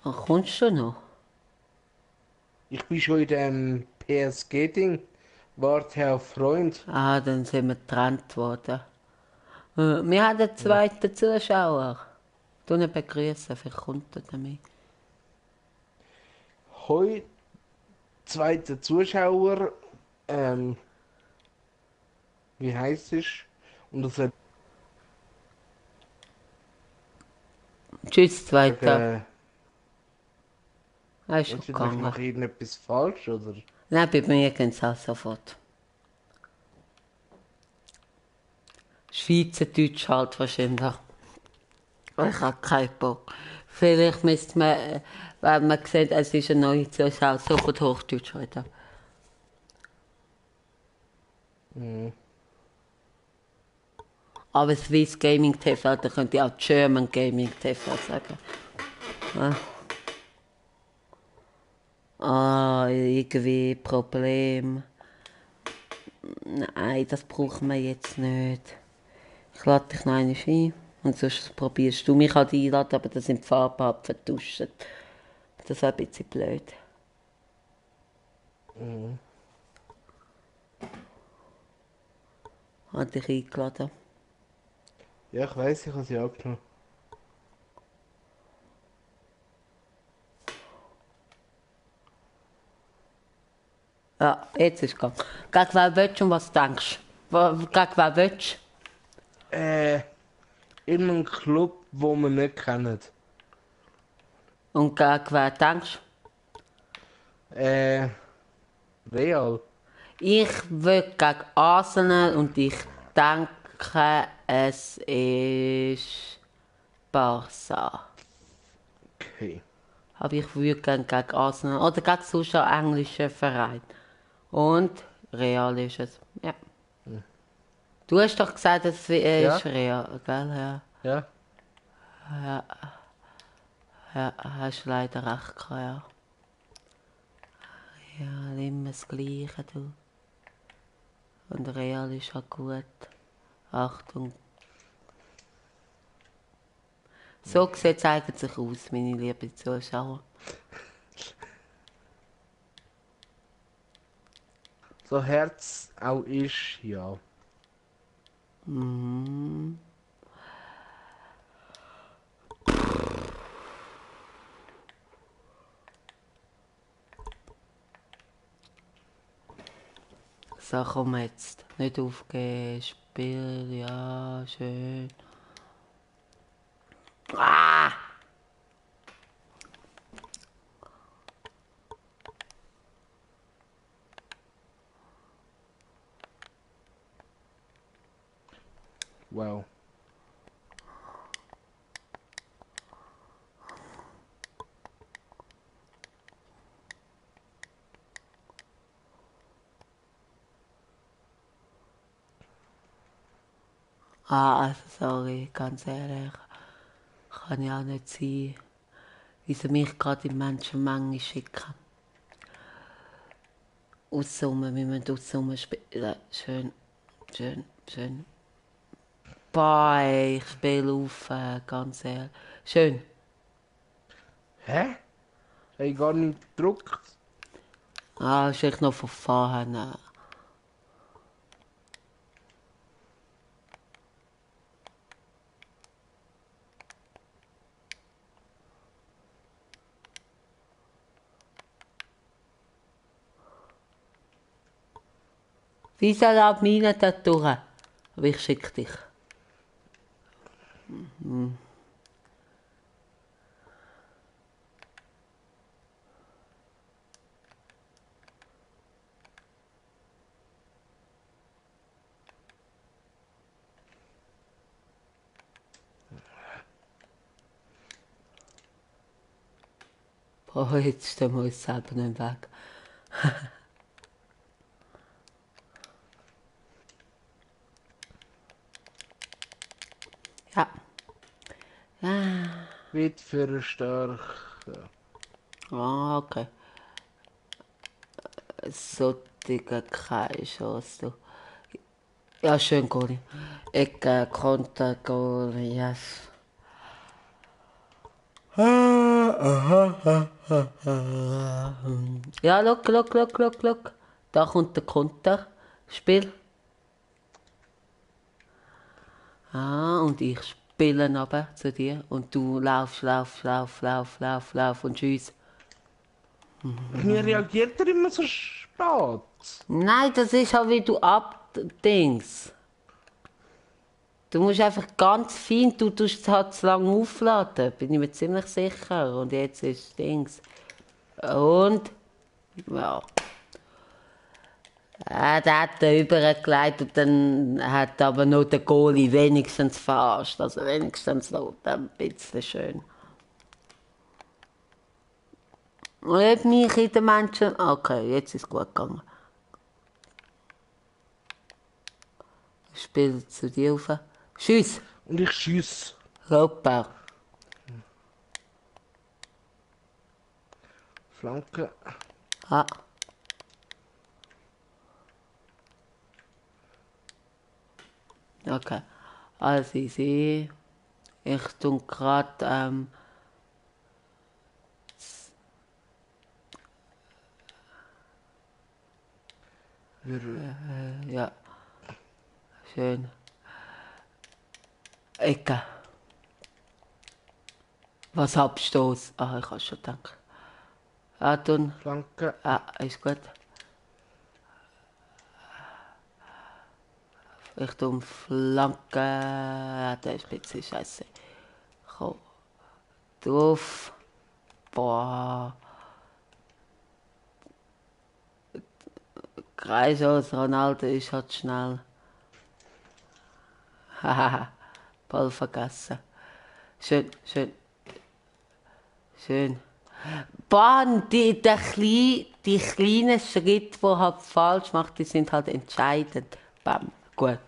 Ach, kommst du noch? Ich bin schon in dem PSG-Ding. Warte auf Freund. Ah, dann sind wir getrennt worden. Wir haben einen zweiten Zuschauer. Du ihn begrüßen, vielleicht kommt er damit. Hoi, zweiter Zuschauer. Wie heißt es? Und das hat Tschüss, zweiter. Er ist schon ich gegangen. mache irgendetwas falsch, oder? Nein, bei mir geht es auch sofort. Schweizerdeutsch halt wahrscheinlich. Ich habe keinen Bock. Vielleicht müsste man, wenn man sieht, es ist eine neue Zuschauer, sofort Hochdeutsch heute. Aber Swiss Gaming TV, da könnte ich auch German Gaming TV sagen. Irgendwie Problem. Nein, das brauchen wir jetzt nicht. Ich lade dich noch einmal ein und sonst probierst du mich halt einladen, aber da sind die Farben halt vertuscht. Das ist ein bisschen blöd. Hat dich eingeladen. Ja, ich weiss, ich habe sie angenommen. Ja, jetzt ist es gegangen. Gegen wen willst du und was denkst du? Gegen wen willst In einem Club, wo wir nicht kennen. du? Und gegen wen denkst Real. du? Ich will gegen Arsenal und ich denke, es ist Barca. Okay. Aber ich würde gerne gegen Arsenal oder gegen sonst einen englischen Verein. Und Real ist es. Ja. Du hast doch gesagt, es Ja. ist Real, gell? Ja. Ja. Ja, hast leider recht gehabt, ja. Ja, immer das Gleiche, du. Und Real ist auch gut. Achtung. So sieht es eigentlich aus, meine lieben Zuschauer. So Herz auch ist, ja. So, komm jetzt. Nicht aufgeben. Spiel, ja, schön. Ah! Wow. Also sorry, ganz ehrlich. Kann ja auch nicht sein, wie sie mich gerade in Menschenmengen schicken. Aussummen, wir müssen aussummen spielen. Schön, schön, schön. Bye, ich spiele auf, ganz ehrlich. Schön. Hä? Habe ich gar nicht gedruckt? Ist echt noch von vorhin. Wieso läuft meine da durch? Aber ich schicke dich. Boah, jetzt stehen wir uns selber nicht weg. Ja. Wird für stark. Okay. Solche keine Chance. Du. Ja, schön, Goli. Ecke, Konter, Goli, yes. Ja, look. Da kommt der Konter. Spiel. Und ich spiele aber zu dir. Und du lauf und tschüss. Wie reagiert er immer so spät? Nein, das ist halt wie du abdings. Du musst einfach ganz fein, du tust es halt zu lange aufladen, bin ich mir ziemlich sicher. Und jetzt ist Dings. Und, ja. Der hat den übergelegt und dann hat aber noch der Goalie wenigstens verarscht. Also wenigstens noch ein bisschen schön. Und nicht mich in den Menschen. Okay, jetzt ist es gut gegangen. Ich spiele zu dir rauf. Tschüss. Und ich schiesse. Super. Flanke. Ah. Okay. Also ich sehe, ich tue gerade ja, schön. Ecke. Was Abstoß? Ah, ich habe schon gedacht. Ah, tun. Flanke. Ah, ist gut. Richtung Flanke. Ja, der ist ein bisschen scheiße. Komm. Drauf. Boah. Kreisos, Ronaldo ist halt schnell. Hahaha. Ball vergessen. Schön, schön, schön. Bahn, die kleinen Schritte, die halt falsch macht, die sind halt entscheidend. Bam, gut.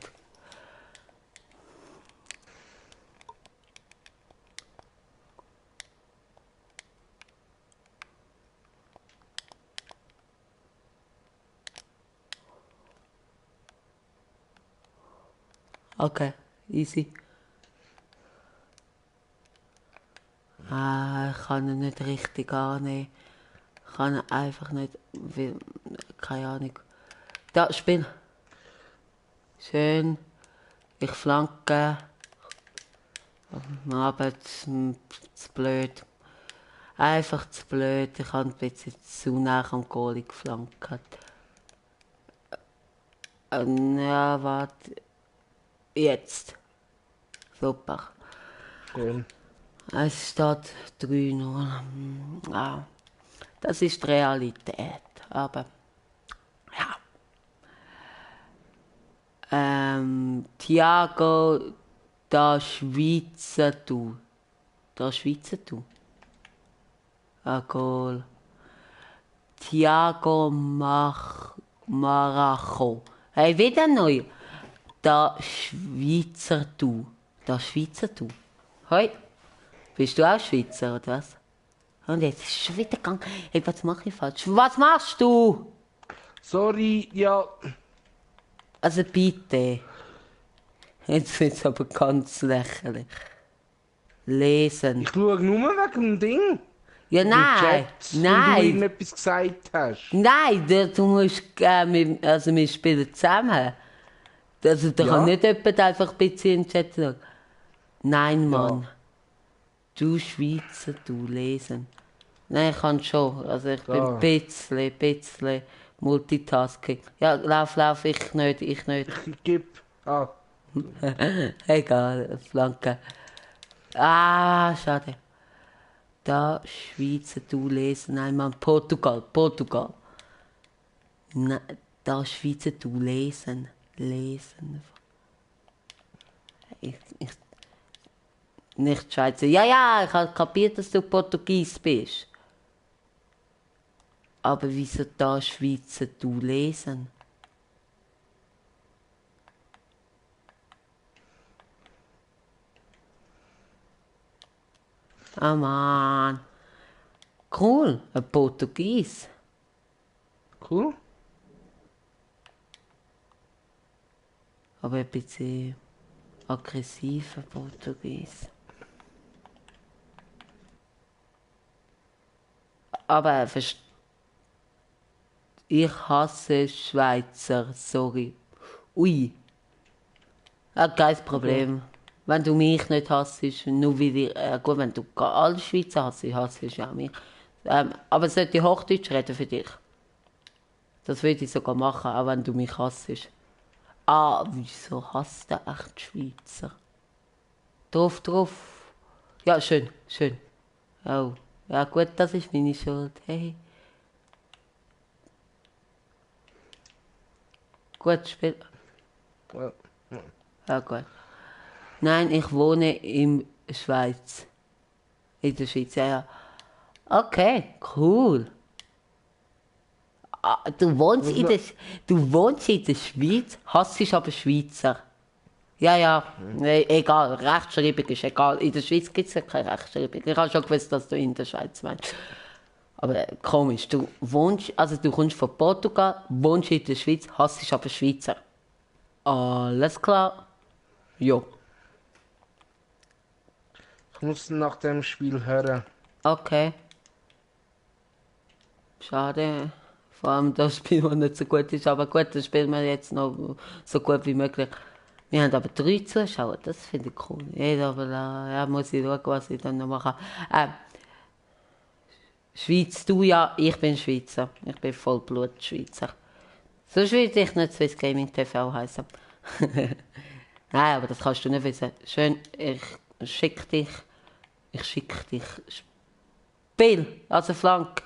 Okay, easy. Ah, ich kann ihn nicht richtig annehmen. Ich kann ihn einfach nicht, keine Ahnung. Da, Spiel. Schön. Ich flanke. Aber zu blöd. Einfach zu blöd. Ich habe ein bisschen zu nah am Goalie geflankt. Ja, warte. Jetzt. Super. Schön. Es steht 3-0. Ja, das ist die Realität. Aber ja. Thiago, da Schweizer du. Da Schweizer du. Ein Goal. Thiago Maracho. Hey, wieder neu. Da Schweizer du. Da Schweizer du. Hoi. Bist du auch Schweizer, oder was? Und jetzt ist es schon wieder gegangen. Hey, was mache ich falsch? Was machst du? Sorry, ja. Also bitte. Jetzt wird es aber ganz lächerlich. Lesen. Ich schaue nur wegen dem Ding. Ja, Im nein. Chat, weil du Nein. irgendetwas gesagt hast. Nein, du musst, also wir spielen zusammen. Also da Ja. kann nicht jemand einfach ein bisschen in den Chat sagen. Nein, Mann. Ja. Du Schweizer, du lesen. Nein, ich kann schon. Also ich bin Da. ein bisschen Multitasking. Ja, lauf, ich nicht. Ich gebe. Ah, Egal, Flanke. Ah, schade. Da Schweizer, du lesen. Nein, Mann, Portugal. Nein, da Schweizer, du lesen. Ich, nicht Schweizer. Ja, ich habe kapiert, dass du Portugies bist. Aber wieso da Schweizer, du lesen? Ah, Mann. Cool, ein Portugies. cool. Aber ein bisschen aggressiver Portugies. Aber ich hasse Schweizer, sorry. Ui. Kein Problem. Wenn du mich nicht hasst, nur weil ich, gut, wenn du alle Schweizer hasst du auch mich. Aber sollte ich Hochdeutsch reden für dich? Das würde ich sogar machen, auch wenn du mich hasst. Ah, wieso hasst der echt Schweizer? Drauf. Ja, schön. Oh, ja gut, das ist meine Schuld. Hey. Gut, Spiel. Ja. Ja, gut. Nein, ich wohne in der Schweiz. In der Schweiz, ja. Okay, cool. Ah, du wohnst in der Schweiz, hasst aber Schweizer. Ja, egal. Rechtschreibung ist egal. In der Schweiz gibt es ja keine Rechtschreibung. Ich habe schon gewusst, dass du in der Schweiz meinst. Aber komisch, du kommst von Portugal, wohnst in der Schweiz, hasst aber Schweizer. Alles klar. Jo. Ich muss nach dem Spiel hören. Okay. Schade. Vor allem das Spiel, das nicht so gut ist. Aber gut, das spielen wir jetzt noch so gut wie möglich. Wir haben aber 3 Zuschauer, das finde ich cool. Jeder, aber ja, muss ich schauen, was ich dann noch mache. Schweiz, du ja, ich bin Schweizer. Ich bin Vollblut-Schweizer. Sonst würde ich nicht Swiss Gaming TV heißen. Nein, aber das kannst du nicht wissen. Schön, ich schicke dich. Spiel, also Flank.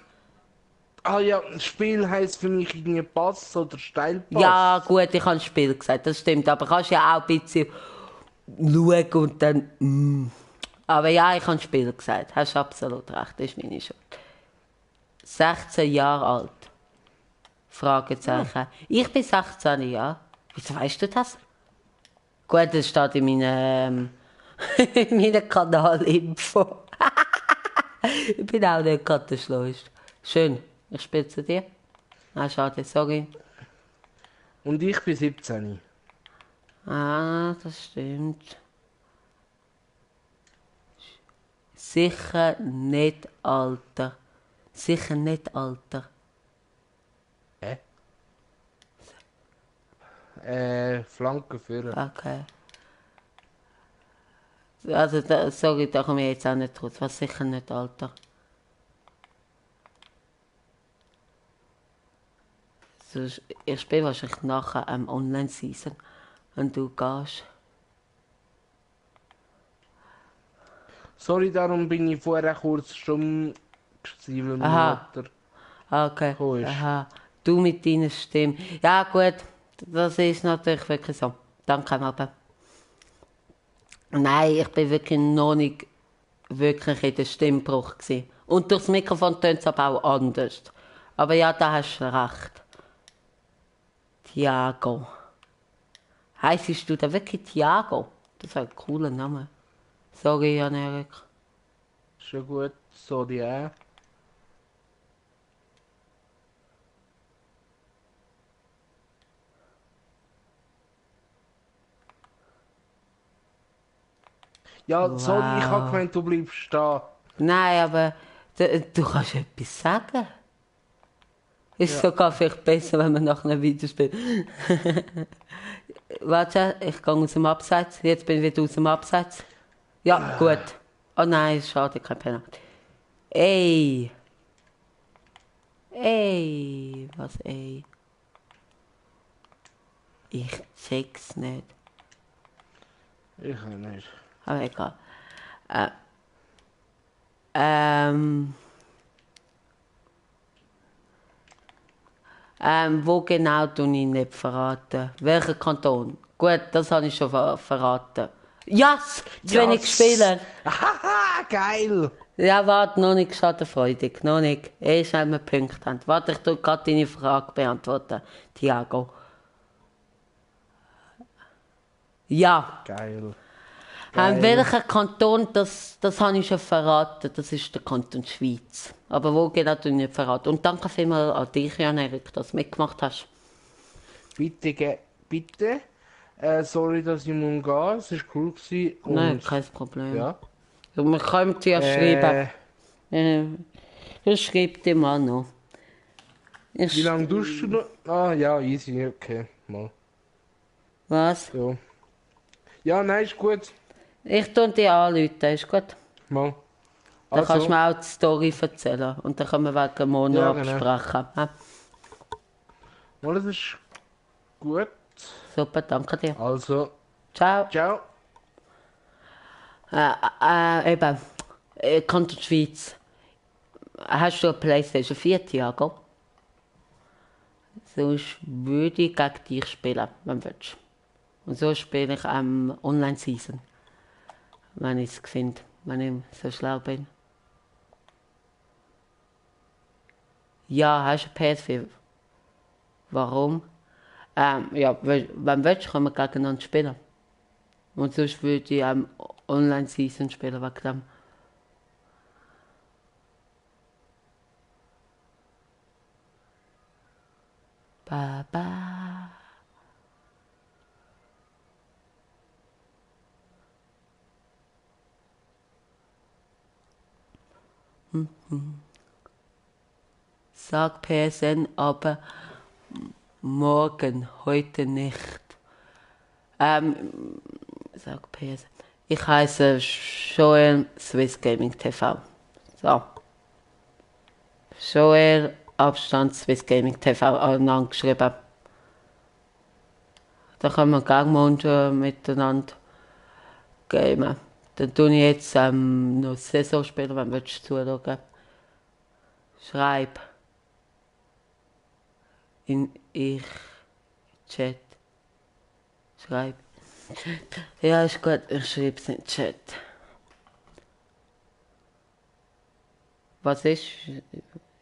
Ah ja, Spiel heisst für mich irgendwie Pass oder Steilpass. Ja, gut, ich habe Spiel gesagt, das stimmt. Aber kannst ja auch ein bisschen schauen und dann. Aber ja, ich habe Spiel gesagt. Hast absolut recht, das ist meine Schuld. 16 Jahre alt. Fragezeichen. Ich bin 16 Jahre. Wieso weißt du das? Gut, das steht in meinem in meiner Kanalinfo. Ich bin auch nicht gerade der Schlauste. Schön, ich spiele zu dir. Ah, schade, sorry. Und ich bin 17. Ah, das stimmt. Sicher nicht Alter. Sicher nicht Alter. Hä? Flanke führen. Okay. Also, sorry, da komme ich jetzt auch nicht raus. Was sicher nicht Alter. So, ich spiele wahrscheinlich nachher Online-Season, wenn du gehst. Sorry, darum bin ich vorher kurz stumm gewesen, weil meine Aha. Mutter Okay. gekommen ist. Aha. Du mit deiner Stimme. Ja, gut. Das ist natürlich wirklich so. Danke, Mabel. Nein, ich bin wirklich noch nicht wirklich in der Stimmbruch gewesen. Und durchs Mikrofon tönt es aber auch anders. Aber ja, da hast du recht. Thiago. Heissest du da wirklich Thiago? Das ist ein cooler Name. Sorry, Jan-Erik. Schon gut, sorry auch. Ja, sorry, ich hab gemeint, du bleibst stehen. Nein, aber du kannst etwas sagen. Ist sogar vielleicht besser, wenn man nach einem Video spielt. Warte, ich gehe aus dem Abseits. Jetzt bin ich wieder aus dem Abseits. Ja, gut. Oh nein, schade, kein Penalty. Ey. Ey. Was ey? Ich check's nicht. Ich auch nicht. Aber egal. Ähm, wo genau tue ich nicht verraten? Welcher Kanton? Gut, das habe ich schon verraten. Yes! Zu wenig Spieler. Haha, geil! Ja, warte, noch nicht schadenfreudig. Noch nicht. Erst wenn wir Punkte haben. Warte, ich tue gerade deine Frage beantworten, Thiago. Ja. Geil. Welcher Kanton, das habe ich schon verraten. Das ist der Kanton Schweiz. Aber wo genau, tue ich nicht verraten. Und danke vielmals an dich, Jan-Erik, dass du mitgemacht hast. Bitte, bitte. Sorry, dass ich muss gehen. Es war cool gewesen. Und Nein, kein Problem. ja. Man könnte ja schreiben. Ich schreibe dir mal noch. Wie lange tust du noch? Ah ja, easy, okay. Mal. Was? Ja. Ja, nein, ist gut. Ich tue dir anrufen, ist gut? Mal. Dann kannst du mir auch die Story erzählen. Und dann können wir wegen Mono Ja, genau. absprechen. Ja. Mal, das ist gut. Super, danke dir. Also, Ciao. ciao. Eben, Kanton Schweiz. Hast du eine Playstation 4, Thiago? Sonst würde ich gegen dich spielen, wenn du willst. Und so spiele ich Online-Season. Wenn ich es finde, wenn ich so schlau bin. Ja, hast du eine PS4? Warum? Ja, wenn du willst, können wir gegeneinander spielen. Und sonst würde ich Online-Season spielen wegen dem. Ba, ba. Sag PSN, aber morgen, heute nicht. Sag PSN. Ich heiße Joel Swiss Gaming TV. So. Joel Abstand Swiss Gaming TV aneinander geschrieben. Da können wir gerne miteinander gamen. Dann tue ich jetzt noch Saison spielen, wenn du zuschauen. Schreib in ich Chat. Schreib. Ja, ist gut, ich schreibe es in den Chat. Was ist?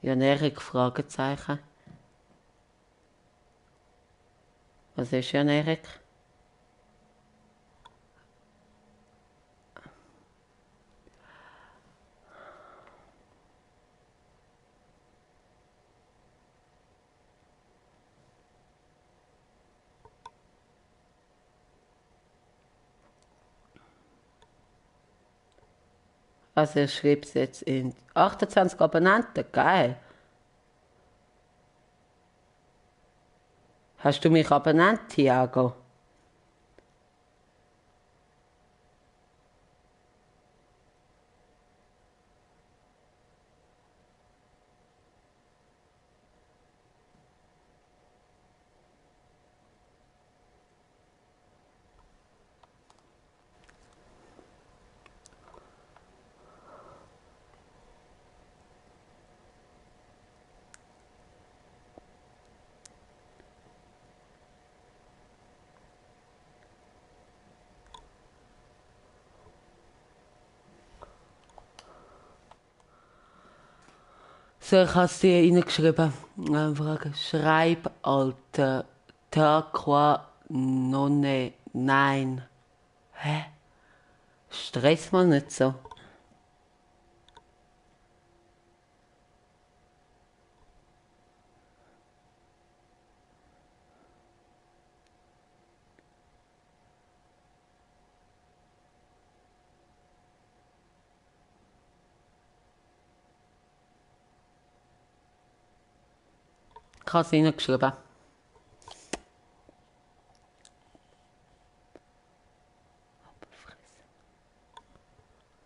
Jan-Erik? Fragezeichen. Was ist Jan-Erik? Also ich schreibe es jetzt in 28 Abonnenten, geil. Hast du mich abonniert, Thiago? So, ich habe es dir reingeschrieben. Frage. Schreib, Alter. Turqua nonne. Nein. Hä? Stress mal nicht so. Ich habe es reingeschrieben.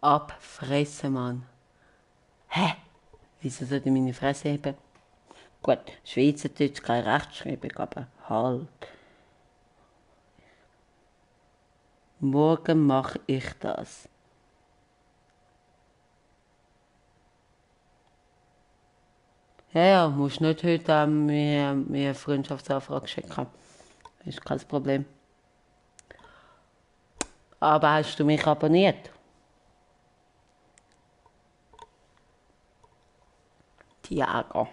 Abfressen, Mann. Hä? Wieso sollte ich meine Fresse heben? Gut, Schweizerdeutsch keine Rechtschreibung, aber halt. Morgen mache ich das. Ja, musst nicht heute mir eine Freundschaftsanfrage schicken. Ist kein Problem. Aber hast du mich abonniert? Tiago.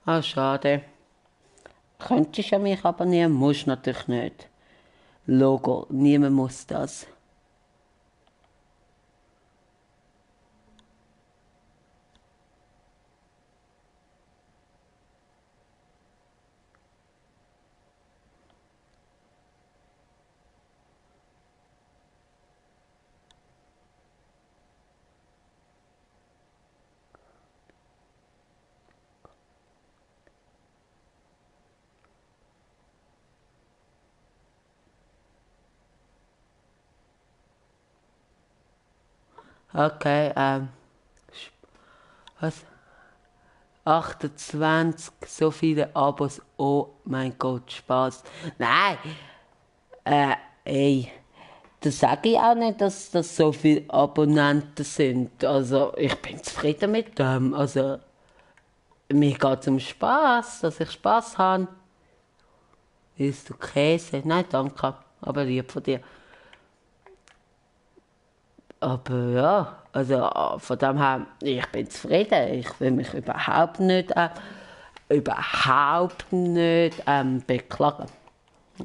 Ah, schade. Könntest ja mich abonnieren, musst natürlich nicht. Logo, niemand muss das. Okay, was? 28, so viele Abos. Oh mein Gott, Spaß. Nein, ey, das sage ich auch nicht, dass das so viele Abonnenten sind. Also, ich bin zufrieden mit dem. Also, mir geht es um Spaß, dass ich Spaß habe. Isst du Käse? Nein, danke. Aber lieb von dir. Aber ja, also von dem her, ich bin zufrieden. Ich will mich überhaupt nicht beklagen.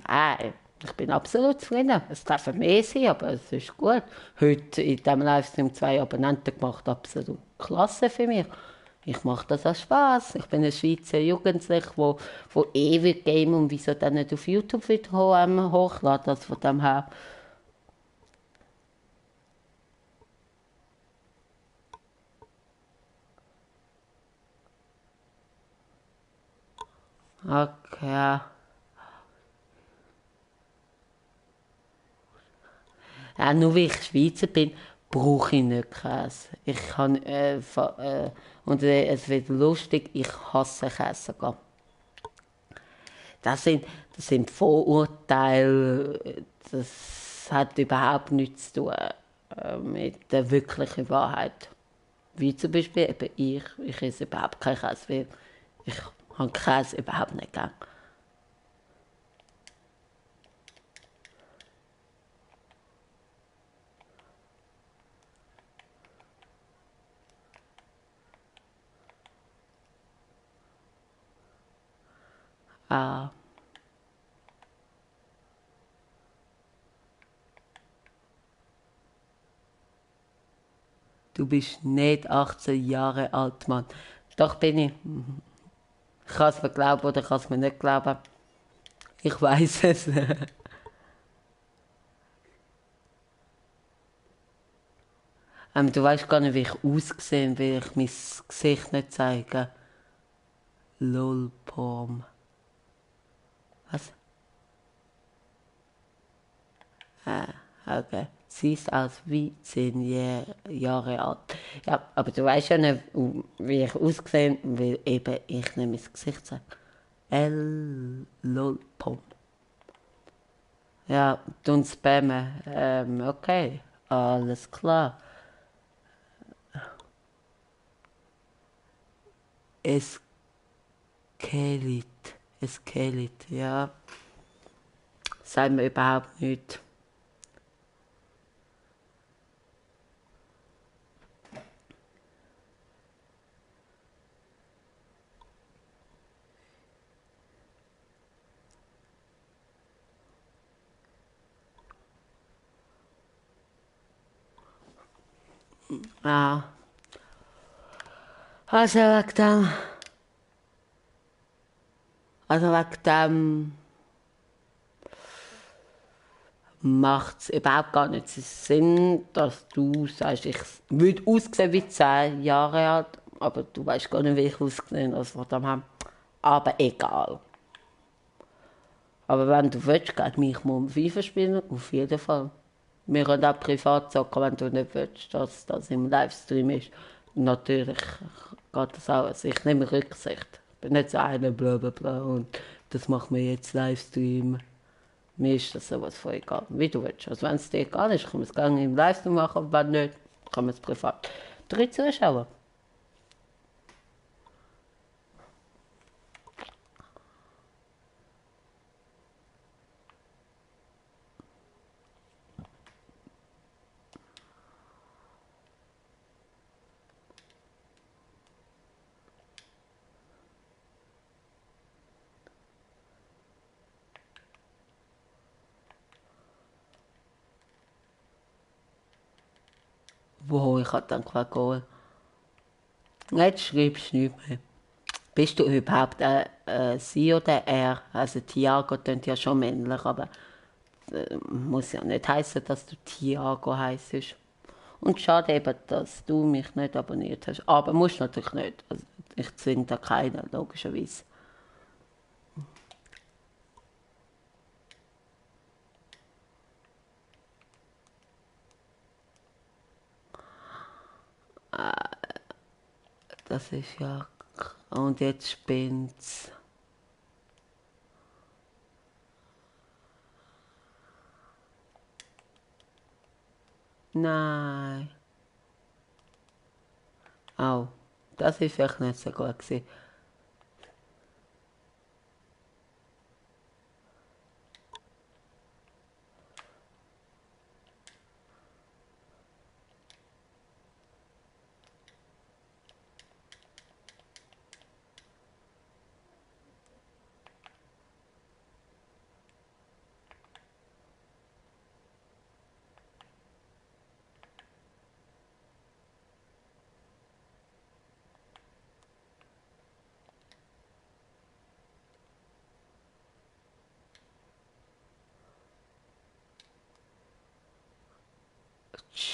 Nein, ich bin absolut zufrieden. Es darf mehr sein, aber es ist gut. Heute in diesem Livestream 2 Abonnenten gemacht, absolut klasse für mich. Ich mache das aus Spass. Ich bin ein Schweizer Jugendlicher, wo ewig game und wieso dann nicht auf YouTube wieder hochladen. Also von dem her. Okay, ja. Ja, nur weil ich Schweizer bin, brauche ich nicht Käse. Ich kann, es wird lustig, ich hasse Käse. Das sind Vorurteile, das hat überhaupt nichts zu tun mit der wirklichen Wahrheit. Wie zum Beispiel eben ich esse überhaupt keinen Käse, weil ich habe Käse überhaupt nicht gern. Ah. Du bist nicht 18 Jahre alt, Mann. Doch bin ich. Ich kann es mir glauben oder ich kann es mir nicht glauben. Ich weiß es. Du weißt gar nicht, wie ich aussehe, weil ich mein Gesicht nicht zeige. Lol, Pom. Was? Okay. Siehst aus wie 10 Jahre alt. Ja, aber du weißt ja nicht, wie ich aussehe, weil eben ich nicht mein Gesicht zeige. Lol, Pom. Ja, du spammen. Okay. Alles klar. Eskelit, ja. Sagt mir überhaupt nicht. Ah. Also wegen dem. Also wegen dem macht es überhaupt gar nicht Sinn, dass du sagst, ich würde aussehen wie 10 Jahre alt, aber du weißt gar nicht, wie ich aussehe. Also von dem her. Aber egal. Aber wenn du willst, geht mich mal um FIFA spielen, auf jeden Fall. Wir können auch privat zocken, wenn du nicht willst, dass das im Livestream ist. Natürlich geht das auch. Also ich nehme Rücksicht. Ich bin nicht so einer, bla bla bla, und das macht mir jetzt Livestream. Mir ist das sowas voll egal, wie du willst. Also wenn es dir egal ist, kann man es gerne im Livestream machen, aber wenn nicht, kann man es privat. 3 Zuschauer. Wo ich habe dann kein Goal. Jetzt schreibst du nichts mehr. Bist du überhaupt sie oder er? Also Tiago klingt ja schon männlich, aber muss ja nicht heißen, dass du Tiago heisst. Und schade eben, dass du mich nicht abonniert hast. Aber musst natürlich nicht. Also, ich zwinge da keinen, logischerweise. Das ist ja Und jetzt spinnt's. Nein. Oh, das ist vielleicht nicht so gut gewesen.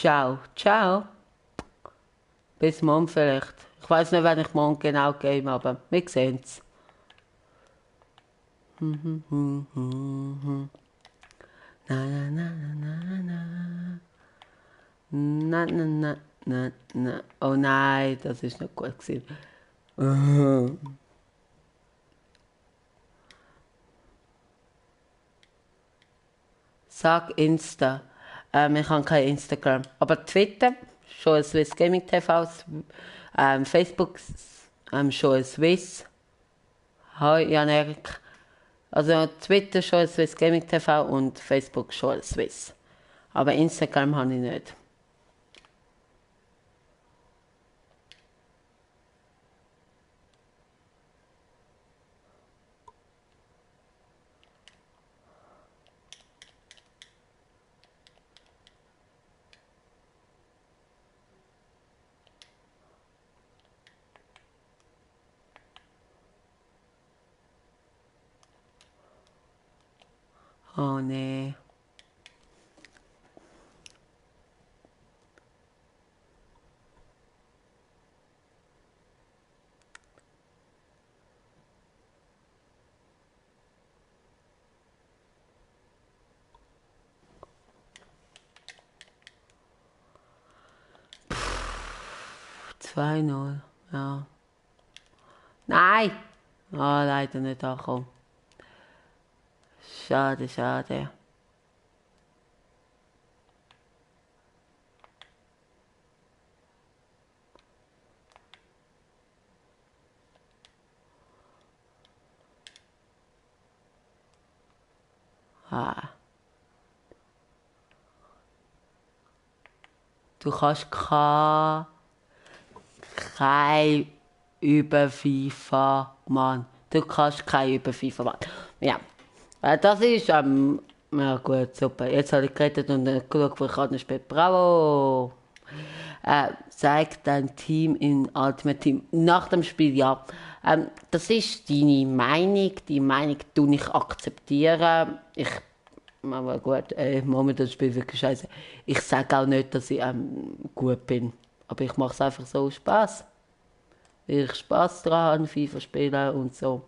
Ciao, ciao. Bis morgen vielleicht. Ich weiß nicht, wann ich morgen genau game, aber wir sehen's. Na, na, na, na, na, na. Na, na, na, na, na. Oh nein, das ist nicht gut gewesen. Sag Insta. Ich habe kein Instagram. Aber Twitter, schon Swiss Gaming TV. Facebook, schon Swiss. Hi, Jan-Erik. Also Twitter schon Swiss Gaming TV und Facebook schon Swiss. Aber Instagram habe ich nicht. Oh nee. Pff, 2-0. Ja. Nein! Oh, leider nicht angekommen. Schade, schade. Ah. Du kannst kein über FIFA, Mann. Du kannst kein über FIFA, Mann. Ja. Das ist, ja gut, super. Jetzt habe ich geredet und dann geschaut, wo ich gerade spiele. Bravo! Zeig dein Team in Ultimate Team. Nach dem Spiel, ja. Das ist deine Meinung. Die Meinung tue ich akzeptieren. Aber gut, momentan spiele ich wirklich scheiße. Ich sage auch nicht, dass ich gut bin. Aber ich mache es einfach so aus Spaß. Weil ich Spaß daran habe, FIFA spielen und so.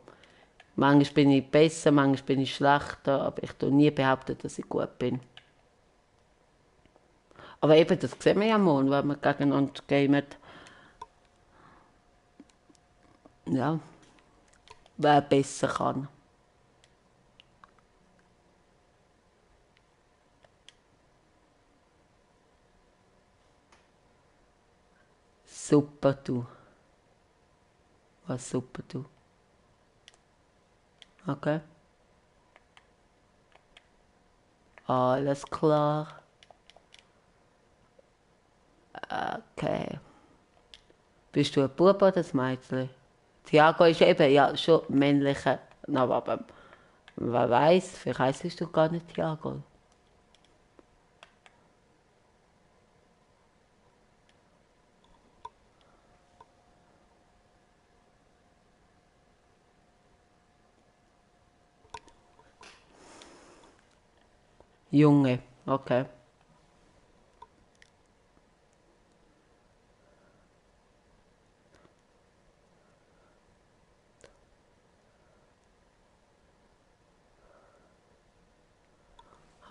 Manchmal bin ich besser, manchmal bin ich schlechter, aber ich tue nie behaupten, dass ich gut bin. Aber eben, das sehen wir ja morgen, wenn wir gegeneinander gamen. Ja, wer besser kann. Super, du. Was super, du. Okay. Alles klar. Okay. Bist du ein Bub oder ein Mädchen? Thiago ist eben ja schon männlicher. Aber wer weiß, vielleicht heisst du gar nicht Thiago. Junge, okay.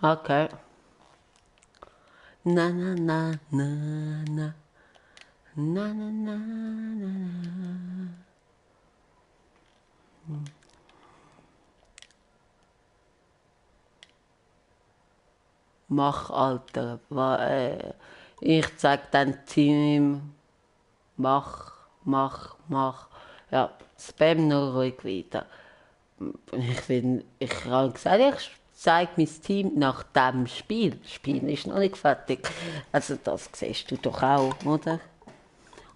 Okay. Na na na na na. Na na na na na. Mach, Alter. Ich zeig dann Team. Mach, mach, mach. Ja, spam nur ruhig weiter. Ich habe gesagt, ich zeige mein Team nach dem Spiel. Das Spiel ist noch nicht fertig. Also das siehst du doch auch, oder?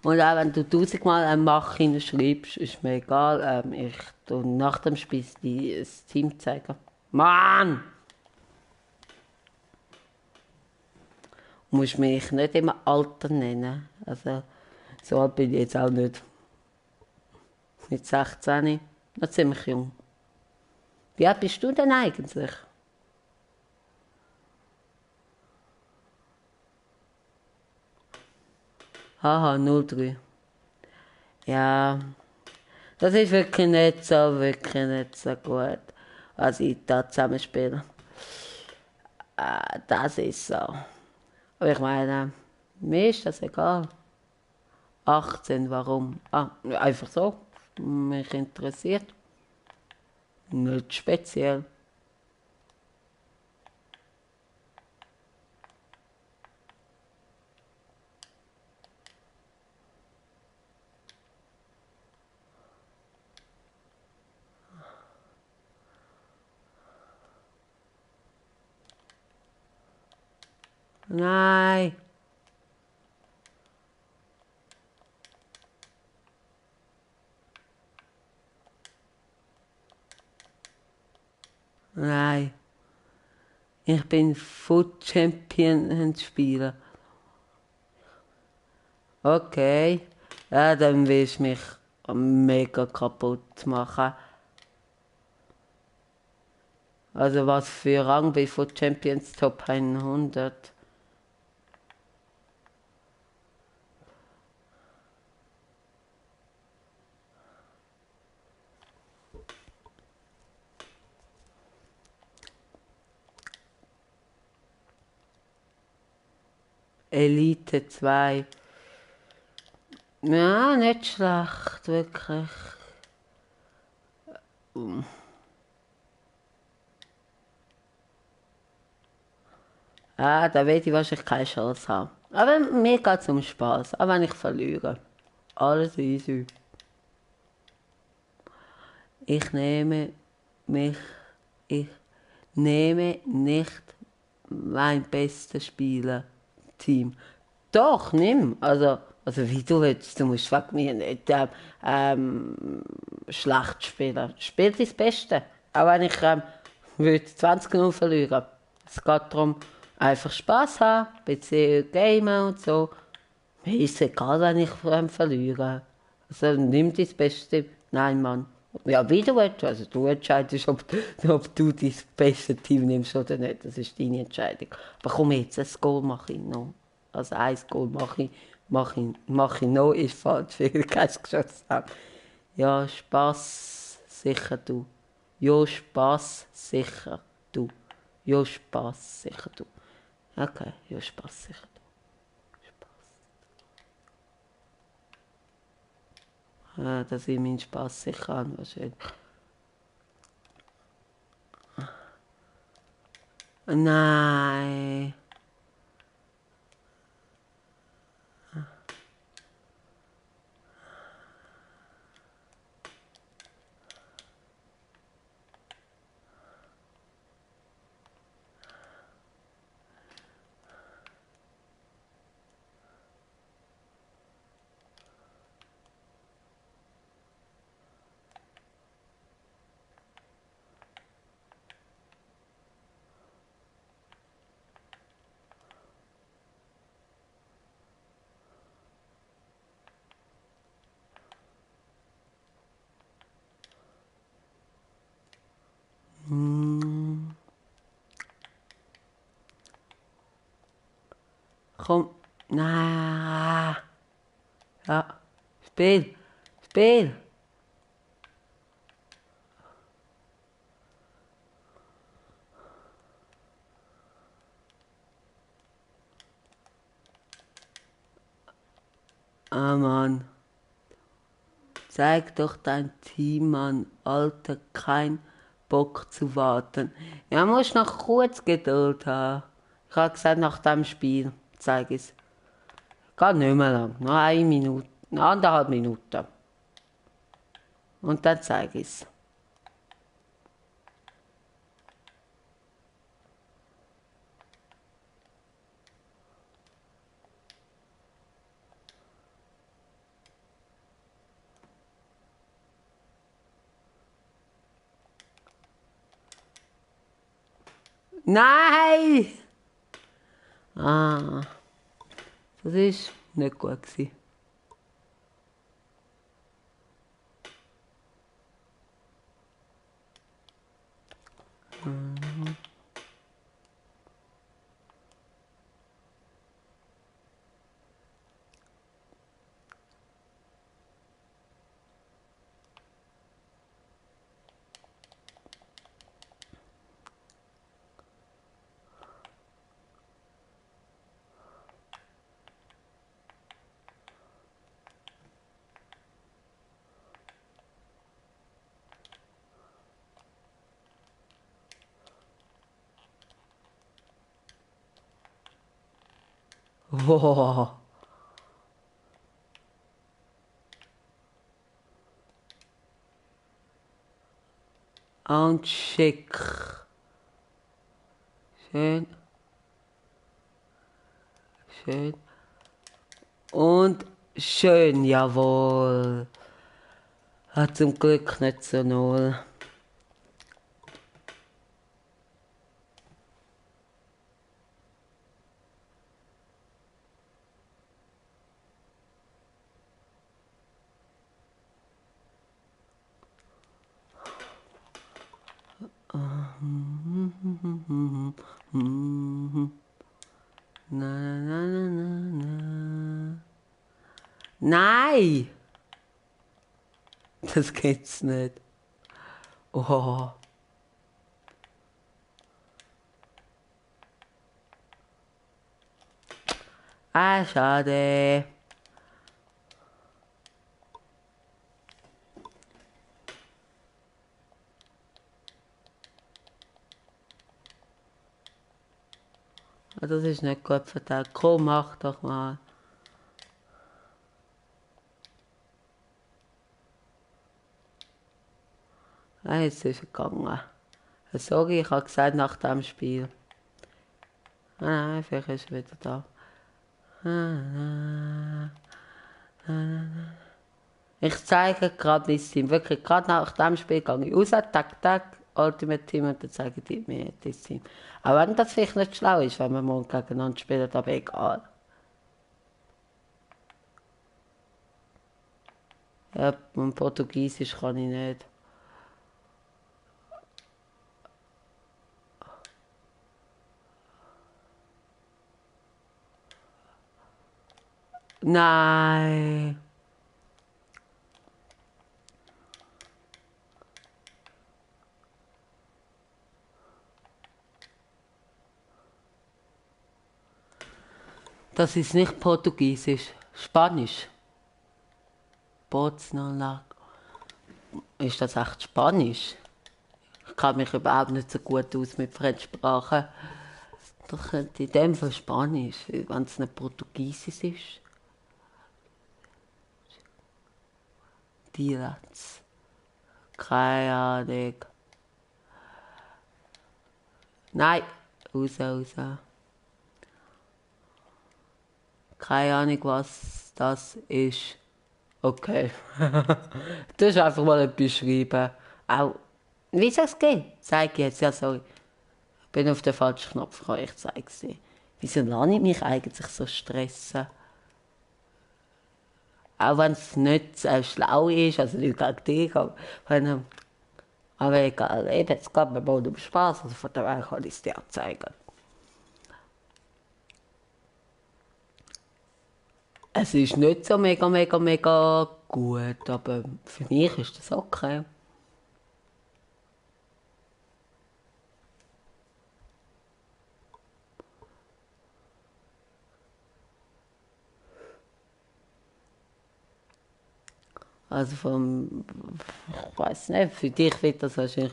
Und auch wenn du tausendmal ein Mach hinschreibst, ist mir egal. Ich tu nach dem Spiel das Team zeigen. Mann! Du musst mich nicht immer Alter nennen. Also, so alt bin ich jetzt auch nicht. Mit 16, noch ziemlich jung. Wie alt bist du denn eigentlich? Haha, 03. Ja, das ist wirklich nicht so gut, als ich da zusammenspiele. Das ist so. Aber ich meine, mir ist das egal. 18, warum? Einfach so. Mich interessiert. Nicht speziell. Nein. Nein. Ich bin Foot Champion Spieler. Okay. Ja, dann willst du mich mega kaputt machen. Also was für Rang bei Foot Champions Top 100? Elite 2. Ja, nicht schlecht, wirklich. Da werde ich wahrscheinlich keine Chance haben. Aber mir geht es um Spaß, auch wenn ich verliere. Alles easy. Ich nehme mich, ich nehme nicht mein bestes Spieler-Team. Doch, nimm. Also wie du willst, du musst wegen mir nicht schlecht spielen. Spiel dein Beste. Auch wenn ich würde 20-0 verlieren. Es geht darum, einfach Spass haben, bisschen gamen und so. Mir ist egal, wenn ich verliere. Also nimm dein Beste. Nein, Mann. Ja, wie du willst. Also du entscheidest, ob du dein beste Team nimmst oder nicht. Das ist deine Entscheidung. Aber komm jetzt, ein Goal mache ich noch. Also ein Goal mache ich noch, ist falsch, weil ich keins geschossen habe. Ja, Spass, sicher du. Ja, Spass, sicher du. Ja, Spass, sicher du. Okay, ja, Spass, sicher du. Ja, dass ich meinen Spass sicher habe, wahrscheinlich. Nein. Komm. Nein. Ja. Spiel. Spiel. Ah, Mann. Zeig doch dein Team an, Alter, kein Bock zu warten. Ja, musst noch kurz Geduld haben. Ich habe gesagt, nach dem Spiel zeige ich es. Geht nicht mehr lang, noch 1 Minute, 1,5 Minuten. Und dann zeige ich es. Nein! Ah, das war nicht gut gewesen. Wow. Und schick. Schön. Schön. Und schön, jawohl. Hat zum Glück nicht so null. Na, na, na, na, na. Nein! Das geht's nicht. Oh. Ah, schade. Das ist nicht gut verteilt. Komm, mach doch mal. Ah, jetzt ist er gegangen. Sorry, ich habe gesagt nach dem Spiel. Ah, nein, vielleicht ist er wieder da. Ich zeige gerade mein Team. Wirklich, gerade nach dem Spiel gehe ich raus, tak, tak, Ultimate Team und dann zeige ich mir das Team. Auch wenn das vielleicht nicht schlau ist, wenn wir morgen gegeneinander spielen, aber egal. Ja, und Portugiesisch kann ich nicht. Nein. Das ist nicht Portugiesisch. Spanisch. Botsnalag. Ist das echt Spanisch? Ich kann mich überhaupt nicht so gut aus mit Fremdsprachen. Das könnte in dem Fall Spanisch, wenn es nicht Portugiesisch ist. Dialekt. Keine Ahnung. Nein, raus, raus. Keine Ahnung, was das ist. Okay. Du hast einfach mal etwas schreiben. Auch, wie soll es gehen? Zeig jetzt, ja, sorry. Ich bin auf den falschen Knopf gekommen, ich zeige es dir. Wieso lasse ich mich eigentlich so stressen? Auch wenn es nicht schlau ist, also nicht gegen dich, aber, aber egal, eben, es geht mir mal um Spaß, also von daher kann ich es dir auch zeigen. Es ist nicht so mega, mega, mega gut, aber für mich ist das okay. Also ich weiß nicht, für dich wird das wahrscheinlich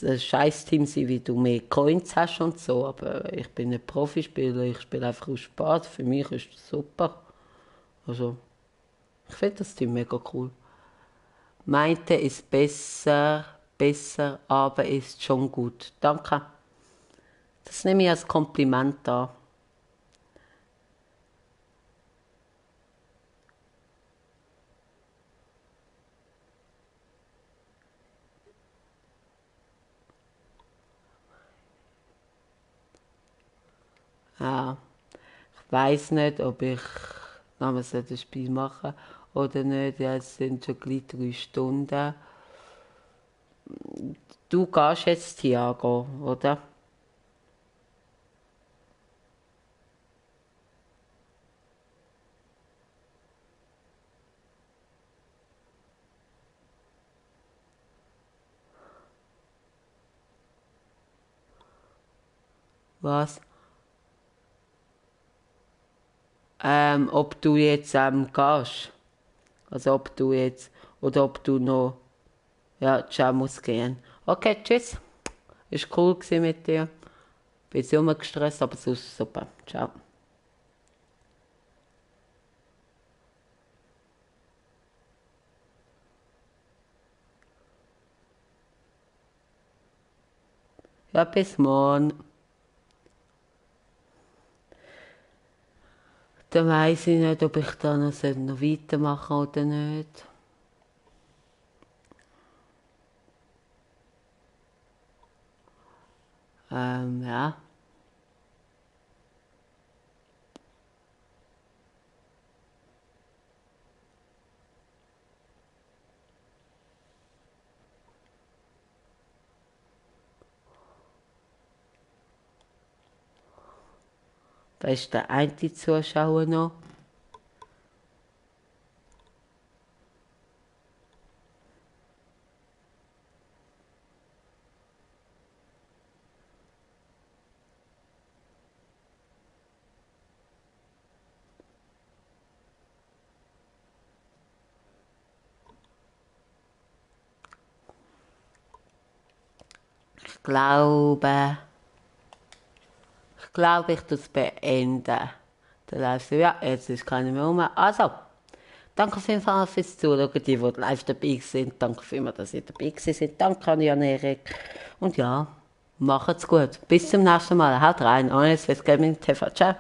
ein Scheiß-Team sein, wie du mehr Coins hast und so, aber ich bin nicht Profispieler, ich spiele einfach aus Spaß, für mich ist das super. Also, ich finde das Team mega cool. Meinte ist besser, aber ist schon gut. Danke. Das nehme ich als Kompliment an. Ja, ich weiß nicht, ob ich nochmal so ein Spiel machen oder nicht. Ja, es sind schon gleich 3 Stunden. Du gehst jetzt Thiago, oder? Was? Ob du jetzt gehst. Also ob du jetzt, oder ob du noch, ja, ciao musst gehen. Okay, tschüss. Ist cool gewesen mit dir. Bisschen rumgestresst, aber sonst super. Ciao. Ja, bis morgen. Dann weiss ich nicht, ob ich da noch weitermachen oder nicht. Ja. Da ist der eine Zuschauer noch. Ich glaube, ich tue es beenden. Der Livestream, ja, jetzt ist keiner mehr rum. Also, danke auf jeden Fall fürs Zuschauen, die live dabei sind. Danke vielmals, dass ihr dabei seid. Danke an Jan Erik. Und ja, macht's gut. Bis zum nächsten Mal. Haut rein. Alles, was Gaming TV. Ciao.